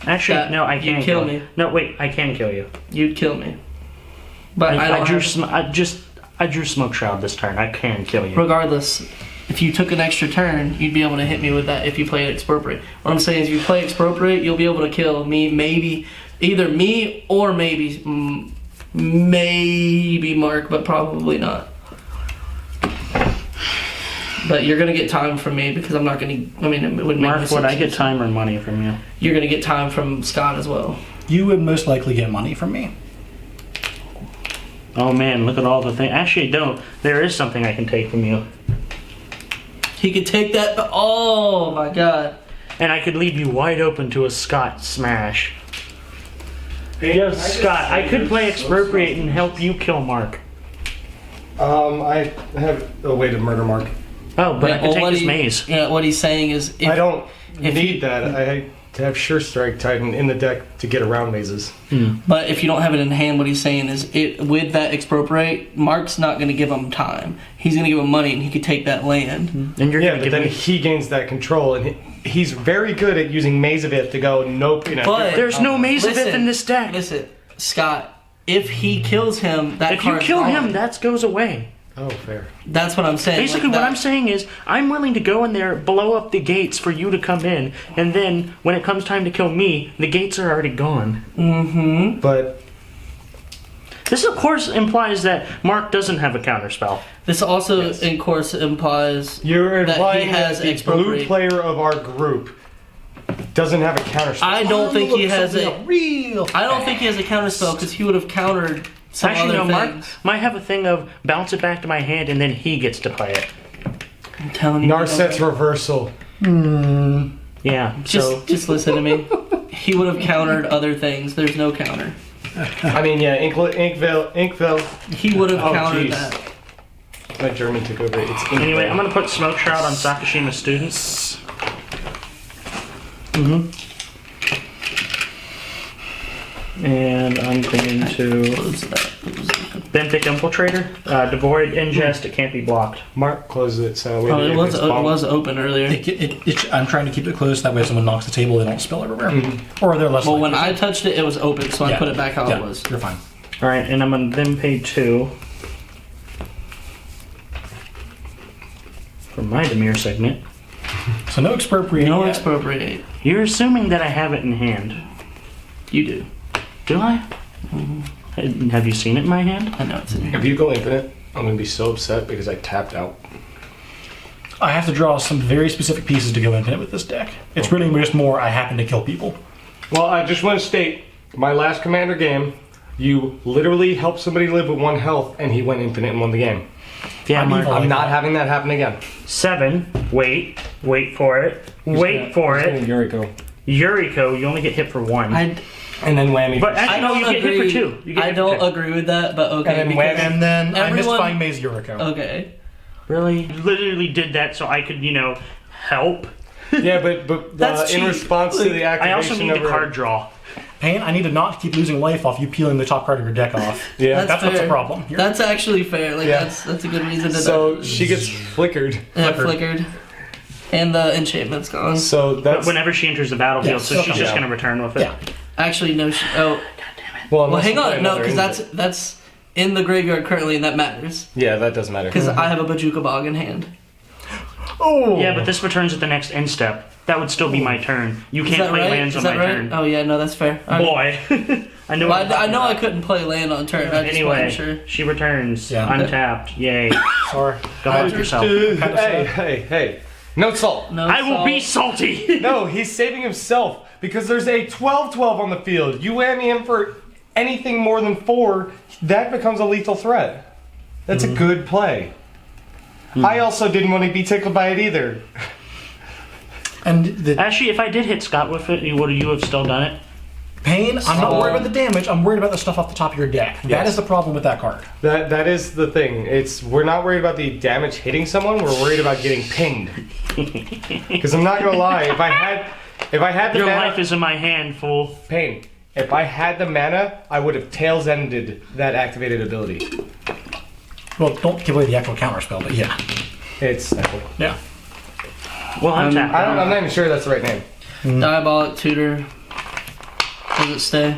Actually, That- no, I you can't kill you. me. No, wait, I can kill you. You'd kill me. But I don't have- I drew Smoke Shroud this turn. I can kill you. Regardless, if you took an extra turn, you'd be able to hit me with that if you played expropriate. What I'm saying is, if you play expropriate, you'll be able to kill me. Maybe either me or maybe Mark, but probably not. But you're gonna get time from me because I'm not gonna. I mean, it would make Mark, no would sense. I get time or money from you? You're gonna get time from Scott as well. you would most likely get money from me. Oh man, look at all the things. Actually, don't. There is something I can take from you. He could take that. Oh my god. and I could leave you wide open to a Scott smash. Yes, Scott, I could play Expropriate and help you kill Mark. I have a way to murder Mark. Oh, but I could take his maze. Yeah, what he's saying is, I don't need that. I to have Sure Strike Titan in the deck to get around mazes. but if you don't have it in hand, what he's saying is, with that Expropriate, Mark's not going to give him time. He's going to give him money, and he could take that land. And you're Yeah, gonna but give then me... he gains that control, and he's very good at using Maze of It to go, nope, you know. But There's no maze of it listen, in this deck. Listen, Scott, if he kills him, that If you card's kill gone. him, that goes away. Oh, fair. That's what I'm saying. Basically, like what that. I'm saying is, I'm willing to go in there, blow up the gates for you to come in, and then when it comes time to kill me, the gates are already gone. But This, of course, implies that Mark doesn't have a counterspell. This also, in course, implies you're that implying he has that the blue Expropriate. player of our group doesn't have a counterspell. I don't think he has a a. real. I don't think he has a counterspell because he would have countered some Actually, other no, Mark things. might have a thing of bounce it back to my hand, and then he gets to play it. I'm telling you. Narset's reversal. Yeah, so... Just listen to me. He would have countered other things. There's no counter. I mean, yeah, Inkville. He would have Oh, countered jeez. that. My German took over. It's Inkville. Anyway, I'm gonna put Smoke Shroud on Sakashima's students. And I'm going to Close that. Benthic Infiltrator. Devoid Ingest, it can't be blocked. Mark closed it, so we Oh, it was it's bomb. open earlier. I'm trying to keep it closed. That way, if someone knocks the table, they don't spill everywhere, or they're less. Well, when likely. I touched it, it was open, so I put it back how it was. You're fine. Alright, and I'm gonna then pay 2 for my Damir segment. So no expropriate. No yet. Expropriate. You're assuming that I have it in hand. You do. Do I? Have you seen it in my hand? I know it's in here. If you go infinite, I'm gonna be so upset because I tapped out. I have to draw some very specific pieces to go infinite with this deck. It's really just more I happen to kill people. Well, I just want to state, my last Commander game, you literally helped somebody live with 1 health, and he went infinite and won the game. Yeah, Mark. I'm not having that happen again. 7. Wait for it. Wait for it. Yuriko. Yuriko, you only get hit for 1. And then whammy. But I actually, no, don't you get hit agree. for 2. You get I hit for don't 2. agree with that, but okay. And then because- And then I missed Everyone- Flying Maze Yuriko. Okay. Really? You literally did that so I could, help. Yeah, but That's in cheap. response to the I activation also need of the card draw. Pain, I need to not keep losing life off you peeling the top card of your deck off. Yeah. That's what's fair. the problem here. That's actually fair. Like Yeah. that's a good reason to. So she gets flickered. flickered. And the enchantment's gone. So But that's whenever she enters the battlefield, Yeah, so so she's just yeah. going to return with it. Yeah. Actually, no. God damn it. well. Well, unless hang you play on. No, another because infinite. that's in the graveyard currently, and that matters. Yeah, that does matter. Because I have a Bajuka Bog in hand. Oh! Yeah, but this returns at the next end step. That would still be my turn. You Is can't that play right? lands Is on that my right? turn. Oh yeah, no, that's fair. Boy. I know Well, what I'm I talking know I about. couldn't play land on turn. I just Anyway, wasn't sure. she returns. Yeah. Untapped. Yay. Sorry. Go fuck yourself. Hey. No salt. No, I will salt. be salty. No, he's saving himself because there's a 12-12 on the field. You whammy him for anything more than 4, that becomes a lethal threat. That's a good play. I also didn't want to be tickled by it either. And the Actually, if I did hit Scott with it, would you have still done it? pain, I'm not worried about the damage, I'm worried about the stuff off the top of your deck. That Yes. is the problem with that card. That is the thing. We're not worried about the damage hitting someone. We're worried about getting pinged. Because I'm not gonna lie, if I had the Your mana, life is in my hand, fool. pain. If I had the mana, I would have tails ended that activated ability. Well, don't give away the actual counter spell, but yeah. It's Yeah. Well, untapped. I'm not even sure that's the right name. Diabolic Tutor. Does it stay?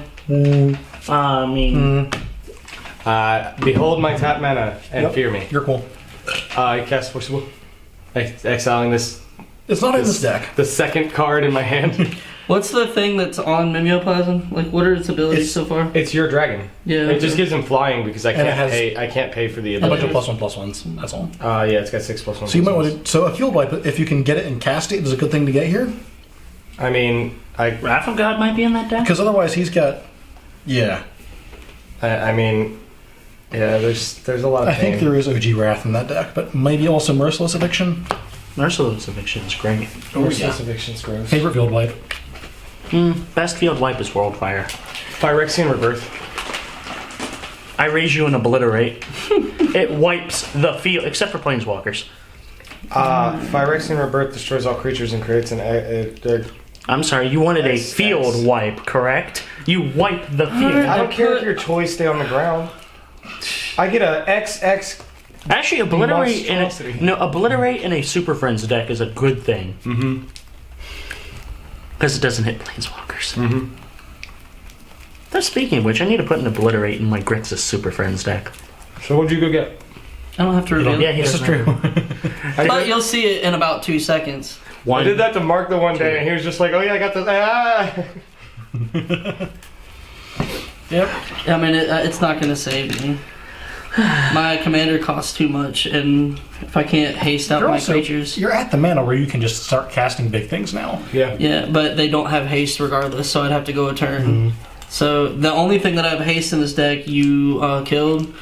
I mean, Behold my tap mana and Yep. fear me. You're cool. I cast Forcible. Exiling this It's not in this deck. the second card in my hand. What's the thing that's on Mimeoplasm? Like, what are its abilities It's- so far? It's your dragon. Yeah. It just gives him flying because I And it can't has pay. I can't pay for the A bunch ability. of +1/+1s. That's all. Yeah, it's got 6+1. So you might want to. So a fuel wipe, if you can get it and cast it, is a good thing to get here. I mean, Wrath of God might be in that deck. Because otherwise, he's got. Yeah, I mean, yeah. There's a lot of I think pain. there is OG Wrath in that deck, but maybe also Merciless Eviction. Merciless Eviction's great. Oh, Merciless Eviction's gross. Favorite field wipe? Best field wipe is Worldfire. Phyrexian Rebirth. I raise you and obliterate. It wipes the field, except for planeswalkers. Phyrexian Rebirth destroys all creatures and creates an... I'm sorry, you wanted a X. field wipe, correct? You wipe the field. I don't care if your toys stay on the ground. I get a XX... Actually, obliterate Monstrosity. obliterate in a Super Friends deck is a good thing. Mm-hmm. Because it doesn't hit planeswalkers. Mm-hmm. That's speaking of which, I need to put an obliterate in my Grixis Super Friends deck. So what'd you go get? I don't have to reveal Yeah, it. he This is doesn't true. have- But you'll see it in about 2 seconds. I did that to Mark the one day, and he was just like, "Oh yeah, I got this." Yep. I mean, it's not going to save me. My commander costs too much, and if I can't haste out my creatures... You're at the mana where you can just start casting big things now. Yeah. Yeah, but they don't have haste regardless, so I'd have to go a turn. So the only thing that I have haste in this deck, you killed.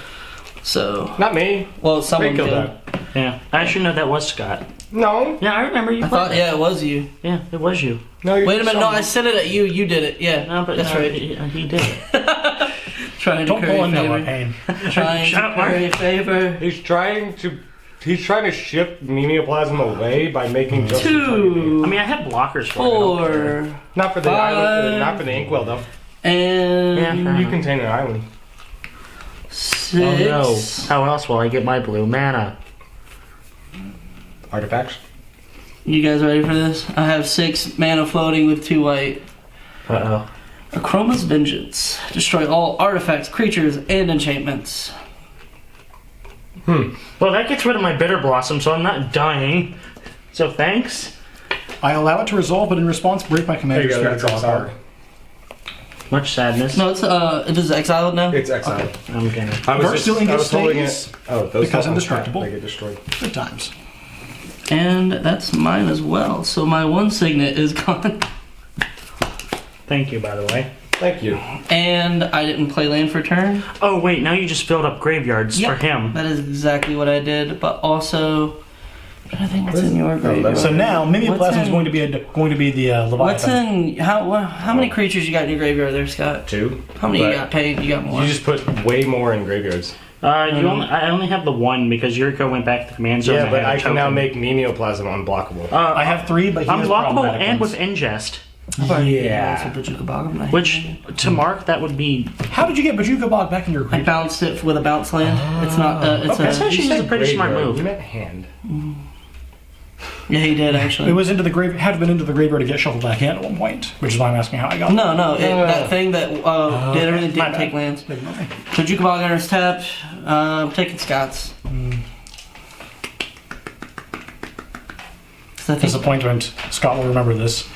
So... Not me. Well, someone They killed killed. that. Yeah, I actually know that was Scott. No. Yeah, I remember you. I played thought, that. yeah, it was you. Yeah, it was you. No. You're Wait a minute, no, someone. I said it at you. You did it. Yeah, No, but that's right. He did it. Trying to Don't curry pull in favor. Noah Pain. Trying Shut to up, Mark. curry favor. He's trying to shift Mimeoplasm away by making just 2, I mean, I have blockers for it. I don't care. 4, not for the 5, island, not for the Inkwell though. and Yeah. You contain an island. 6. Oh no! How else will I get my blue mana? Artifacts. You guys ready for this? I have 6 mana floating with 2 white. Uh oh. Achroma's Vengeance. Destroy all artifacts, creatures, and enchantments. Well, that gets rid of my Bitter Blossom, so I'm not dying. So thanks. I allow it to resolve, but in response, break my There you commander's go. spirit That's draw a exiled. card. Much sadness. No, it's it is exiled now. It's exiled. I'm gonna. First still I was holding stays it. Oh, those because don't indestructible. They get destroyed. Good times. And that's mine as well. So my 1 signet is gone. Thank you, by the way. Thank you. And I didn't play land for turn. Oh wait, now you just filled up graveyards Yep. for him. That is exactly what I did. But also, I'm trying to think what's in your graveyard. So now, Mimeoplasm What's is in- going to be the What's Leviathan. in how many creatures you got in your graveyard there, Scott? 2. How many But you got paid? You got more. You just put way more in graveyards. I only have the 1 because Yuriko went back to the command zone. Yeah, and but had a I can now token. make Mimeoplasm unblockable. I have 3, but he has Unblockable problematic and ones. with ingest. Yeah. Which, to Mark, that would be. How did you get Bajuka Bog back in your I graveyard? bounced it with a bounce land. It's not. It's That's a. actually a pretty smart Graveyard. move. You meant hand. Yeah, he did It actually. was into the grave. Had been into the graveyard to get shuffled back in at one point, which is why I'm asking how I got. No, that thing that did everything my didn't bad. take lands. Big money. Bajuka Bog enters tapped. I'm taking Scott's. 'Cause I think Disappointment. Scott will remember this.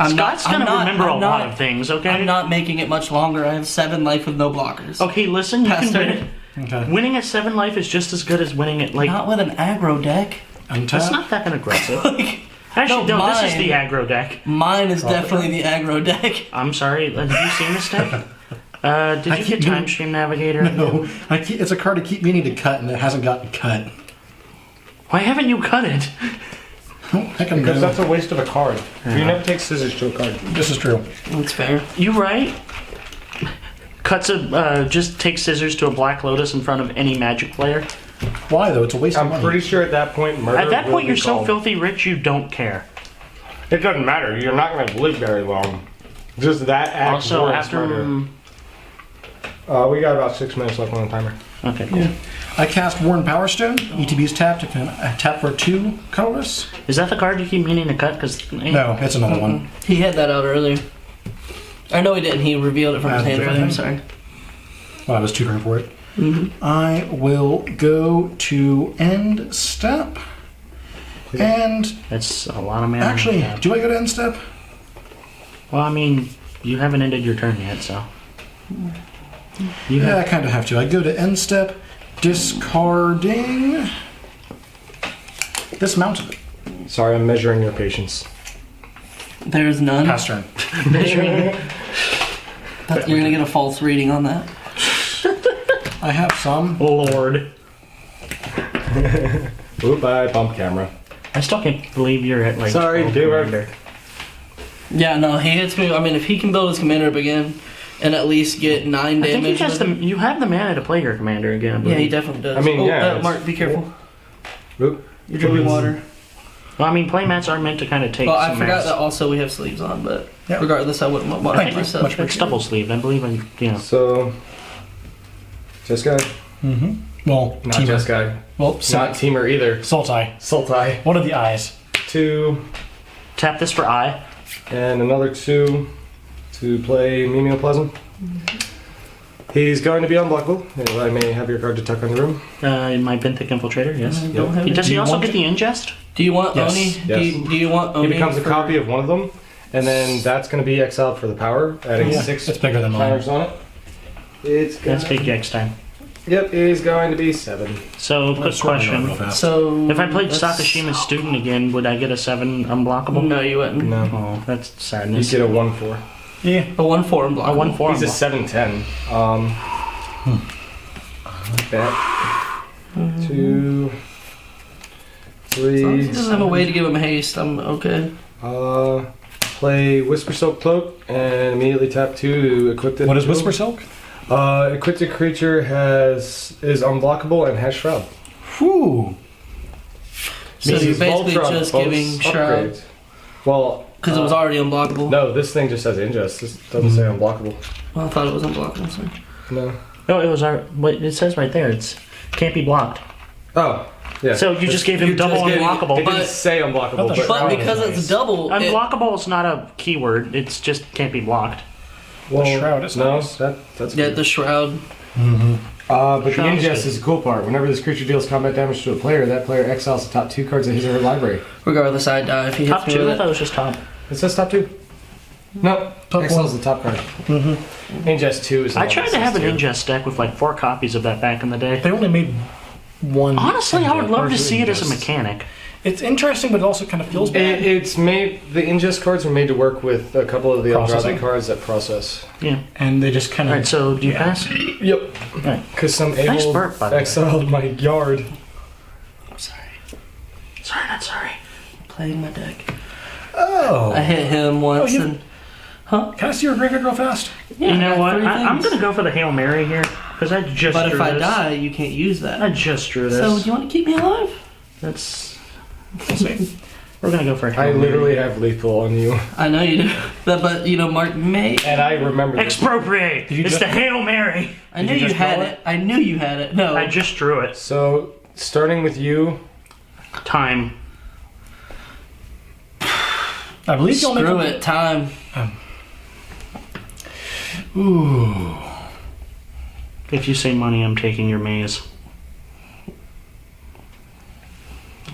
Scott's gonna remember a lot of things, okay? I'm not making it much longer. I have 7 life with no blockers. Okay, listen, you Pass can turn. win it. Okay. Winning at 7 life is just as good as winning at, like. Not with an aggro deck. That's Untap. not that aggressive. Like, Actually, No, no, this is mine. the aggro deck. mine is definitely the aggro deck. I'm sorry, have you seen this deck? Did I you keep get doing- Time Stream Navigator? No, it's a card to keep meaning to cut, and it hasn't gotten cut. Why haven't you cut it? Heck, I'm Because good. that's a waste of a card. You never take scissors to a card. This is true. That's fair. You right? Cuts just take scissors to a Black Lotus in front of any Magic player. Why though? It's a waste of I'm money. pretty sure at that point, murder. At that will point, be you're so called. filthy rich, you don't care. It doesn't matter. You're not going to live very long. Just that act Also, warrants after. murder. We got about 6 minutes left on the timer. Okay, cool. Yeah. I cast Worn Power Stone. ETB's tapped. If I tap for 2 colorless. Is that the card you keep meaning to cut? Because No, it's another one. He had that out earlier. I know he didn't. He revealed it from his hand different earlier. I'm thing? sorry. Well, I was tutoring for it. I will go to end step. And that's a lot of mana. actually, Yeah. do I go to end step? Well, I mean, you haven't ended your turn yet, so. You Yeah, I have, kind of have to. I go to end step, discarding. Dismounted it. Sorry, I'm measuring your patience. There's none. Pass turn. You're gonna get a false reading on that. I have some. Lord. Oop, I bumped camera. I still can't believe you're at like. Sorry, 12 Duber. commander. Yeah, no, he hits me. I mean, if he can build his commander up again and at least get 9 I think damage. he has you have the mana to play your commander again. Yeah, he definitely does. I mean, yeah, Mark, be careful. Oop. You're drinking water. Well, I mean, playmats are meant to kind of take. Well, I some forgot mass. that also we have sleeves on, but Yep. regardless, I wouldn't want I water think it's myself. it's double sleeved. I believe I. Yeah. So, Jeskai? Mm-hmm. Well, Not Teamer. Jeskai. Well, Not Sultai. Teamer either. Sultai. What are the eyes? 2, Tap this for eye. and another 2 to play Mimeoplasm. He's going to be unblockable. I may have your card to tuck on the room. In my Benthic Infiltrator, yes. Don't have it. Does Do he you also want get the ingest? Do you want Yes. Oni? Yes. Do you want Oni? He becomes a for- copy of one of them, and then that's going to be exiled for the power, adding Yeah, 6 it's bigger than mine. counters on it. It's That's going big X time. Yep, it is going to be 7. So, quick question. So If I played that's- Sakashima's student again, would I get a 7 unblockable? No, you wouldn't. No. Oh, that's You sadness. get a 1/4. Yeah. A 1/4 block. A 1/4. He's a 7/10. That 2, As long as 3. he doesn't have a way to give him haste, I'm okay. Play Whisper Silk Cloak and immediately tap 2 to equip it. What is Whisper Silk? Equipped creature is unblockable and has Shroud. Whew. So Means you're his basically Voltron just both giving Shroud upgrades. Well, because it was already unblockable. no, this thing just says ingest. This doesn't say unblockable. Well, I thought it was unblockable. Sorry. No. No, it was our. What it says right there. It's can't be blocked. Oh, yeah. So you just gave him you double just gave- unblockable. It didn't but- say unblockable, But but, But Shroud because is it's nice. double, it, Unblockable is not a keyword. It's just can't be blocked. well, Shroud is no, nice. that's yeah, good. the shroud. But the Shroud's ingest good. is the cool part. Whenever this creature deals combat damage to a player, that player exiles the top 2 cards of his or her library. Regardless, I die if he hits Top me 2. I with thought it it. was just top. It says top 2. No, Top exiles the top card. Ingest 2 is the I one tried that to have an says 2. ingest deck with like 4 copies of that back in the day. They only made one. Honestly, I would love to Ingest. see it as a mechanic. It's interesting, but it also kind of feels bad. It's made. The ingest cards are made to work with a couple of the Processing. Eldrazi cards that process. Yeah. And they just kind of. Alright, so do you pass? Yep. Right. Because some Nice able burp, by the way. exiled my yard. I'm sorry. Sorry, not sorry. Playing my deck. Oh. I hit him once you- and. Huh? Can I see your graveyard real fast? Yeah, You I know got what? 3 I'm things. gonna go for the Hail Mary here because I just But drew if I this. die, you can't use that. I just drew this. So, do you want to keep me alive? That's. We'll see. We're gonna go for a Hail I Mary. literally have lethal on you, I know you do. But, you know, Mark may. and I remember. This. Expropriate! Did you It's just- the Hail Mary! I Did knew you you just had draw it. I knew you had it. No. I just drew it. So starting with you, Time. I believe you'll make Screw a- it. Time. Ooh. If you say money, I'm taking your maze.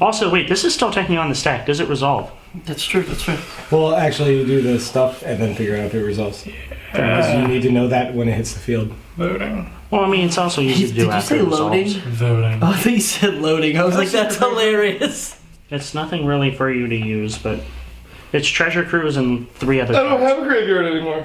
Also, wait, this is still taking on the stack. Does it resolve? That's true. That's true. well, actually, you do the stuff and then figure out if it resolves. Because you need to know that when it hits the field. Voting. Well, I mean, it's also easy to do Did you after say it resolves. loading? Voting. Oh, I think you said loading. I was like, that's hilarious. It's nothing really for you to use, but it's Treasure Cruise and 3 other I don't cards. have a graveyard anymore.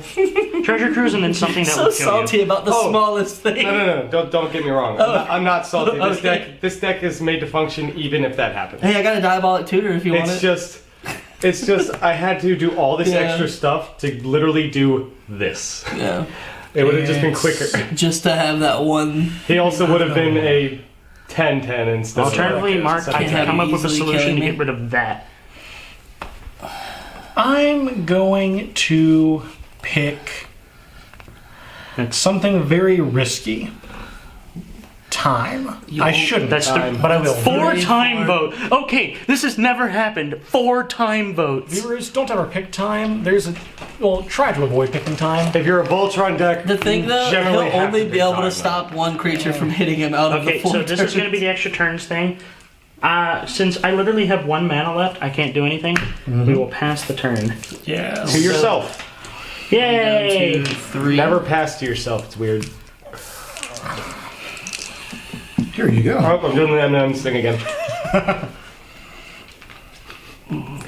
Treasure Cruise and then something that So will kill salty you. about the Oh. smallest thing. No. Don't get me wrong. I'm not salty. This Okay. this deck is made to function even if that happens. Hey, I got a diabolic tutor if you want It's it. just I had to do all this Yeah. extra stuff to literally do this. Yeah. It would have just been quicker. Just to have that one. He also would have been a 10-10 instead. Alternatively, of Mark, I Can't can have come you up with a easily solution killing to me. get rid of that. I'm going to pick something very risky. Time. I shouldn't. That's the, Time. but I will. 4-time Four. vote. Okay, this has never happened. 4-time votes. Viewers, don't ever pick time. Try to avoid picking time. If you're a Voltron deck, The thing you though, he'll generally have only to be pick able time, to stop one creature from hitting him out of Okay, the 4 so this is going to be turns. the extra turns thing. Since I literally have 1 mana left, I can't do anything. We will pass the turn. Yeah. To yourself. Yay! 1, 2, 3. Never pass to yourself. It's weird. Here you go. Oh, I'm doing the M&M's thing again.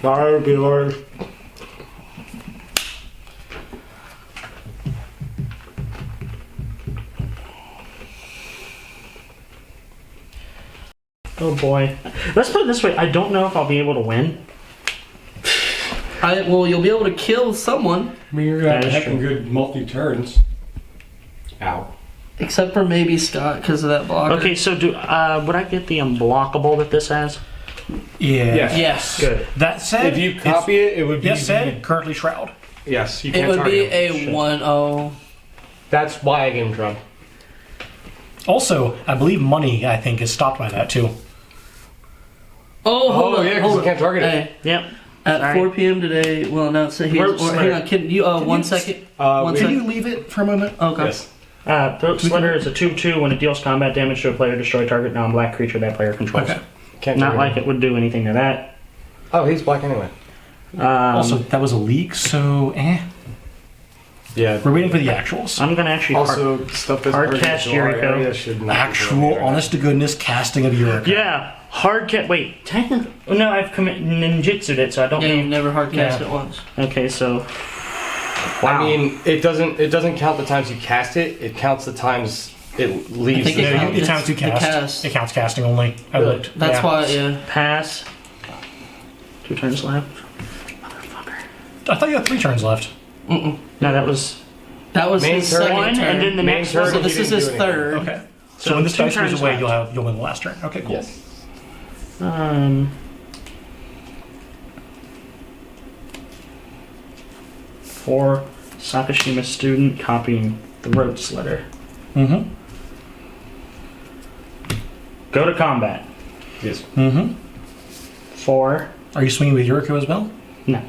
Sorry, viewers. Oh boy. Let's put it this way. I don't know if I'll be able to win. Well, you'll be able to kill someone. I mean, you're gonna That have is true. good multi-turns. Ow. Except for maybe Scott, because of that blocker. Okay, so would I get the unblockable that this has? Yeah. Yes. Yes. Good. That said, If you copy it would be... yes said, currently Shroud. Yes, you It can't would be target a him. 1-0. That's why I gave him Trump. Also, I believe money, I think, is stopped by that too. Oh, hold Oh, on. yeah, 'cause hold you on. can't target it. Hey, Yep. at Sorry. 4 p.m. today, we'll announce that he's. Throat Hang on, slit. can you, Can 1 you- second? Can One you second. leave it for a moment? Okay. Yes. Throat Slitter is a 2/2. When it deals combat damage to a player, destroy target non-black creature that player controls. Okay. Can't Not target like him. it would do anything to that. Oh, he's black anyway. Also, that was a leak, so Yeah. we're waiting for the actuals. I'm gonna actually Also, stuff that's hard pertinent cast to our Yuriko. area should not be Actual, permitted. honest to goodness casting of Yuriko. Yeah, hard cat. Wait, technically, no, I've ninjutsu'd it, so I don't Yeah, you've know. never hard cast Yeah. it once. Okay, so I mean, it doesn't count the times you cast it. It counts the times it leaves. think the it No, zone. it counts to the cast. cast. It counts casting only. I Really? looked. That's Yeah. why, yeah. pass. 2 turns left. Motherfucker. I thought you had 3 turns left. No, that was That was Main his turn. second one, turn. and then the Main next turn. one. So He this is didn't his do anything. third. Okay. So So when this 2 dice goes turns away, left. you'll win the last turn. Okay, cool. Yes. 4 Sakashima student copying Throat Slitter. Mm-hmm. Go to combat. Yes. Mm-hmm. 4. Are you swinging with Yuriko as well? No.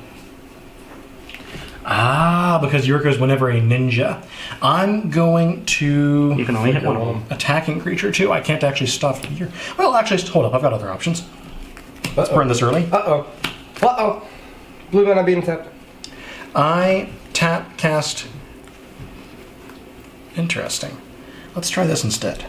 Ah, because Yuriko is whenever a ninja. I'm going to You can only hit one of them. attacking creature too. I can't actually stop here. Well, actually, hold up. I've got other options. Let's burn this early. Uh-oh. Uh-oh. Blue mana being tapped. I tap cast. Interesting. Let's try this instead.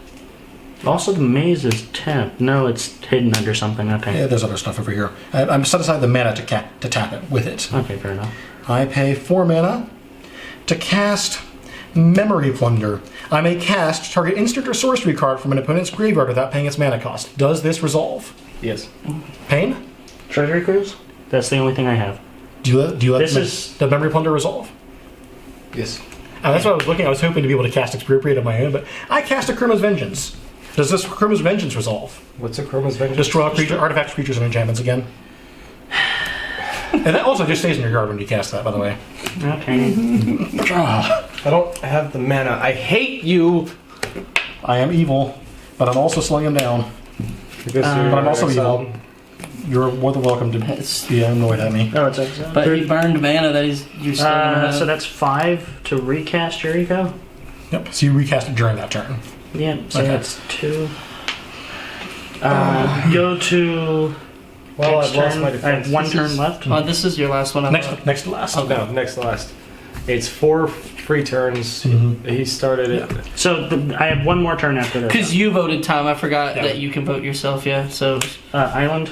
Also, the maze is tapped. No, it's hidden under something. Okay. Yeah, there's other stuff over here. I'm set aside the mana to tap it with it. Okay, fair enough. I pay 4 mana to cast Memory Plunder. I may cast target instant or sorcery card from an opponent's graveyard without paying its mana cost. Does this resolve? Yes. Pain? Treasury Cruise? That's the only thing I have. Do you let This is- the Memory Plunder resolve? Yes. And that's what I was looking. I was hoping to be able to cast Expropriate of my own, but I cast a Chroma's Vengeance. Does this Chroma's Vengeance resolve? What's a Chroma's Vengeance? Destroy all artifacts, creatures, and enchantments again. And that also just stays in your yard when you cast that, by the way. Okay. I don't have the mana. I hate you. I am evil, but I'm also slowing him down. Because But I'm also exiled. evil. You're more than welcome to be annoyed at me. Oh, it's exiled. But he burned mana that you're still gonna have. So that's 5 to recast Yuriko? Yep. So you recast it during that turn. Yeah, so Okay. that's 2. Go to. Well, next I've lost turn. my I defense. have 1 turn left. Oh, this is your last one. I thought. Next to last. No, next to last. It's 4 free turns. Mhm. He started it. So I have 1 more turn after this. Because you voted time, I forgot Yeah. that you can vote yourself. Yeah, so Island.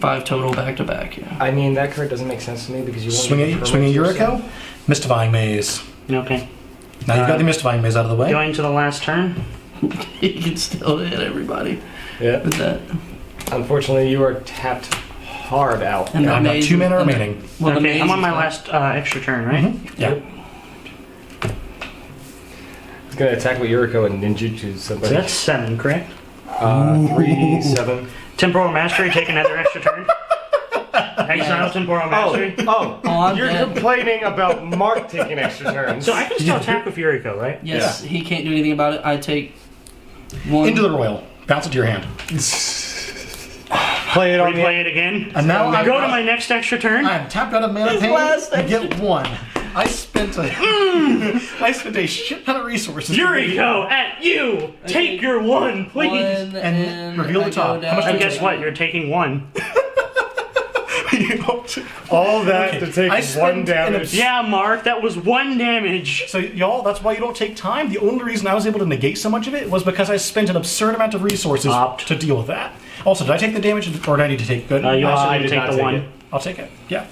5 total back to back. Yeah. I mean, that card doesn't make sense to me because you won't Swing get a permanents yourself. Yuriko. Mystifying Maze. Okay. Now you've got the Mystifying Maze out of the way. Going to the last turn. You can still hit everybody Yeah. with that. Unfortunately, you are tapped hard out. And Yeah, the I've got maze 2 mana and the- remaining. Well, the Okay, maze I'm on is my fine. last extra turn, right? Yeah. He's gonna attack with Yuriko and ninjutsu So somebody. that's 7, correct? 3, 7. Temporal Mastery, take another extra turn. Exile Temporal Mastery. Oh, I'm you're dead. complaining about Mark taking extra turns. So I can still attack with Yuriko, right? Yes, he can't do anything about it. I take 1. Into the royal. Bounce it to your hand. Play it on Replay it again. And now I'm Go to my next extra turn. I'm tapped out of mana pain. last I get 1. I spent a shit ton of resources. Yuriko, at you! Take your 1, please! 1 And reveal the I top. go How much down. And guess what? You're taking 1. all that Okay, to take I 1 spent damage. Yeah, Mark, that was 1 damage. So y'all, that's why you don't take time. The only reason I was able to negate so much of it was because I spent an absurd amount of resources Opt. to deal with that. Also, did I take the damage or did I need to take good? You also I need to did take not the take 1. it. I'll take it. Yeah.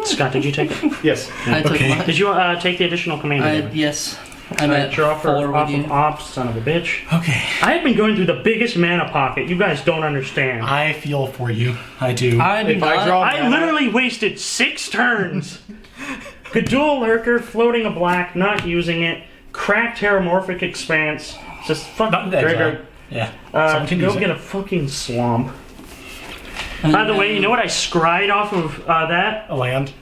Scott, did you take it? Yes. I took Okay. mine. Did you take the additional command? damage? Yes. I'm at draw for 4 with off you. of off, son of a bitch. Okay. I have been going through the biggest mana pocket. You guys don't understand. I feel for you. I do. I do If I not. draw I literally wasted 6 turns. Gadul Lurker, floating a black, not using it. Cracked Terramorphic Expanse. Just fucking Not dead, graveyard. Yeah. To Someone can go use get it. a fucking swamp. By the way, you know what I scried off of that? A land.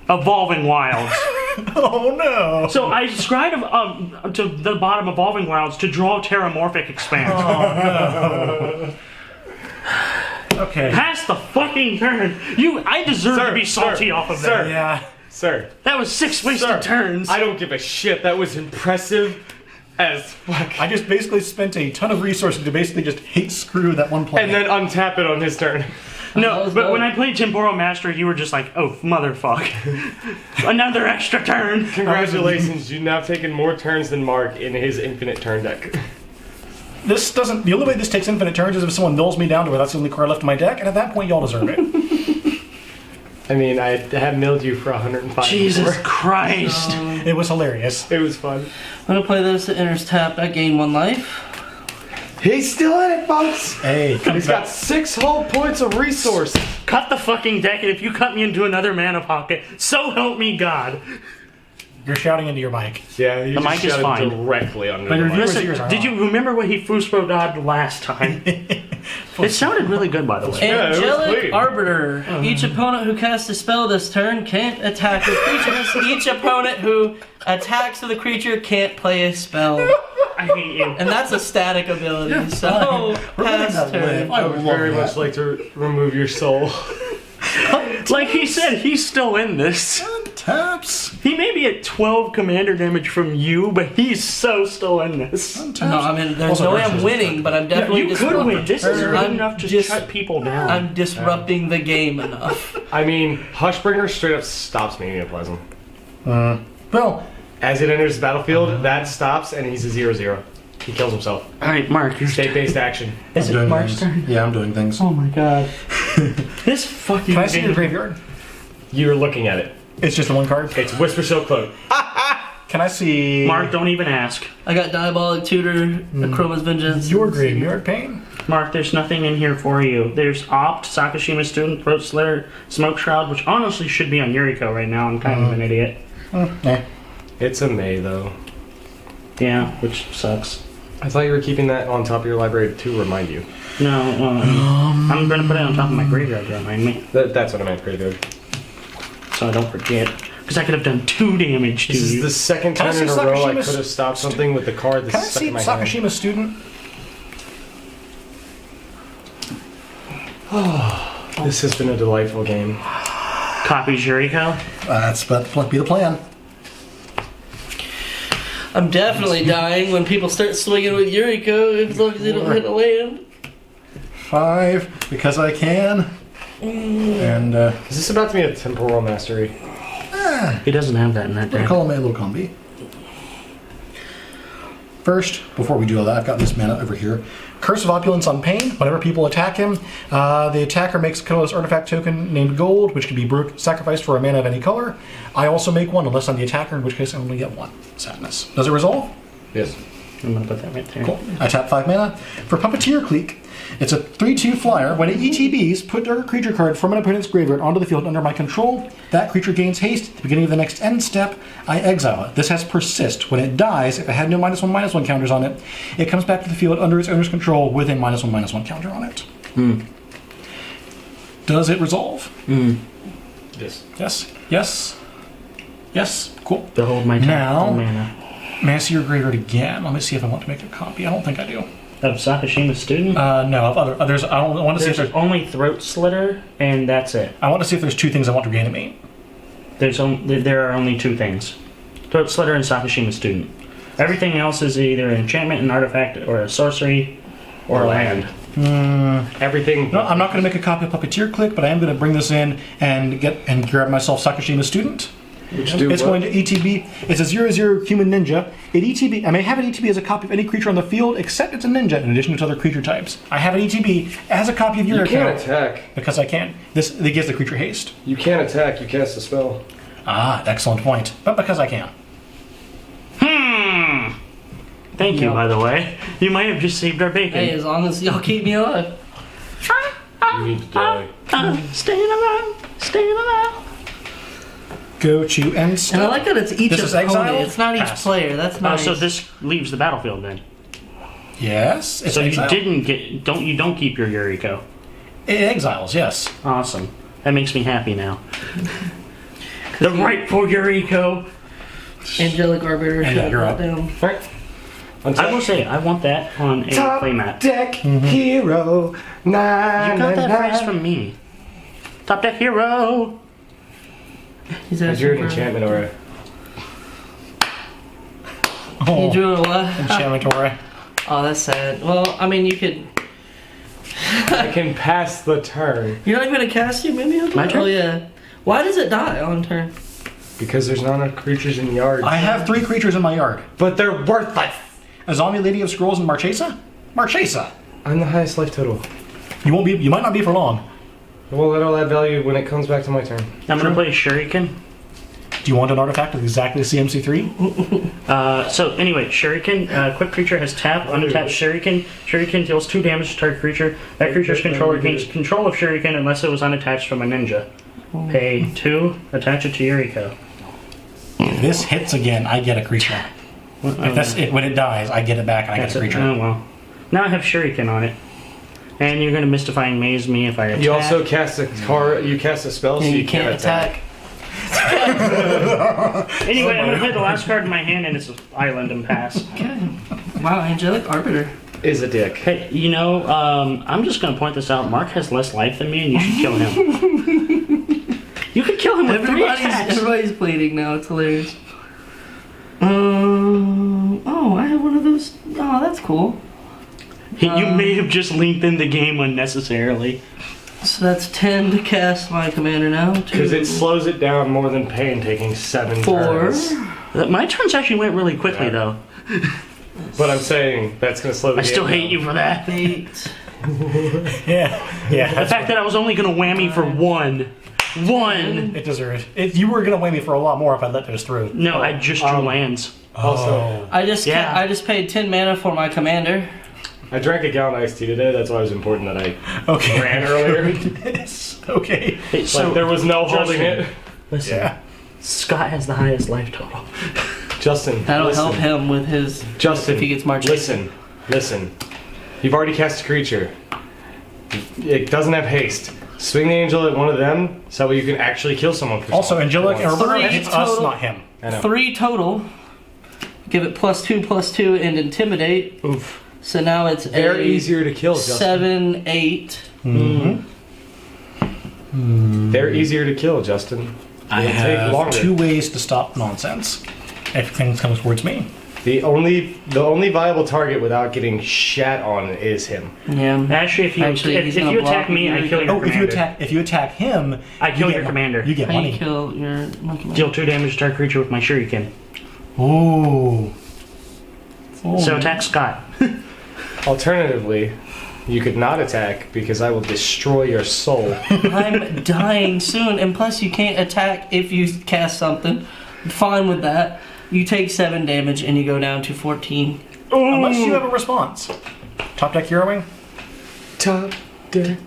Evolving Wilds. Oh no! So I scried to the bottom Evolving Wilds to draw Terramorphic Expanse. Okay. Pass the fucking turn. I deserve to be salty off of that. Yeah. Sir, That was 6 wasted turns. I don't give a shit. That was impressive as fuck. I just basically spent a ton of resources to basically just hate screw that one play. And then untap it on his turn. That No, was but dope. when I played Temporal Master, you were just like, oh, motherfuck. Another extra turn. Congratulations, you've now taken more turns than Mark in his infinite turn deck. This doesn't. The only way this takes infinite turns is if someone mills me down to where that's the only card left in my deck, and at that point, y'all deserve it. I mean, I had milled you for 105. Jesus before. Christ. It was hilarious. It was fun. I'm gonna play this. It enters tapped. I gain 1 life. He's still in it, folks. Hey, He's got 6 whole points of resource. Cut the fucking deck, and if you cut me into another mana pocket, so help me God. you're shouting into your mic. Yeah, you The just mic is shouted fine. directly under But the your mic. viewers' Listen, ears are did on. you remember what he Fuspo dodged last time? It sounded really good, by the way. Yeah, it was Angelic clean. Arbiter. Each opponent who casts a spell this turn can't attack with creatures. Each opponent who attacks with a creature can't play a spell. I hate you. And that's a static ability, so We're letting pass that turn. live. I would love very that. much like to remove your soul. Like he said, he's still in this. Taps. He may be at 12 commander damage from you, but he's so still in this. No, I mean, there's Also, no way versus I'm winning, but I'm definitely You could disrupting. win. This is good I'm enough to just- shut people down. I'm disrupting the game enough. I mean, Hushbringer straight up stops Mimeoplasm. Well, As it enters the battlefield, that stops and he's a 0/0. He kills himself. All right, Mark, you're State-based action. Is I'm it doing Mark's things. turn? Yeah, I'm doing things. Oh my god. This fucking Can I see your game. graveyard? You're looking at it. It's just the one card. It's Whisper Silk Cloak. Can I see Mark, don't even ask. I got Diabolic Tutor, Chroma's Vengeance. your graveyard pain? Mark, there's nothing in here for you. There's Opt, Sakashima Student, Throat Slitter, Smoke Shroud, which honestly should be on Yuriko right now. I'm kind of an idiot. Yeah. It's a May, though. Yeah, which sucks. I thought you were keeping that on top of your library to remind you. No, I'm gonna put it on top of my graveyard to remind me, That's what I meant, graveyard. so I don't forget. Because I could have done 2 damage to This is you. the second Can I time in see a row I Sakashima's could have stopped something with the card Can I that's stuck see in my hand. Sakashima Student? This has been a delightful game. Copies Yuriko. That's about to be the plan. I'm definitely dying when people start swinging with Yuriko as long as they don't hit a land. 5, because I can. And Is this about to be a temporal mastery? He doesn't have that in that I deck. call him a little combi. First, before we do all that, I've got this mana over here. Curse of Opulence on Pain. Whenever people attack him, the attacker makes a colorless artifact token named Gold, which can be sacrificed for a mana of any color. I also make one, unless I'm the attacker, in which case I only get 1. Sadness. Does it resolve? Yes. I'm gonna put that right there. Cool. I tap 5 mana. For Puppeteer Clique, it's a 3/2 flyer. When it ETBs, put a creature card from an opponent's graveyard onto the field under my control. That creature gains haste. At the beginning of the next end step, I exile it. This has Persist. When it dies, if it had no -1/-1 counters on it, it comes back to the field under its owner's control with a -1/-1 counter on it. Does it resolve? Yes. Yes. Yes. Yes. Cool. Behold my Now- tactical mana. May I see your graveyard again? Let me see if I want to make a copy. I don't think I do. Of Sakashima Student? No, of other. There's. I want to see if There's there's. only Throat Slitter, and that's it. I want to see if there's 2 things I want to reanimate. There are only 2 things. Throat Slitter and Sakashima Student. Everything else is either an enchantment, an artifact, or a sorcery, or a land. Everything. No, I'm not going to make a copy of Puppeteer Click, but I am going to bring this in and grab myself Sakashima Student. Which do It's what? going to ETB. It's a 0/0 human ninja. It ETB. I may have an ETB as a copy of any creature on the field, except it's a ninja, in addition to its other creature types. I have an ETB as a copy of You Yuriko can't attack. because I can. It gives the creature haste. You can't attack. You cast a spell. Ah, excellent point. But because I can. Thank you, by the way. You might have just saved our bacon. Hey, as long as y'all keep me alive. You need to die. Staying alive. Staying alive. Go to end And I step. like that it's each This is opponent. exile? It's not each Pass. player. That's Oh, nice. so this leaves the battlefield then. Yes. It's So exile. you didn't get. You don't keep your Yuriko. It exiles, yes. Awesome. That makes me happy now. The rightful Yuriko. Angelic Arbiter. Yeah, shut you're that up. down. Right. I will say, I want that on a Top playmat. deck hero. Nah, You got that phrase from me. Top deck hero. He's I drew asking an for- enchantment aura. You Oh, drew a what? enchantment aura. Oh, that's sad. Well, I mean, you could. I can pass the turn You're not even gonna cast your Mimeo? My turn? Oh yeah. Why does it die on turn? because there's not enough creatures in yards. I have 3 creatures in my yard. But they're worthless. A zombie lady of scrolls and Marchesa? Marchesa. I'm the highest life total. You won't be. You might not be for long. Well, that'll add value when it comes back to my turn. I'm going to play Shuriken. Do you want an artifact with exactly the CMC3? So anyway, Shuriken, quick creature has tap, unattached Shuriken. Shuriken deals 2 damage to target creature. That creature's controller gains control of Shuriken unless it was unattached from a ninja. Pay 2, attach it to Yuriko. If this hits again, I get a creature. If that's it, when it dies, I get it back and I get a creature. Oh well. Now I have Shuriken on it. And you're going to Mystifying Maze me if I attack. You also cast a you cast a spell, so Yeah, you you can't attack. Anyway, I'm going to play the last card in my hand and it's an island and pass. Okay. Wow, Angelic Arbiter. Is a dick. Hey, you know, I'm just going to point this out. Mark has less life than me and you should kill him. You could kill him with 3 attacks. Everybody's bleeding now. It's hilarious. Oh, I have one of those. Oh, that's cool. You may have just lengthened the game unnecessarily. So that's 10 to cast my commander now. Because it slows it down more than pain taking 7 turns. 4. My turns actually went really quickly, Yeah. though. But I'm saying that's going to slow the I game still down. hate you for that. 8. Yeah. The fact that I was only going to whammy for 1. 1! It deserves it. You were going to whammy me for a lot more if I let those through. No, I just drew lands. Also, I just Yeah. I just paid 10 mana for my commander. I drank a gallon of iced tea today. That's why it was important that I Okay. ran earlier. Okay. Hey, so, Like, there was no holding Justin, it. Listen, Yeah. Scott has the highest life total. Justin, That'll listen. help him with his. Justin, if he gets marched. listen. You've already cast a creature. It doesn't have haste. Swing the angel at one of them so you can actually kill someone. For Also, Angelic for once. Arbiter, 3 it's us, total. not him. I know. 3 total. Give it +2/+2 and intimidate. Oof. So now it's They're a easier to kill, Justin. 7, 8. They're easier to kill, Justin. I It'll take have longer. 2 ways to stop nonsense. If things comes towards me. The only viable target without getting shat on is him. Yeah. Actually, if you he's if gonna you block attack me, you. I kill your Oh, commander. if you attack him, I kill you your get commander. You get How do you money. kill your monkey? Deal 2 damage to target creature with my Shuriken. Ooh. So attack Scott. Alternatively, you could not attack because I will destroy your soul. I'm dying soon, and plus you can't attack if you cast something. Fine with that. You take 7 damage and you go down to 14. Unless you have a response. Top deck heroing. Top deck.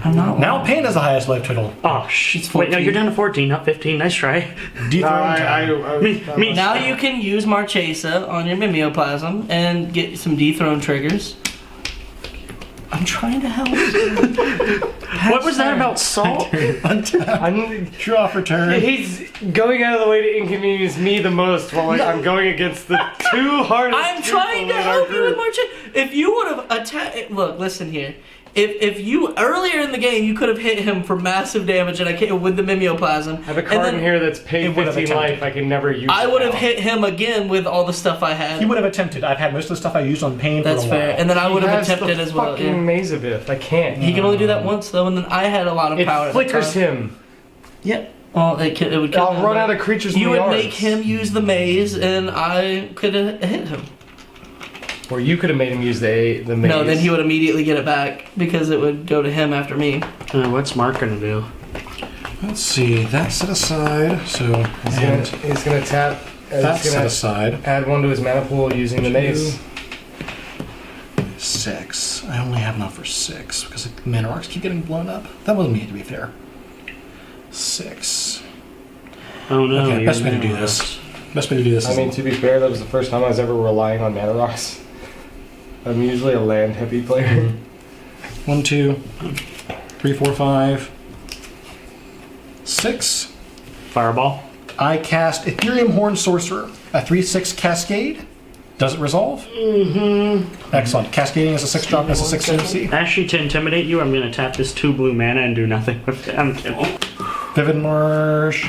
I'm not. Now Pain is the highest life total. Oh, It's wait, no, 14. you're down to 14, not 15. Nice try. Dethrone time. Me. Now you can use Marchesa on your Mimeoplasm and get some dethrone triggers. I'm trying to help. What was that about salt? I'm, Draw for turn. he's going out of the way to inconvenience me the most while I'm going against the 2 hardest. I'm trying to people in our help you with group. Marchesa. If you would have attacked, look, listen here. If you earlier in the game you could have hit him for massive damage and I can't with the Mimeoplasm. I have a card in here that's paid It would've 15 attempted. life. I can never use I it would have now. hit him again with all the stuff I He had. would have attempted. I've had most of the stuff I used on Pain That's for a while. fair. And then I would He have has the attempted as well. fucking Yeah. Mazabith. I can't. He can only do that once though, and then I had a lot of It power. at that flickers time. him. Yep. Well, it would kill I'll him, run but out of creatures You in the would yards. make him use the maze, and I could have hit him. Or you could have made him use the maze. No, then he would immediately get it back because it would go to him after me. What's Mark gonna do? Let's see. That's set aside. So He's gonna tap That's He's set gonna aside. add 1 to his mana pool using the mace. 6. I only have enough for 6 because the mana rocks keep getting blown up. That wasn't me, to be fair. 6. Oh no. Okay, you're best way to do Memory this. Best way to do this I is... mean, to be fair, that was the first time I was ever relying on mana rocks. I'm usually a land heavy player. 1, 2, 3, 4, 5, 6. Fireball. I cast Ethereum Horn Sorcerer, a 3/6 Cascade. Does it resolve? Mm-hmm. Excellent. Cascading is a 6 drop, that's a 6 CMC. Actually, to intimidate you, I'm gonna tap this 2 blue mana and do nothing with it. I'm kidding. Vivid Marsh.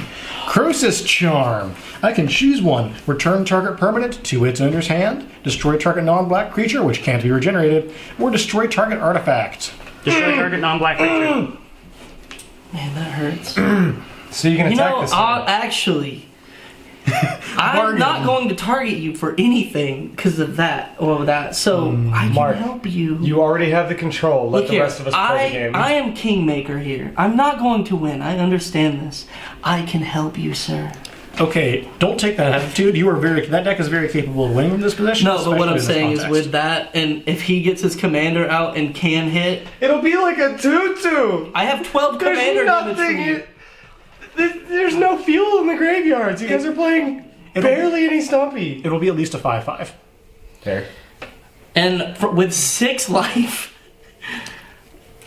Croesus Charm. I can choose one. Return target permanent to its owner's hand. Destroy target non-black creature, which can't be regenerated. Or destroy target artifact. Destroy target non-black creature. Man, that hurts. So you can You attack know, this one. actually, I'm not going to target you for anything because of that or that. So I can Mark, help you. You already have the control. Let Look the here, rest of us play the game. I am Kingmaker here. I'm not going to win. I understand this. I can help you, sir. Okay, don't take that attitude. You are that deck is very capable of winning from this position. No, but what I'm especially in saying this is context. with that, and if he gets his commander out and can hit, It'll be like a 2/2. I have 12 commander damage from you. There's no fuel in the graveyards. You guys are playing barely any Stumpy. It'll be at least a 5/5. Fair. And with 6 life,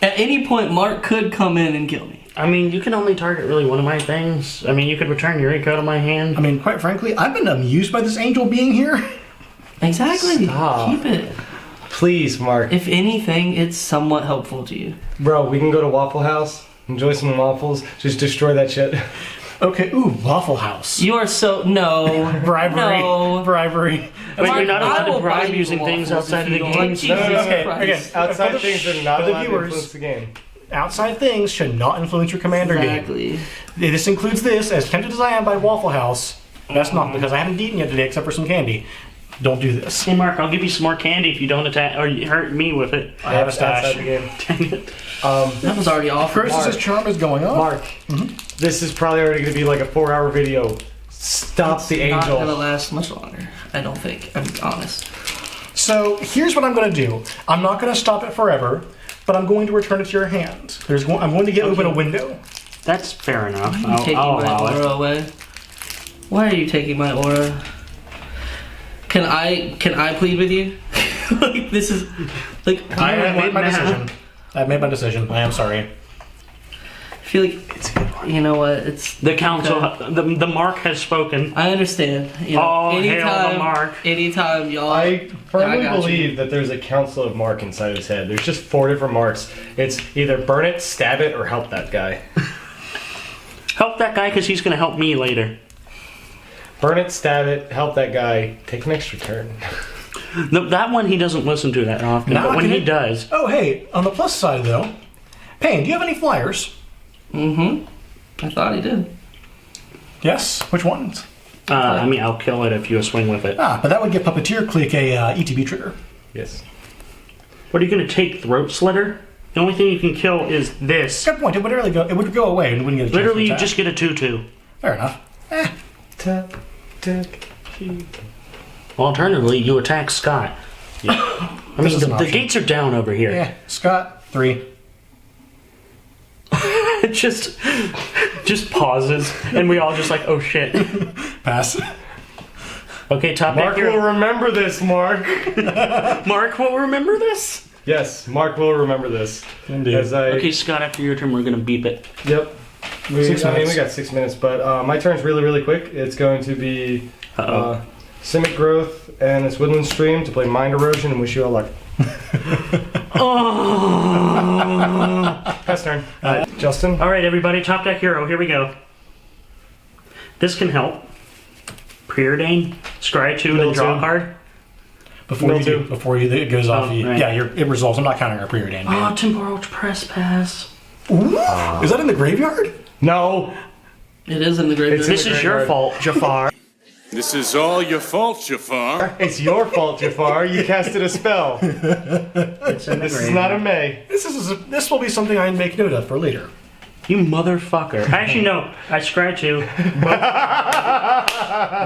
at any point, Mark could come in and kill me. I mean, you can only target really one of my things. I mean, you could return Yuriko to my hand. I mean, quite frankly, I've been amused by this angel being here. Exactly. Stop. Keep it. Please, Mark. If anything, it's somewhat helpful to you. Bro, we can go to Waffle House, enjoy some waffles, just destroy that shit. Okay, ooh, Waffle House. You are so Bribery. No. Bribery. But Mark, you're not I allowed to will buy bribe you using things waffles outside of if the you game. don't. Jesus Okay, Christ. again, Outside for the- things are not for the allowed to viewers, influence the game. outside things should not influence your commander game. Exactly. This includes this, as tempted as I am by Waffle House. That's not because I haven't eaten yet today except for some candy. Don't do this. Hey, Mark, I'll give you some more candy if you don't attack or you hurt me with it. I have a Outside stash. the game. Dang it. That was already off. Croesus' charm is going on. Mark, this is probably already going to be like a 4-hour video. Stop the Not angel. gonna last much longer. I don't think. I'm honest. So here's what I'm going to do. I'm not going to stop it forever, but I'm going to return it to your hand. I'm going to get open a window. That's fair enough. Why are you taking I'll my allow aura it. away? Why are you taking my aura? Can I plead with you? Like this is like I have made my now. decision. I've made my decision. I am sorry. I feel like you know what? It's The council, the Mark has spoken. I understand. You know, Oh, hail the Mark. Anytime y'all. I firmly got you. believe that there's a council of Mark inside his head. There's just 4 different Marks. It's either burn it, stab it, or help that guy. Help that guy because he's going to help me later. Burn it, stab it, help that guy, take an extra turn. No, that one he doesn't listen to that often, Now but I when can- he does, Oh, hey, on the plus side though, Payne, do you have any flyers? Mm-hmm. I thought he did. Yes. Which ones? I mean, I'll kill it if you swing with it. Ah, but that would give Puppeteer Click a ETB trigger. Yes. What are you going to take, Throat Slitter? The only thing you can kill is this. Good point. It would really go. It would go away and wouldn't get a chance Literally, to you attack. just get a 2/2. Fair enough. Tap, tap, Alternatively, you attack Scott. I This mean, is an the option. gates are down over here. Yeah. Scott 3. It just pauses, and we all just like, oh shit. Pass. Okay, top Mark deck will hero. remember this, Mark. Mark will remember this. Yes, Mark will remember this. Indeed. As I, Okay, Scott, after your turn, we're gonna beep it. Yep. 6 I mean, minutes. we got 6 minutes, but my turn's really, really quick. It's going to be Simic Growth and this Woodland Stream to play Mind Erosion and wish you all luck. Pass turn. Justin? All right, everybody, top deck hero. Here we go. This can help. Preordain, scry 2, then draw a card. Before Mill you do, two. before you, it goes off. right. Yeah, it resolves. I'm not counting our preordained. Oh, temporal trespass. Is that in the graveyard? No! It is in the graveyard. It's This is your fault, Jafar. This is all your fault, Jafar. It's your fault, Jafar. You casted a spell. It's in the This is not a graveyard. May. This will be something I make note of for later. You motherfucker. Actually, no. I scratch you.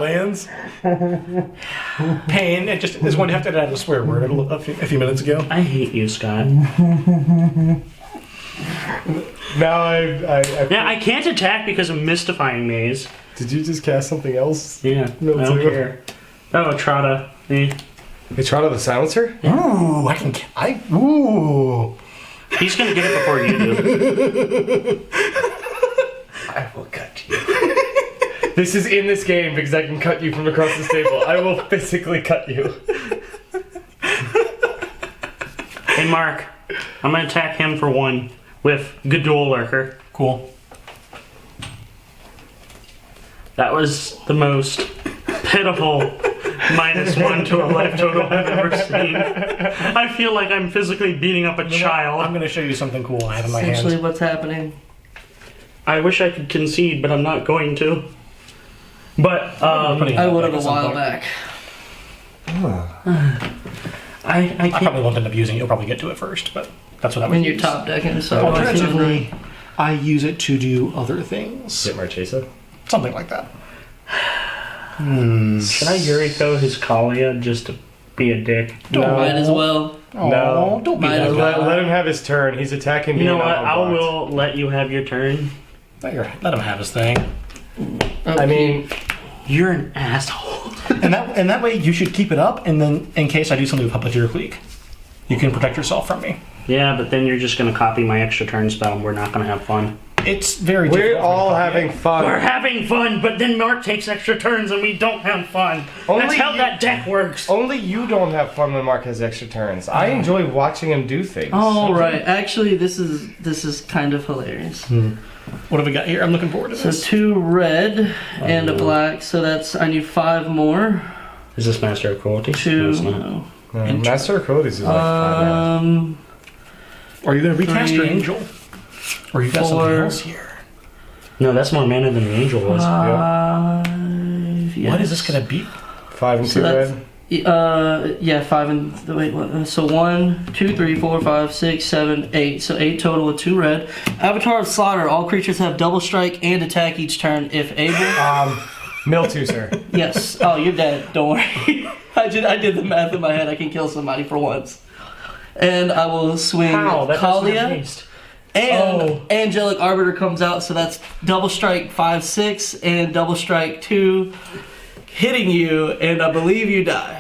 Lands. Pain. It just is one you have to add a swear word a few minutes ago. I hate you, Scott. Now Yeah, I can't attack because of Mystifying Maze. Did you just cast something else? Yeah, No, I don't too. care. Oh, Trotta. Eh. Hey, Trotta the Silencer? Ooh, ooh. He's gonna get it before you do. I will cut you. This is in this game because I can cut you from across this table. I will physically cut you. Hey, Mark. I'm gonna attack him for 1 with Gadol Lurker. Cool. That was the most pitiful -1 to a life total I've ever seen. I feel like I'm physically beating up a child. I'm going to show you something cool I have in my Essentially, hand. what's happening? I wish I could concede, but I'm not going to. But I would have a while back. I I can't. probably won't end up using it. You'll probably get to it first, but that's what I would When you're use. top decking, so Alternatively, I use it to do other things. Get Marchesa? Something like that. Should I Yuriko his Kaalia just to be a dick? might as well. No. Don't be Might that as guy. Let him have his turn. He's attacking me. You know and what? I'm I blocked. will let you have your turn. Let him have his thing. I mean, You're an asshole. And that way you should keep it up, and then in case I do something with Puppeteer Clique, you can protect yourself from me. Yeah, but then you're just gonna copy my extra turn spell and we're not gonna have fun. It's very we're difficult. all having We're fun. having fun, but then Mark takes extra turns and we don't have fun. Only That's how you- that deck works. Only you don't have fun when Mark has extra turns. I enjoy watching him do things. Oh right, actually, this is kind of hilarious. What have we got here? I'm looking forward to So this. 2 red and a black. So that's I need 5 more. Is this Master of Cruelty? 2. No, it's not. No. Master of Codes is like 5 mana. Are you going to recast your 3, angel? Or you got 4. something else here? No, that's more mana than the angel was. 5. Yes. What is this going to be? 5 and 2 So that's- red. Yeah, 5 and wait. What, so 1, 2, 3, 4, 5, 6, 7, 8. So 8 total with 2 red. Avatar of Slaughter. All creatures have double strike and attack each turn if able. Miltu, sir. Yes. Oh, you're dead. Don't worry. I did the math in my head. I can kill somebody for once. And I will swing How? That doesn't have Kaalia. haste. And Angelic Arbiter comes out, so that's double strike 5, 6, and double strike 2, hitting you, and I believe you die.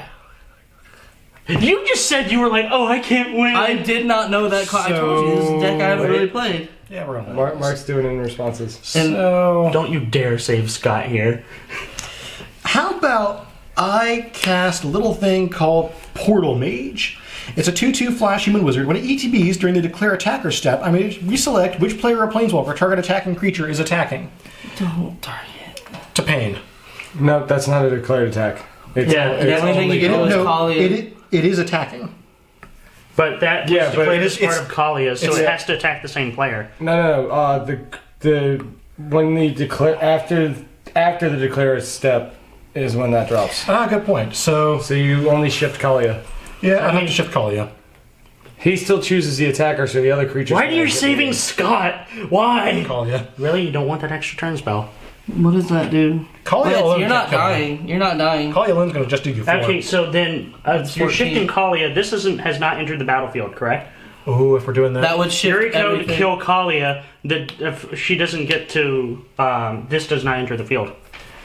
You just said you were like, oh, I can't win. I did not know that. I told you this is a deck I haven't really played. Yeah, we're going to. Mark's doing in responses. So, Don't you dare save Scott here. how about I cast a little thing called Portal Mage? It's a 2/2 flash human wizard. When it ETBs during the declare attacker step, I may reselect which player or planeswalker target attacking creature is attacking. Don't target. To pain. No, that's not a declared attack. It's Yeah, it's the only thing only you get Kaalia. was No, Kaalia. it is attacking. But that was Yeah, but declared as it's- part of Kaalia, so it's- it has to attack the same player. No. The when the declare after the declare step is when that drops. Ah, good point. So, So you only shift Kaalia. yeah, I have to shift Kaalia. He still chooses the attacker, so the other creatures. Why are you saving Scott? Why? Kaalia. Really? You don't want that extra turn spell? What does that do? Kaalia Wait, alone you're not can't kill me. dying. You're not dying. Kaalia alone's going to just do you 4. Okay, so then you're 14. shifting Kaalia. This has not entered the battlefield, correct? Ooh, if we're doing that. That would shift Yuriko to everything. kill Kaalia. If she doesn't get to, this does not enter the field.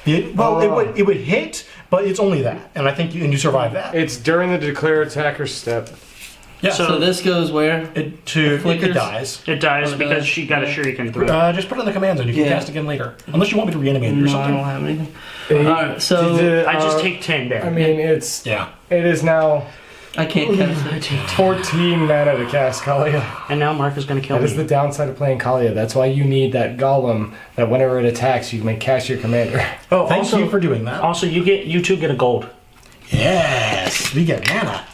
It would hit, but it's only that, and I think you survive that. It's during the declare attacker step. Yeah. So this goes where? it flickers? dies. It dies Oh, it because does? she got a Yeah. shuriken through it. Just put it in the command zone. You can Yeah. cast again later, unless you want me to reanimate it or No, I something. don't have anything. Alright, so I just take 10 there. I mean, it Yeah. is now I can't cast it. 14 mana to cast Kaalia. And now Mark is going to kill That is me. the downside of playing Kaalia. That's why you need that golem. That whenever it attacks, you may cast your commander. Oh, Thank also, you for doing that. Also, you two get a gold. Yes, we get mana.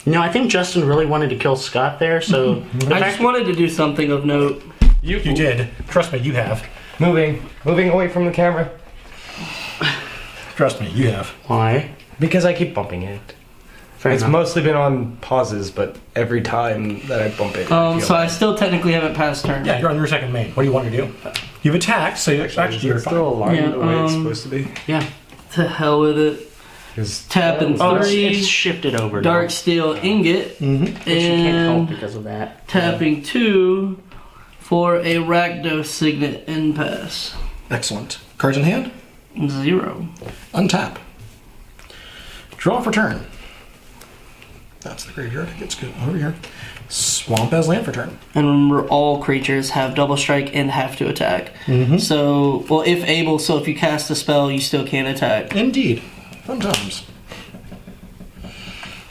You know, I think Justin really wanted to kill Scott there, so the I fact just wanted to do something of note. You did. Trust me, you have. Moving away from the camera Trust me, you have. why? because I keep bumping it. It's enough. mostly been on pauses, but every time that I bump it, So I still technically haven't passed turn. Yeah, you're on your second main. What do you want to do? You've attacked, so you're actually you're still aligned Yeah, the way it's supposed to be. Yeah. To hell with it. 'Cause Tapping Oh, it's 3, shifted over. dark now. steel ingot, Which you can't help and because of that. tapping 2 for a Rakdos Signet Impasse. excellent. Cards in hand. 0. Untap. Draw for turn. That's the graveyard. It's good. Over here. Swamp as land for turn. And remember, all creatures have double strike and have to attack. So, well, if able, so if you cast a spell, you still can't attack. Indeed. Fun times.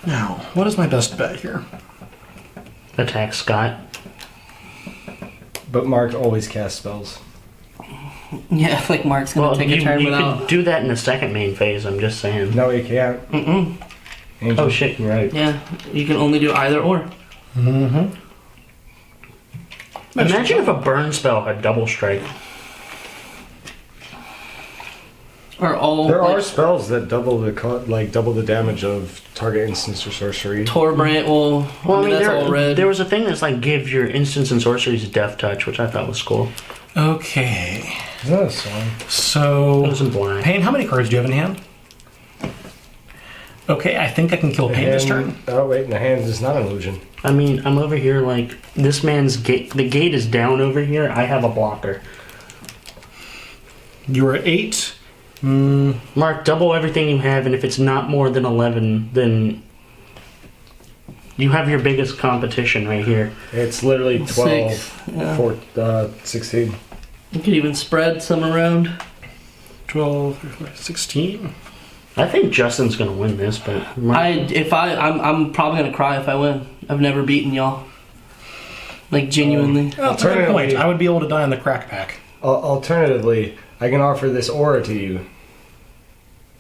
Now, what is my best bet here? Attack Scott. But Mark always casts spells. Yeah, like Mark's gonna Well, take you, a turn you without. could do that in the second main phase. I'm just saying. No, you can't. Angel. Oh shit, you're right. Yeah, you can only do either or. Imagine if a burn spell had double strike. Or all. There like, are spells that double the double the damage of target instance or sorcery. Torbrand, well, Well, I mean, that's all red. there was a thing that's like give your instants and sorceries death touch, which I thought was cool. Okay. Isn't that a song? It So, was in black. Pain, how many cards do you have in hand? Okay, I think I can kill Pain this turn. Oh wait, in the hand is not an illusion. I mean, I'm over here like this man's gate. The gate is down over here. I have a blocker. You're at 8. Mark, double everything you have, and if it's not more than 11, then you have your biggest competition right here. It's literally 12, 6, yeah. 16. You could even spread some around. 12, 16. I think Justin's gonna win this, but Mark, I'm probably gonna cry if I win. I've never beaten y'all. Like genuinely. Well, that's a good point. I would be able to die on the crack pack. Alternatively, I can offer this aura to you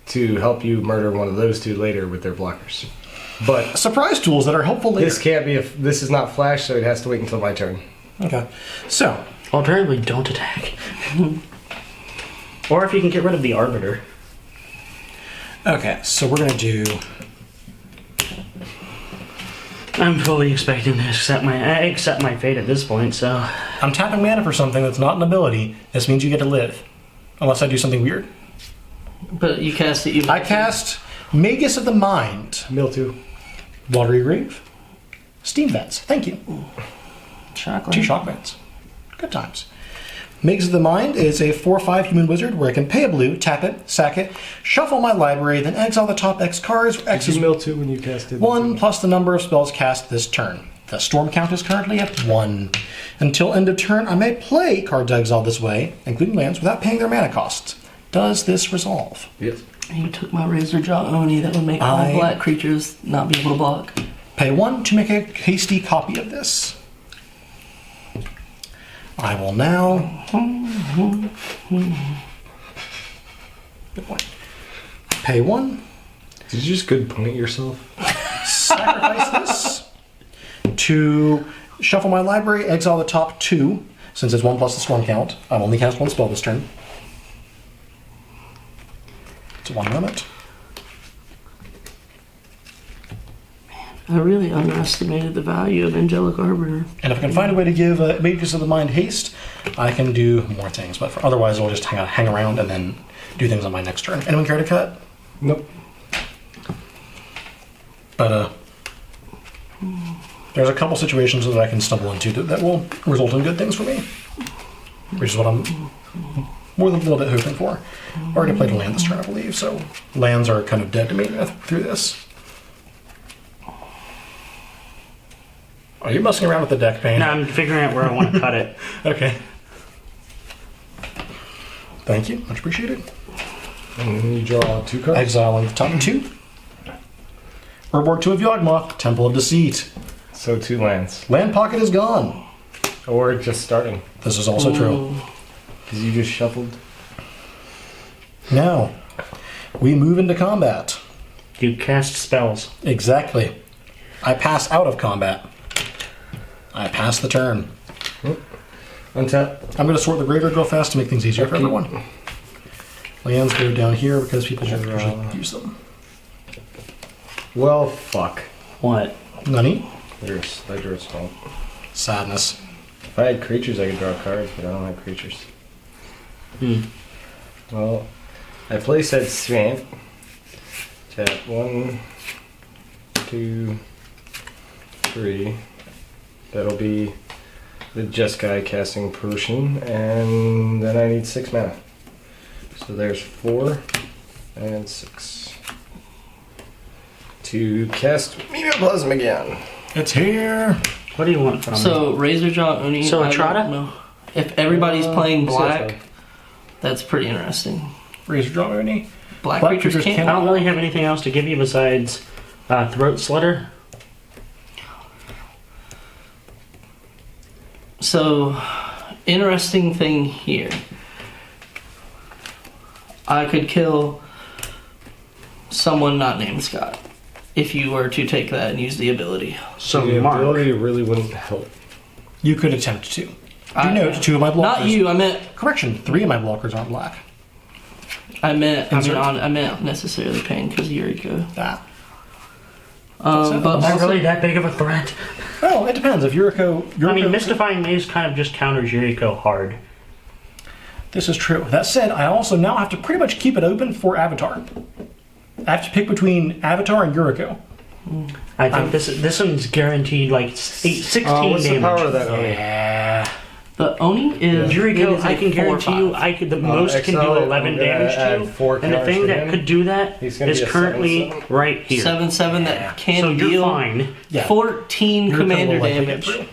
to help you murder one of those two later with their blockers. But Surprise tools that are helpful later. this can't be. This is not flash, so it has to wait until my turn. Okay. So, alternatively, don't attack. Or if you can get rid of the Arbiter. okay, so we're going to do... I'm fully expecting to accept my fate at this point, so... I'm tapping mana for something that's not an ability. This means you get to live. Unless I do something weird. But you cast it. You I cast Magus of the Mind. Mildew. Watery Grave. Steam Vents. Thank you. chocolate. 2 shock vents. Good times. Magus of the Mind is a 4/5 human wizard where I can pay a blue, tap it, sack it, shuffle my library, then exile the top X cards. X Did is you Mildew when you casted? 1 plus the number of spells cast this turn. The storm count is currently at 1. Until end of turn, I may play cards exiled this way, including lands, without paying their mana costs. Does this resolve? Yes. You took my Razor Jaw Oni that would make all black creatures not be able to block. Pay 1 to make a hasty copy of this. I will now... Good point. Pay 1. Did you just good point yourself? Sacrifice this to shuffle my library, exile the top 2. Since it's 1 plus the storm count, I've only cast 1 spell this turn. It's 1 moment. I really underestimated the value of Angelic Arbiter. And if I can find a way to give Magus of the Mind haste, I can do more things. But otherwise, I'll just hang around and then do things on my next turn. Anyone care to cut? Nope. But there's a couple situations that I can stumble into that will result in good things for me. Which is what I'm more than a little bit hoping for. I already played a land this turn, I believe, so lands are kind of dead to me through this. Are you messing around with the deck, Payne? No, I'm figuring out where I want to cut it. Okay. Thank you. Much appreciated. And then you draw 2 cards. Exiling the top 2. Urborg 2 of Yawgmoth, Temple of Deceit. So 2 lands. Land pocket is gone. Or just starting. This is also true. Because you just shuffled. Now, we move into combat. You cast spells. Exactly. I pass out of combat. I pass the turn. Untap. I'm going to sort the graveyard real fast to make things easier for everyone. Lands go down here because people should usually use them. Well, fuck. What? Nani? I drew a swamp. Sadness. If I had creatures, I could draw cards, but I don't have creatures. Well, I play said swamp. Tap 1, 2, 3. That'll be the Jeskai casting potion, and then I need 6 mana. So there's 4 and 6. To cast Mimeoplasm again. It's here. What do you want from me? So Razorjaw Oni. So I Etrata? don't know. If everybody's playing so black, it's that's pretty interesting. Razorjaw Oni. Black Black creatures creatures can't. can't- I don't really have anything else to give you besides Throat Slitter. So, interesting thing here. I could kill someone not named Scott if you were to take that and use the ability. So the Mark. ability really wouldn't help. You could attempt to. Do note 2 of my blockers. Not you. I meant. Correction, 3 of my blockers aren't black. I meant Insert. necessarily pain because Yuriko. Ah. But Is that also, really that big of a threat? Well, it depends. If Yuriko... I mean, Mystifying Maze kind of just counters Yuriko hard. This is true. That said, I also now have to pretty much keep it open for Avatar. I have to pick between Avatar and Yuriko. I think this one's guaranteed like 16 What's damage. the power of that? Yeah. the Oni is. Yuriko, it is I a can 4/5. guarantee you, I could the most can do exile it, 11 I'm gonna damage to add you. 4 And the counters thing to that him. could do that He's gonna is be a currently 7/7. right here. 7/7 that can So you're deal fine. Yeah. 14 Yuriko commander will likely get damage. through.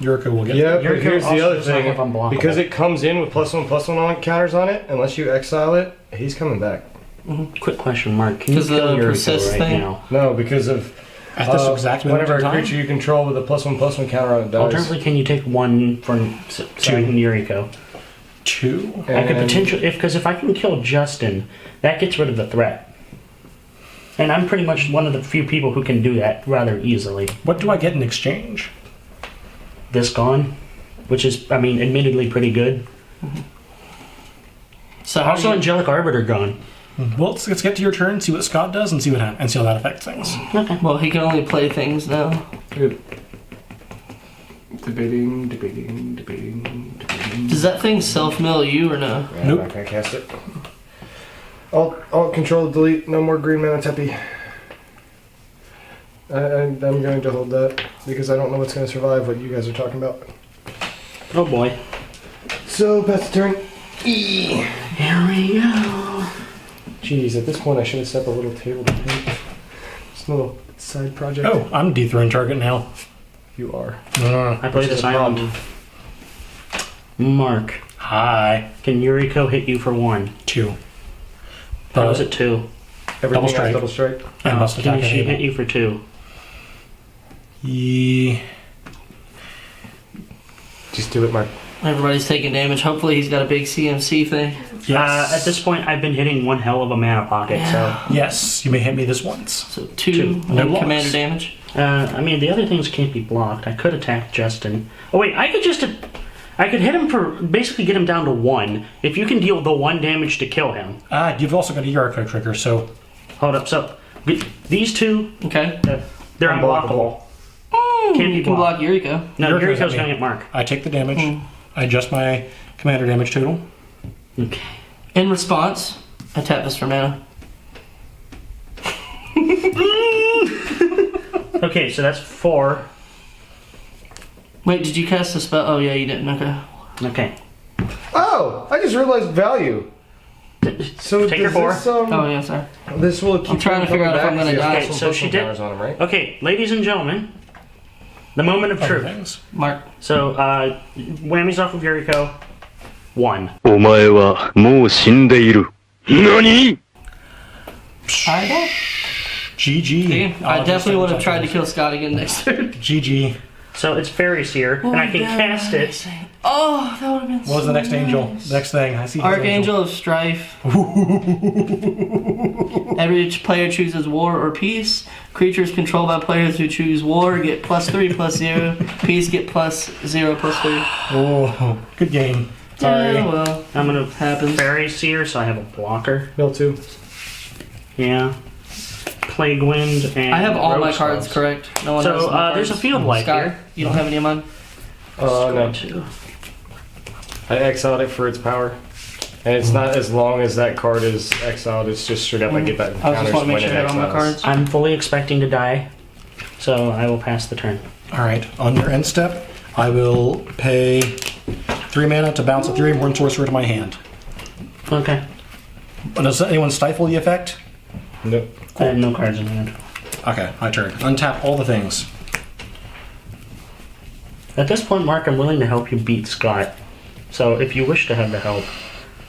Yuriko will get Yeah, Yuriko but here's also the other does not have thing. unblockable. Because it comes in with +1/+1 on counters on it, unless you exile it, he's coming back. Quick question, Mark. Can you 'Cause kill the Yuriko persist right thing? now? No, because of at this exact moment whenever in a time. creature you control with a +1/+1 counter on it dies. Alternatively, can you take one for second Yuriko? 2. I could And- potentially, because if I can kill Justin, that gets rid of the threat. And I'm pretty much one of the few people who can do that rather easily. What do I get in exchange? This gone, which is, I mean, admittedly pretty good. So how Also, do you, Angelic Arbiter gone. Well, let's get to your turn, see what Scott does, and see how that affects things. well, he can only play things now. Debating. Does that thing self-mill you or no? Yeah, Nope. I'm not gonna cast it. Alt control delete, no more green mana tepi. I'm going to hold that because I don't know what's going to survive what you guys are talking about. Oh boy. So, pass the turn. Here we go. Jeez, at this point I should have set up a little table to paint. Just a little side project. Oh, I'm dethroned target now. You are. I play Which is this a island. problem. Mark, Hi. can Yuriko hit you for 1? 2. How is it 2? Everything Double has strike. double strike. I must Can attack she a hit you for 2? Yeah. Just do it, Mark. Everybody's taking damage. Hopefully he's got a big CMC thing. Yes. At this point, I've been hitting one hell of a mana pocket, Yes, you may hit me this once. So two No blocks. commander damage. so... I mean, the other things can't be blocked. I could attack Justin. Oh wait, I could hit him for... Basically get him down to 1. If you can deal the 1 damage to kill him. You've also got a Yuriko trigger, so Hold up, so... These two, Okay. they're unblockable. Can't be You can block blocked. Yuriko. No, Yuriko's Yuriko's at me. gonna get Mark. I take the damage. I adjust my commander damage total. Okay. In response, I tap this for mana. Okay, so that's 4. Wait, did you cast a spell? Oh yeah, you didn't. Okay. Okay. Oh! I just realized value. So Take your does 4. this, Oh yeah, sorry. this will keep I'm trying to coming figure out if back I'm gonna because die. he has Okay, so some she push did- counters on him, right? Okay, ladies and gentlemen, the moment of Other truth. things. Mark. So, whammies off of Yuriko. 1. お前はもう死んでいる。何？ I GG. I definitely would have tried to kill Scott again next turn. GG. So it's Fairy Seer, and I can cast it. Oh, that would have been. What was the next angel? The next thing. I see. his Archangel of Strife. Every player chooses war or peace. Creatures controlled by players who choose war get +3/+0. Peace get +0/+3. Oh, good game. Sorry. Yeah, well, I'm gonna happens. Fairy Seer, so I have a blocker. Mill 2. Yeah. Plague Wind, and I have all my Rogue cards Spells. correct. No one has So my there's a cards. field life Scott, here. you don't have any of mine? No. Two. I exiled it for its power. And it's not as long as that card is exiled, it's just straight up I get that I just counters want to make when sure it I have all my exiles. cards. I'm fully expecting to die, so I will pass the turn. Alright, on your end step, I will pay 3 mana to bounce a 3/1 sorcerer to my hand. Okay. Does anyone stifle the effect? Nope. I have no cards in hand. Okay, my turn. Untap all the things. At this point, Mark, I'm willing to help you beat Scott. So if you wish to have the help,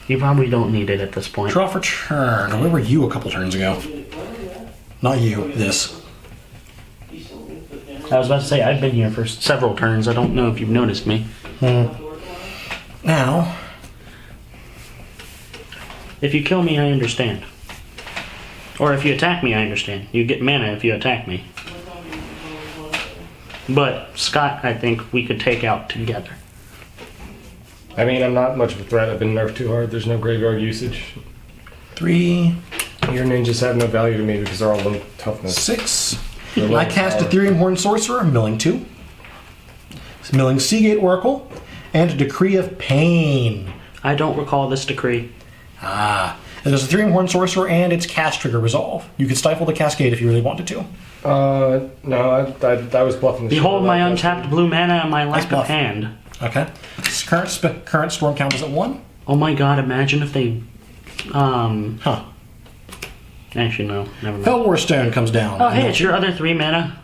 you probably don't need it at this point. Draw for turn. Where were you a couple turns ago? Not you, this. I was about to say, I've been here for several turns. I don't know if you've noticed me. Now, If you kill me, I understand. Or if you attack me, I understand. You get mana if you attack me. But Scott, I think we could take out together. I mean, I'm not much of a threat. I've been nerfed too hard. There's no graveyard usage. 3, Your ninjas have no value to me because they're all low toughness. 6. They're low I cast power. Ethereum Horn Sorcerer, milling 2. Milling Seagate Oracle, and Decree of Pain. I don't recall this decree. And there's Ethereum Horn Sorcerer and its cast trigger resolve. You could stifle the cascade if you really wanted to. No, I was bluffing the shit Behold out my of that. untapped blue mana and my lack of bluff. hand. Okay. Current storm count is at 1. Oh my god, imagine if they... Huh. Actually, no. Never mind. Hellwar Stone comes down. Oh, hey, it's your other 3 mana.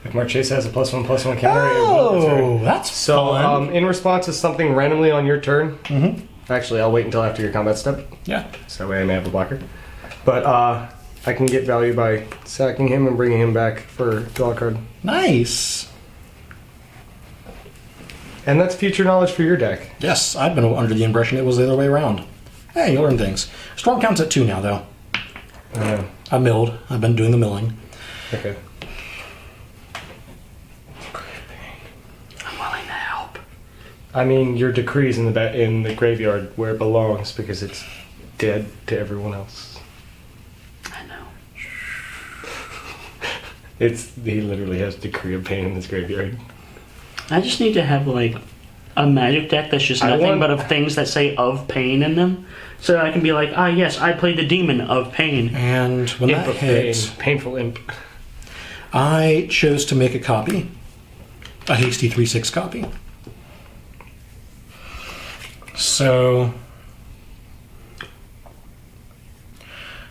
If Mark Chase has a +1/+1 counter, it will Oh, return. that's So, fun. in response to something randomly on your turn, actually, I'll wait until after your combat step, Yeah. so that way I may have a blocker. But I can get value by sacking him and bringing him back for draw a card. Nice. And that's future knowledge for your deck. Yes, I've been under the impression it was the other way around. Hey, you learn things. Storm count's at 2 now, though. I milled. I've been doing the milling. Okay. I'm willing to help. I mean, your decree's in the graveyard where it belongs because it's dead to everyone else. I know. He literally has Decree of Pain in his graveyard. I just need to have, like, a magic deck that's just nothing but of things that say of pain in them. So I can be like, ah, yes, I played the demon of pain. And when Imp that of Pain. hits, Painful Imp. I chose to make a copy. A hasty 3/6 copy. So,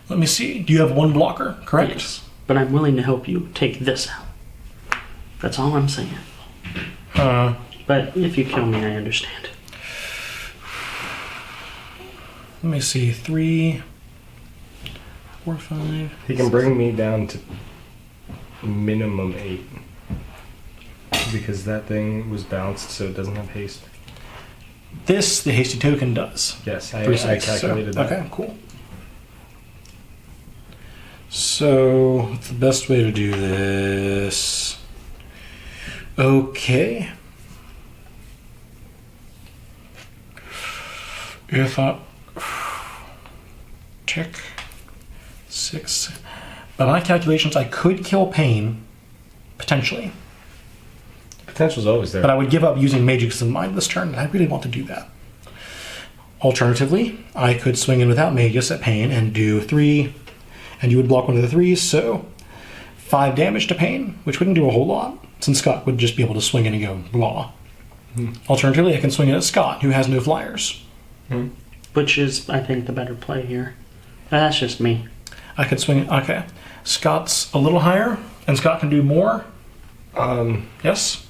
let me see. Do you have 1 blocker, correct? Yes. But I'm willing to help you take this out. That's all I'm saying. But if you kill me, I understand. Let me see. 3, 4, 5. He can bring me down to minimum 8. Because that thing was bounced, so it doesn't have haste. This, the hasty token does. Yes, I 3/6, calculated that. Okay, cool. So, what's the best way to do this? Okay. If I... Tick. 6. By my calculations, I could kill Pain, potentially. Potential's always there. But I would give up using Magic's in Mind this turn, and I really want to do that. Alternatively, I could swing in without Magus at Pain and do 3, and you would block one of the 3s, so 5 damage to Pain, which wouldn't do a whole lot, since Scott would just be able to swing in and go blah. Alternatively, I can swing in at Scott, who has no flyers. Which is, I think, the better play here. That's just me. I could swing. Okay, Scott's a little higher, and Scott can do more. Yes.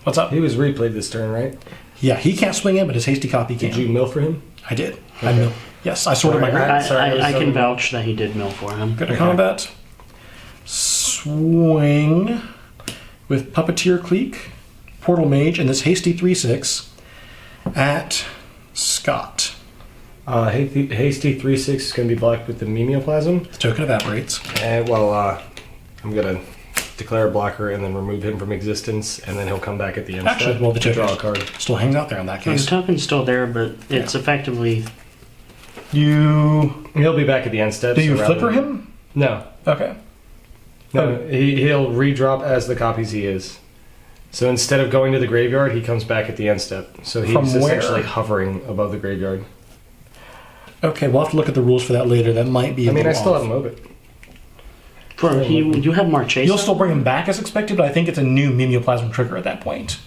What's up? He was replayed this turn, right? Yeah, he can't swing in, but his hasty copy can. Did you mill for him? I did. I mill. Yes, I sorted my Alright. grade. Sorry, I can so- vouch that he did mill for him. Go to combat. Swing with Puppeteer Cleek, Portal Mage, and this hasty 3/6 at Scott. Hasty 3/6 is going to be blocked with the Mimeoplasm. The token evaporates. And, I'm going to declare a blocker and then remove him from existence, and then he'll come back at the end Actually, step well, the to draw a token card. still hangs out there in that The case. token's still there, but it's effectively... You He'll be back at the end step. do you so rather flipper than- him? No. Okay. No, he'll redrop as the copies he is. So instead of going to the graveyard, he comes back at the end step. So he's From where? essentially hovering above the graveyard. Okay, we'll have to look at the rules for that later. That might be. I mean, I still off. have Mobit. You have Marchesa? You'll still bring him back as expected, but I think it's a new Mimeoplasm trigger at that point.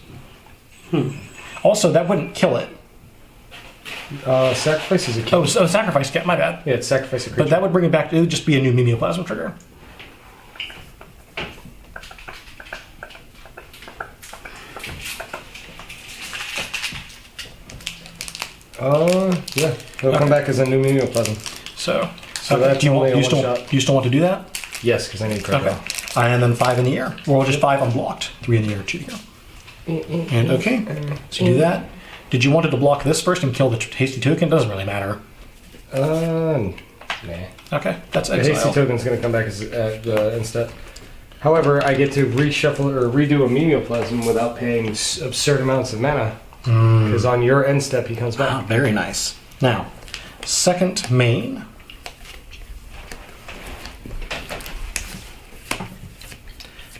Also, that wouldn't kill it. Sacrifice is a key. Oh, so sacrifice. My bad. Yeah, it's sacrifice a creature. But that would bring it back. It would just be a new Mimeoplasm trigger. Yeah. He'll come back as a new Mimeoplasm. So that's do you only a still one-shot. want to do that? Yes, because I need card Okay. And then 5 in the air. Or just 5 unblocked. 3 in the air, 2 here. And okay. So do that. Did you want to block this first and kill the hasty token? Doesn't really matter. Nah. Okay, that's The hasty exile. token's going to come back as the end step. However, I get to reshuffle or redo a Mimeoplasm without paying absurd amounts of mana. Because on your end step, he comes back. Wow, very nice. Now, second main.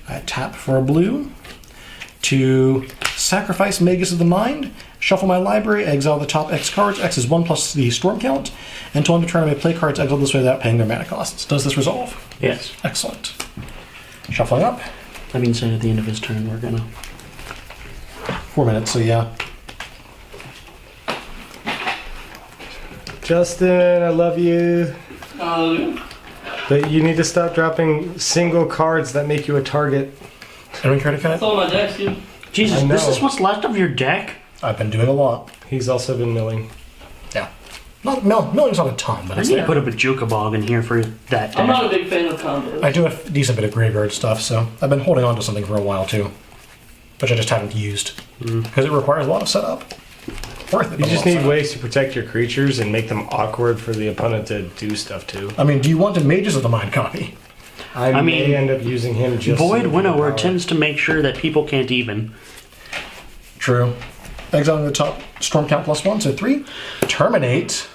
I tap for a blue to sacrifice Magus of the Mind, shuffle my library, exile the top X cards. X is 1 plus the storm count. Until I'm determined, I may play cards exiled this way without paying their mana costs. Does this resolve? Yes. Excellent. Shuffling up. That means that at the end of his turn, we're gonna. 4 minutes, so yeah. Justin, I love you. But you need to stop dropping single cards that make you a target. Any credit cut? That's all my decks, dude. Jesus, I this know. is what's left of your deck? I've been doing a lot. He's also been milling. Yeah. Milling's not a ton, but I it's need to there. put up a Jukabog in here for that I'm deck. not a big fan of combos. I do a decent bit of graveyard stuff, so I've been holding on to something for a while too, which I just haven't used because it requires a lot of setup. Worth it. You but a just lot of need setup. ways to protect your creatures and make them awkward for the opponent to do stuff to. I mean, do you want a Mages of the Mind copy? I mean, may end up using him just Void for Winnower power. tends to make sure that people can't even. True. Exiling the top Storm Count +1, so 3. Terminate.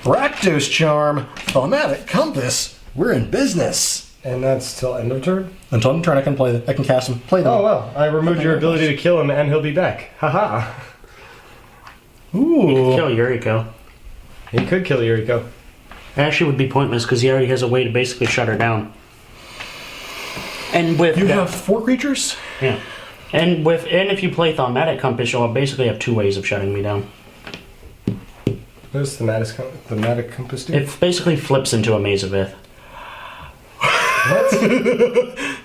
Rakdos Charm. Thaumatic Compass. We're in business. And that's till end of turn? Until end of turn, I can play them. I can cast them. Play them. Oh well, I removed your ability to kill him and he'll be back. Haha. Ooh. Kill Yuriko. He could kill Yuriko. It actually would be pointless because he already has a way to basically shut her down. And with You have 4 creatures? yeah, and if you play Thaumatic Compass, you'll basically have 2 ways of shutting me down. What does thematic compass do? It basically flips into a Maze of Ith.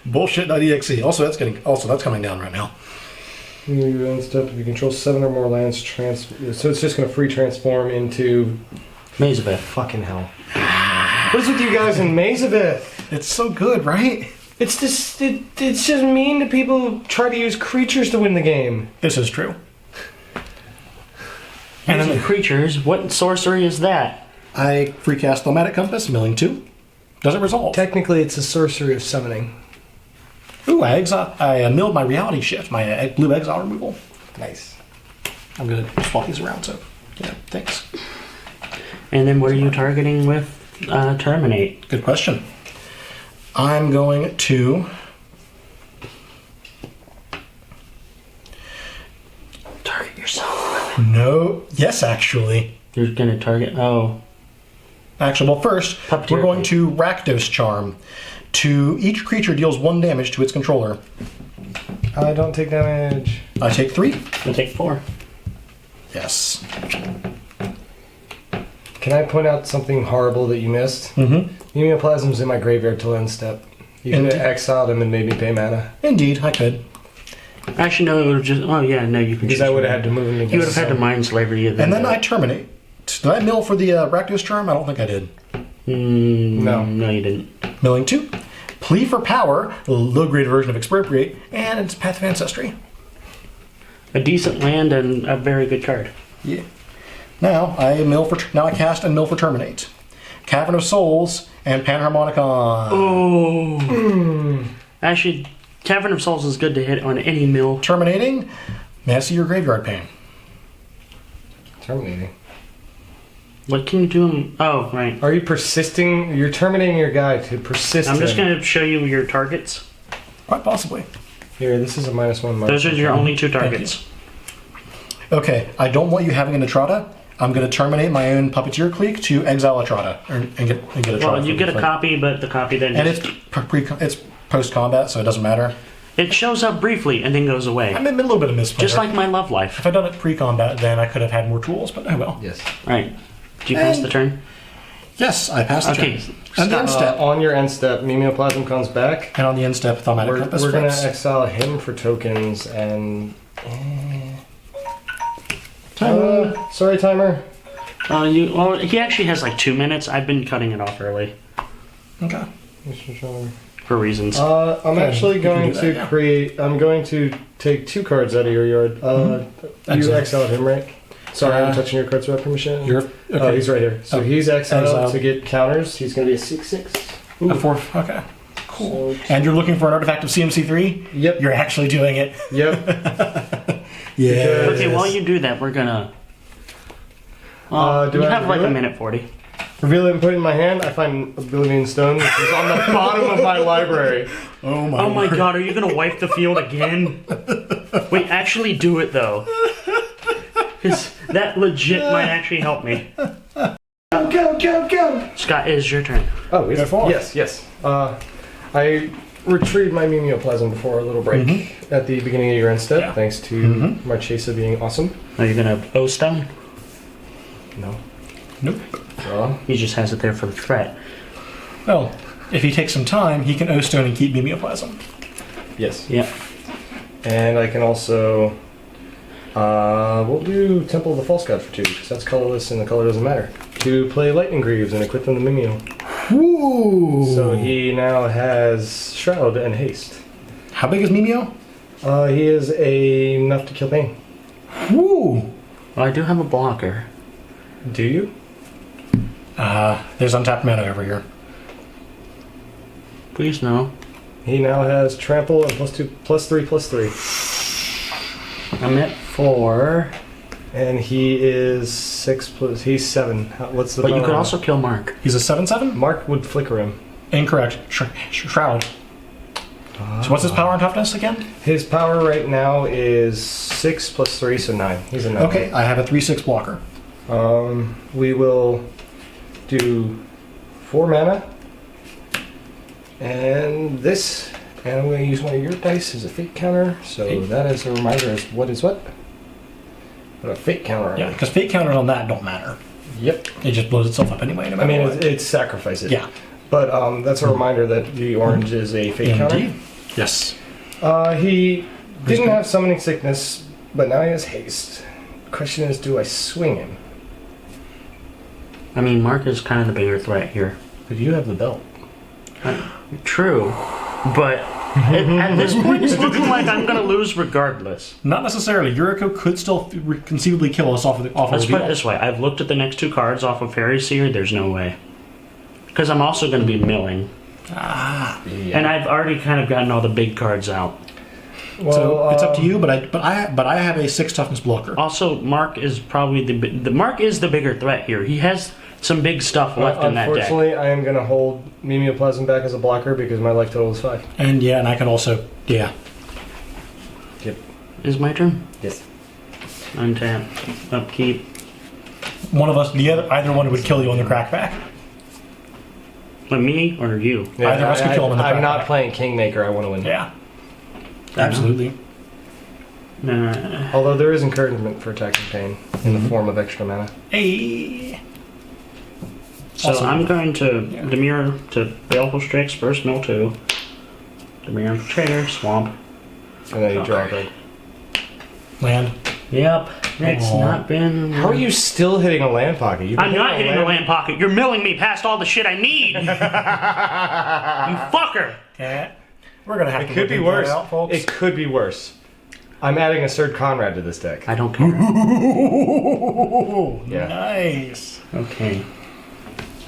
Bullshit.exe. Also, that's coming down right now. You end step if you control 7 or more lands, so it's just going to free transform into Maze of Ith. fucking hell. What's with you guys in Maze of Ith? It's so good, right? It's just mean to people who try to use creatures to win the game. This is true. And then the creatures, what sorcery is that? I free cast Thaumatic Compass, milling 2. Does it resolve? Technically, it's a sorcery of summoning. Ooh, I milled my Reality Shift, my blue exile removal. Nice. I'm gonna swap these around, so yeah, thanks. And then what are you targeting with Terminate? Good question. I'm going to Target yourself. no. Yes, actually. You're gonna target. Oh, Actually, well, first Puppeteer. we're going to Rakdos Charm. To each creature deals 1 damage to its controller. I don't take damage. I take 3. I'll take 4. Yes. Can I point out something horrible that you missed? Mm-hmm. Mimeoplasm's in my graveyard till end step. You could have exiled him and made me pay mana. Indeed, I could. Actually, no. It would have just. Oh yeah, no. You can. Because choose I would have one. had to move him against You would have had to some- mind slavery. And then I terminate. Did I mill for the Rakdos Charm? I don't think I did. No. No, you didn't. Milling 2. Plea for Power, a low-grade version of Expropriate, and it's Path of Ancestry. A decent land and a very good card. Yeah. Now I cast and mill for Terminate. Cavern of Souls and Panharmonicon. Oh. Actually, Cavern of Souls is good to hit on any mill. Terminating. May I see your graveyard pane? Terminating. What can you do? Oh, right. Are you persisting? You're terminating your guy to persist. I'm just him. going to show you your targets. Quite possibly. Here, this is a -1. Those are your only 2 targets. Okay, I don't want you having an Atrata. I'm going to terminate my own puppeteer clique to exile Atrata and get a Atrata. Well, you get a copy, but the copy then and it's post combat, so it doesn't matter. it shows up briefly and then goes away. I'm in a little bit of misplay. Just like my love life. If I'd done it pre-combat, then I could have had more tools, but oh well. Yes. Right. Do you pass the turn? Yes, I passed the Okay. turn. And the end step. On your end step, Mimeoplasm comes back. And on the end step, Thaumatic Compass We're gonna flips. exile him for tokens and. Timer. Sorry, timer. Well, he actually has like 2 minutes. I've been cutting it off early Okay. for reasons. I'm actually you can going do that to now. create. I'm going to take 2 cards out of your yard. You Exile. exiled him, right? Sorry, I'm touching your cards without permission. You're Oh, okay. he's right here. So Oh, he's exiled exiled. to get counters. He's going to be a 6/6. A 4. Okay. Cool. So, And you're looking for an artifact of CMC3? Yep. You're actually doing it. Yep. Yeah. Okay, while you do that, we're gonna. Do you I have like reveal a it? minute 40. Reveal it and put it in my hand. I find Oblivion Stone, which is on the bottom of my library. Oh my. Oh my word. god, are you gonna wipe the field again? Wait, actually do it though. Because that legit might actually help me. Go. Scott, it is your turn. Oh, Go forward. yes. I retrieved my Mimeoplasm before a little break at the beginning of your end step, Yeah. thanks to Marchesa being awesome. Are you gonna O-Stone? No. Nope. Draw. He just has it there for the threat. Well, if he takes some time, he can O-Stone and keep Mimeoplasm. Yes. Yep. And I can also. We'll do Temple of the False God for 2, because that's colorless and the color doesn't matter. To play Lightning Greaves and equip them to Mimeo. Woo! So he now has Shroud and Haste. How big is Mimeo? He is enough to kill Pain. Woo! Well, I do have a blocker. Do you? There's untapped mana over here. Please no. He now has Trample and +2, +3/+3. I'm at 4. And he is 6+. He's 7. What's the But you power could on also kill Mark. He's a 7/7? Mark would flicker him. Incorrect. Shroud. So what's his power and toughness again? His power right now is 6+3, so 9. He's a 9. Okay, I have a 3/6 blocker. We will do 4 mana. And this. And I'm going to use one of your dice as a fate counter. So Hey. that is a reminder as what is what? What a fate counter. Yeah, because fate counters on that don't matter. Yep. It just blows itself up anyway. No I matter mean, what. it's sacrifice it. Yeah. But that's a reminder that the orange is a fate counter. Indeed. Yes. He didn't have summoning sickness, but now he has haste. Question is, do I swing him? I mean, Mark is kind of the bigger threat here. But you have the belt. True. But at this point, it's looking like I'm going to lose regardless. Not necessarily. Yuriko could still conceivably kill us off of the Let's put it reveal. this way. I've looked at the next 2 cards off of Fairy Seer. There's no way. Because I'm also going to be milling. And I've already kind of gotten all the big cards out. Well, So it's up to you, but I have a 6 toughness blocker. Also, Mark is probably the Mark is the bigger threat here. He has some big stuff left in that deck. Unfortunately, I am going to hold Mimeoplasm back as a blocker because my life total is 5. And yeah, and I can also Yep. Is my turn? Yes. Untap. Upkeep. one of us, either one would kill you on the crackback. Me or you? Either of us could kill him in the I'm not crackback. playing Kingmaker. I want to win. Yeah. Absolutely. Although there is encouragement for attacking Pain in the form of extra mana. Hey. So Also- I'm going to Damia to Baleful Strix, first mill 2. Damia Infiltrator, Swamp. And then you draw a card. Land. Yep. It's Aw. not been. How are you still hitting a land pocket? You've been I'm not hitting the land pocket. You're milling me past all the shit I need. You fucker. Yeah. We're gonna have It to could look be into worse. that out, folks. It could be worse. I'm adding a Sir Conrad to this deck. I don't care. Yeah. Nice. Okay.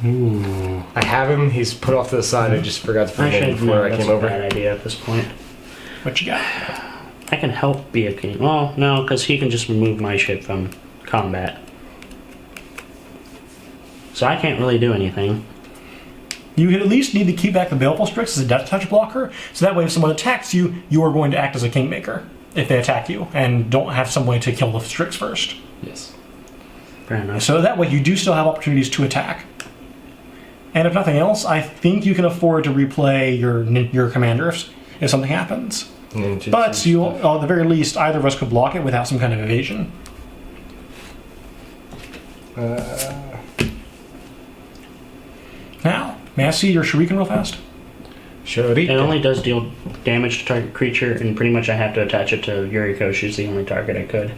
I have him. He's put off to the side. I just forgot to put him in before I that's came a over. bad idea at this point. What you got? I can help be a king. Well, no, because he can just remove my shit from combat. So I can't really do anything. You at least need to keep back the Baleful Strix as a death touch blocker, so that way if someone attacks you, you are going to act as a Kingmaker if they attack you, and don't have some way to kill the Strix first. Yes. Fair enough. So that way you do still have opportunities to attack. And if nothing else, I think you can afford to replay your commander if something happens. But you, at the very least, either of us could block it without some kind of evasion. Now, may I see your Shuriken real fast? It only does deal damage to target creature, and pretty much I have to attach it to Yuriko. She's the only target I could.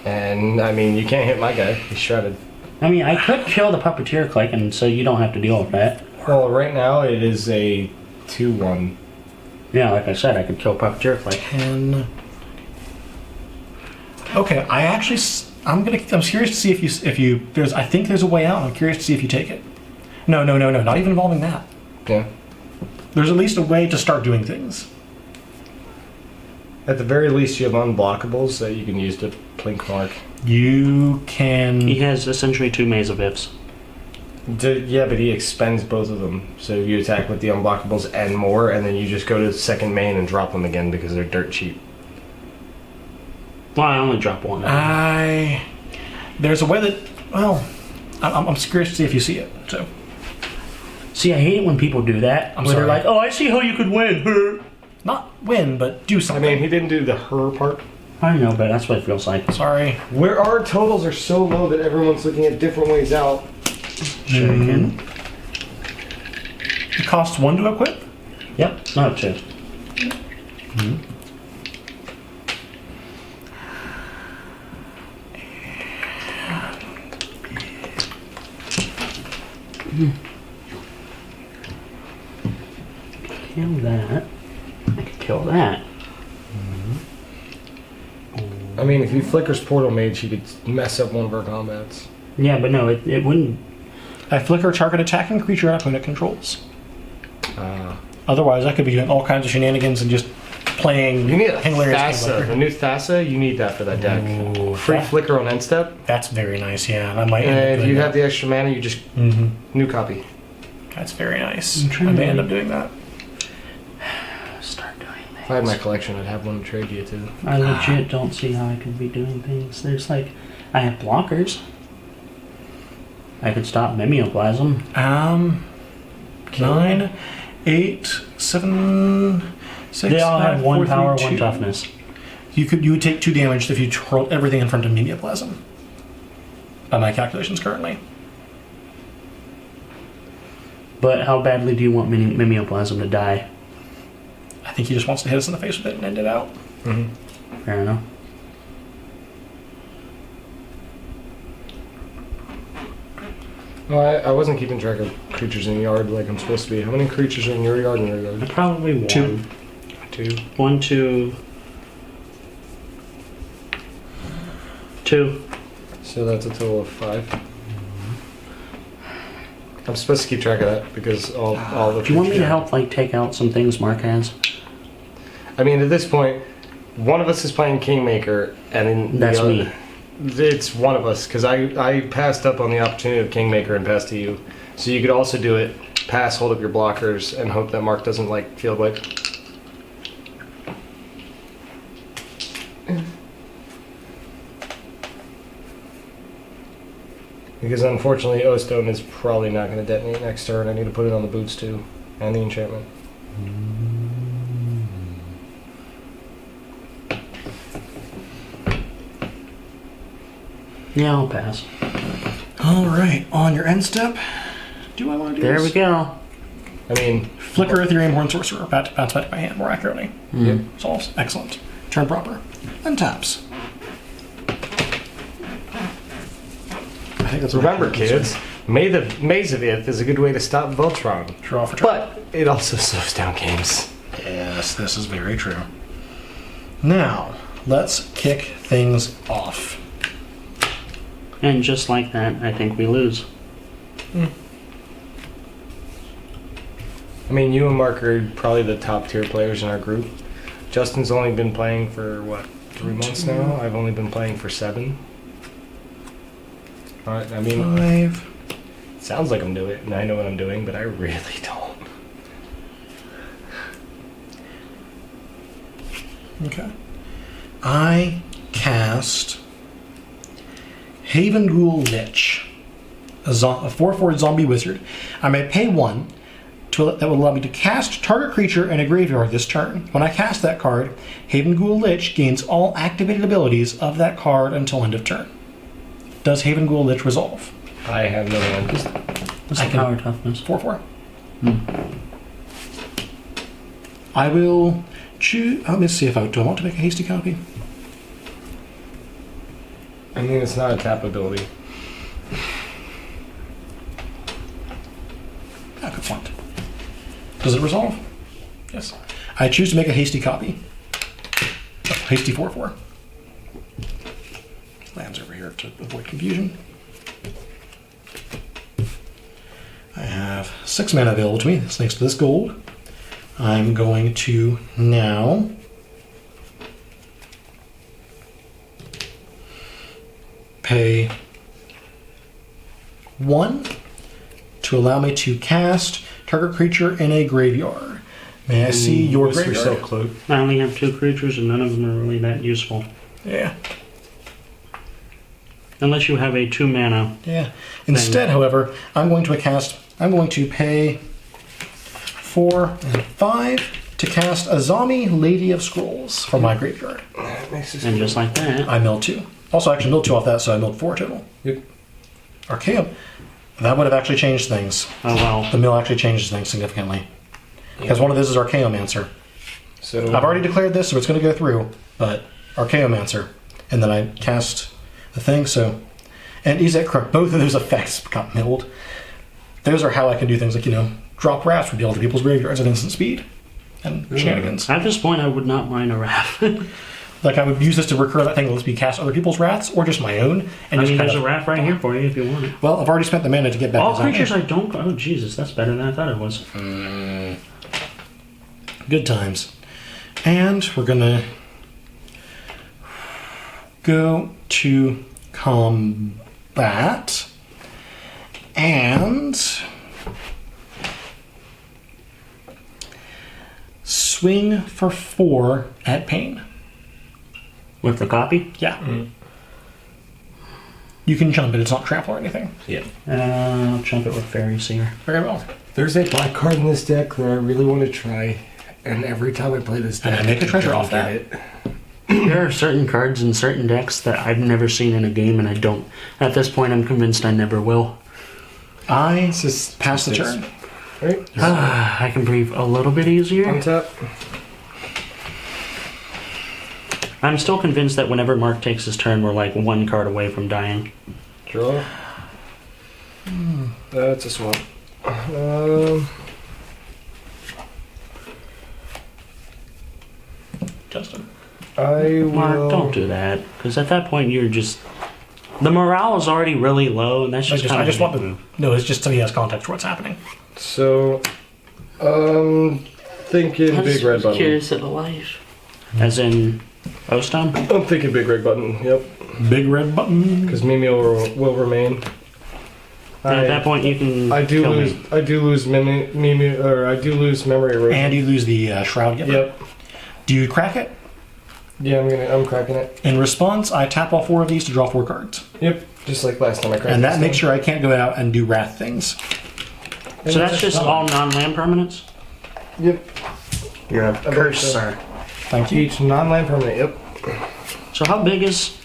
And, I mean, you can't hit my guy. He's shredded. I mean, I could kill the Puppeteer click, and so you don't have to deal with that. Well, right now it is a 2-1. Yeah, like I said, I could kill Puppeteer click. 10. Okay, I'm curious to see if you I think there's a way out. I'm curious to see if you take it. No, not even involving that. Yeah. There's at least a way to start doing things. At the very least, you have unblockables that you can use to plink mark. You can. He has essentially 2 Maze of Ifs. Yeah, but he expends both of them. So you attack with the unblockables and more, and then you just go to the second main and drop them again because they're dirt cheap. Well, I only drop 1. There's a way that. Well, I'm curious to see if you see it. So. See, I hate it when people do that. I'm where sorry. They're like, "Oh, I see how you could win." Not win, but do I something. mean, he didn't do the her part. I know, but that's what it feels like. Sorry. Where our totals are so low that everyone's looking at different ways out. Shuriken. It costs 1 to equip? Yep. No, 2. Kill that. I could kill that. I mean, if he flickers Portal Mage, he could mess up one of our combats. Yeah, but no, it wouldn't. I flicker target attacking creature our opponent controls. Otherwise, I could be doing all kinds of shenanigans and just playing. You need a hilarious Thassa. The new Thassa, you need that for that deck. Ooh, Free flicker on end step. That's very nice, yeah. I might And if doing you that. have the extra mana, you just new copy. That's very nice. I'm trying I may to- end up doing that. Start doing things. If I had my collection, I'd have one to trade you too. I legit don't see how I could be doing things. There's like, I have blockers. I could stop Mimeoplasm. 9, 8, 7, 6. They all have 5, 1 4, 3, power, 2. 1 toughness. You would take 2 damage if you twirl everything in front of Mimeoplasm. By my calculations currently. But how badly do you want Mimeoplasm to die? I think he just wants to hit us in the face with it and end it out. Fair enough. Well, I wasn't keeping track of creatures in the yard like I'm supposed to be. How many creatures are in your yard and your yard? Probably 1. 2. 2. 1, 2. 2. So that's a total of 5. I'm supposed to keep track of that because all the. Do you want me to creatures- help, like, take out some things Mark has? I mean, at this point, one of us is playing Kingmaker, and then That's the other, me. It's one of us because I passed up on the opportunity of Kingmaker and passed to you. So you could also do it, pass, hold up your blockers, and hope that Mark doesn't like field wipe. Because unfortunately, O-Stone is probably not going to detonate next turn. I need to put it on the boots too, and the enchantment. Yeah, I'll pass. Alright, on your end step. Do I want to do There this? we go. I mean, Flicker Ethereum Horn Sorcerer. Bounce back to my hand more accurately. yep. Solves. Excellent. Turn proper. And taps. I think that's Remember, kids, Maze of Ith is a good way to stop Voltron, Draw for turn. but it also slows down games. Yes, this is very true. Now, let's kick things off. And just like that, I think we lose. I mean, you and Mark are probably the top tier players in our group. Justin's only been playing for, what, 3 months now? I've only been playing for 7. Alright, I mean, 5. sounds like I'm doing it, and I know what I'm doing, but I really don't. Okay. I cast Haven Ghoul Lich, a 4/4 zombie wizard. I may pay 1 that will allow me to cast target creature in a graveyard this turn. When I cast that card, Haven Ghoul Lich gains all activated abilities of that card until end of turn. Does Haven Ghoul Lich resolve? I have no land. What's the power toughness? 4/4. I will choose. Let me see if I want to make a hasty copy. I mean, it's not a tap ability. Good point. Does it resolve? Yes. I choose to make a hasty copy. Oh, hasty 4/4. Lands over here to avoid confusion. I have 6 mana available to me. That's next to this gold. I'm going to now pay 1 to allow me to cast target creature in a graveyard. May I see your Whisper graveyard? Silk. I only have 2 creatures and none of them are really that useful. Yeah. Unless you have a 2 mana. Yeah. Instead, however, I'm going to pay 4 and 5 to cast Azami, Lady of Scrolls from my graveyard. And just like that. I milled 2. Also, I actually milled 2 off that, so I milled 4 total. Yep. Archaeum. That would have actually changed things. Oh well. The mill actually changes things significantly. Because one of this is Archaeomancer. So I've already declared this, so it's going to go through, but Archaeomancer. And then I cast the thing, so... And Izek Crook, both of those effects got milled. Those are how I can do things like, drop rafts from deal to people's graveyards at instant speed. And shenanigans. At this point, I would not mind a raft. Like, I would use this to recur that thing that lets me cast other people's rats, or just my own. And just there's a raft right here for you if you want it. Well, I've already spent the mana to get back All Azami. creatures I don't... Oh, Jesus, that's better than I thought it was. Good times. And we're gonna go to combat and swing for 4 at pain. With the copy? Yeah. You can jump it, it's not trample or anything. Yeah. I'll jump it with Fairy Seer. Very well. There's a black card in this deck that I really want to try, and every time I play this deck, And I make a treasure off don't that. get it. There are certain cards in certain decks that I've never seen in a game, and I don't. At this point, I'm convinced I never will. I just pass the turn. Right? I can breathe a little bit easier. Untap. I'm still convinced that whenever Mark takes his turn, we're like 1 card away from dying. Draw. That's a swamp. Justin. I Mark, will... don't do that, because at that point you're just... The morale is already really low, and that's just kind I of just a want big to... move. No, it's just so he has context for what's happening. So, thinking I'm big red just button. curious of a life. As in Ostam? I'm thinking big red button, yep. Big red button. Because Mimeo will remain. At that point you can I do kill lose. me. I do lose I do lose memory erosion. And you lose the shroud giver. Yep. Do you crack it? Yeah, I'm cracking it. In response, I tap all 4 of these to draw 4 cards. Yep. Just like last time I cracked. And that this makes thing. sure I can't go out and do wrath things. So that's just all non-land permanents? Yep. You're a bet curse, so. sir. Thank you. Each non-land permanent. Yep. So how big is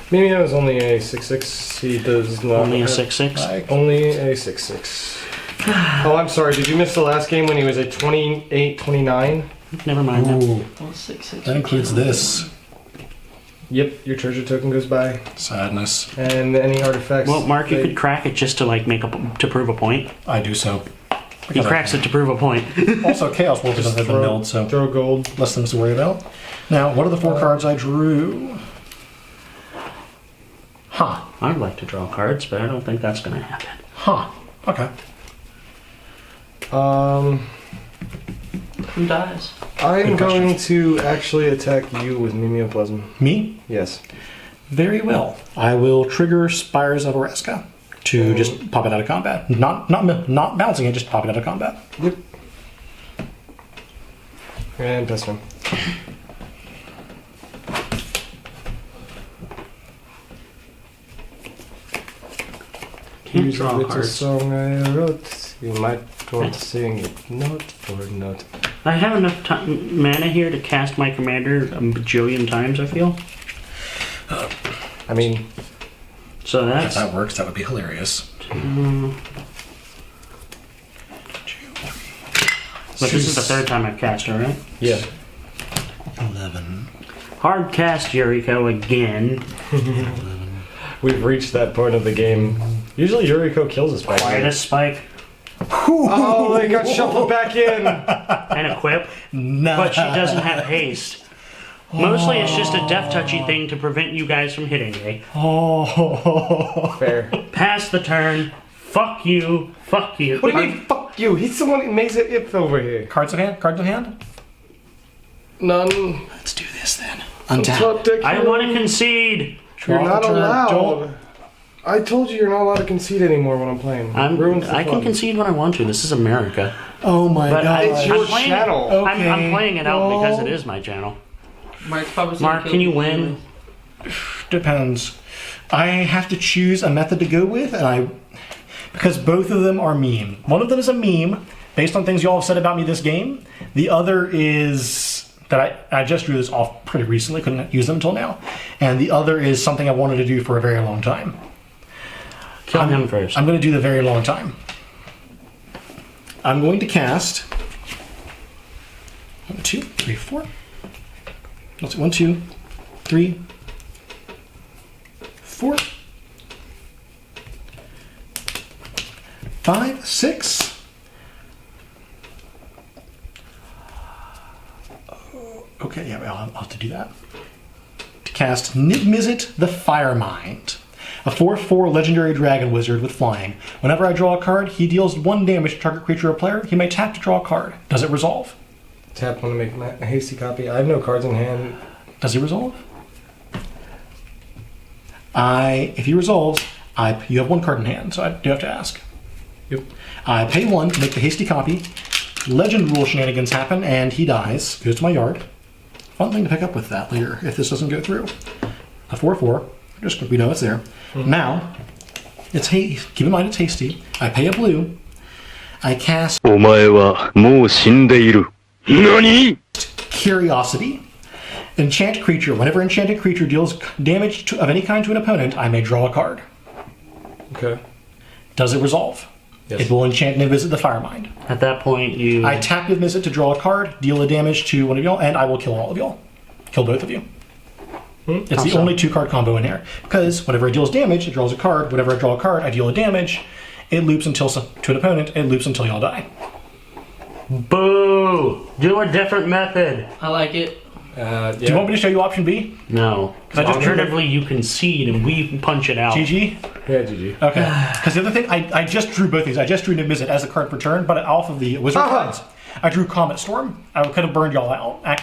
Mimeo is only a 6/6. He does not. only a have- 6/6? Only a 6/6. Oh, I'm sorry. Did you miss the last game when he was a 28-29? Never mind that. Ooh, Well, 6/6. that includes this. Yep. Your treasure token goes by, Sadness. and any artifacts. Well, Mark, you they- could crack it just to like to prove a point. I do so. He cracks it to prove a point. Also, Chaos Wolf doesn't have been milled, so throw gold. less things to worry about. Now, what are the 4 cards I drew? Huh. I'd like to draw cards, but I don't think that's going to happen. Huh. Okay. Who dies? I'm Good question. going to actually attack you with Mimeoplasm. Me? Yes. Very well. I will trigger Spires of Oreska to just pop it out of combat. Not bouncing it, just pop it out of combat. Yep. And pass turn. Can't Here's a draw little cards. song I wrote. You might want to sing it note for note. I have enough mana here to cast my commander a bajillion times, I feel. I mean, So If that's... that works, that would be hilarious. But this is the third time I've cast her, right? yeah. 11. Hard cast Yuriko again. We've reached that point of the game. Usually Yuriko kills us by Quiet as Spike. Oh, they got shuffled back in. And equip. No. But she doesn't have haste. Mostly it's just a death touchy thing to prevent you guys from hitting me. Oh. Fair. Pass the turn. Fuck you. Fuck you. What do you mean, fuck you? He's the one who makes it if over here. Cards in hand? Cards in hand? None. Let's do this then. Untap. Top deck I here. want to concede. You're Draw not the turn. allowed. Don't- I told you you're not allowed to concede anymore when I'm playing. Ruins the I can fun. concede when I want to. This is America. Oh my But god. It's your I'm playing- channel. Okay. I'm playing it out because well, it is my channel. Mark's probably Mark, can you win? Depends. I have to choose a method to go with, and because both of them are meme. One of them is a meme based on things y'all have said about me this game. The other is that I just drew this off pretty recently, couldn't use them until now. And the other is something I wanted to do for a very long time. Kill him first. I'm going to do the very long time. I'm going to cast 1, 2, 3, 4. Let's see, 1, 2, 3, 4, 5, 6. Okay, yeah, I'll have to do that. To cast Niv-Mizzet the Firemind. A 4/4 legendary dragon wizard with flying. Whenever I draw a card, he deals 1 damage to target creature or player. He may tap to draw a card. Does it resolve? Tap want to make a hasty copy. I have no cards in hand. Does he resolve? If he resolves, you have 1 card in hand, so I do have to ask. Yep. I pay 1 to make the hasty copy. Legend rule shenanigans happen, and he dies. Goes to my yard. Fun thing to pick up with that later if this doesn't go through. A 4/4. Just we know it's there. Now, keep in mind it's hasty. I pay a blue. I cast お前はもう死んでいる。何? Curiosity. Enchant creature. Whenever enchanted creature deals damage of any kind to an opponent, I may draw a card. Okay. Does it resolve? Yes. It will enchant Niv-Mizzet the Firemind. At that point, you... I tap Niv-Mizzet to draw a card, deal a damage to one of y'all, and I will kill all of y'all. Kill both of you. It's the only 2-card combo in here. Because whenever it deals damage, it draws a card. Whenever I draw a card, I deal a damage. It loops to an opponent. It loops until y'all die. Boo! Do a different method. I like it. Yeah. Do you want me to show you option B? No. I just Alternatively, you concede and we punch it out. GG? Yeah, GG. Okay. Because the other thing, I just drew both these. I just drew Niv-Mizzet as a card per turn, but off of the wizard cards, I drew Comet Storm. I could have burned y'all out.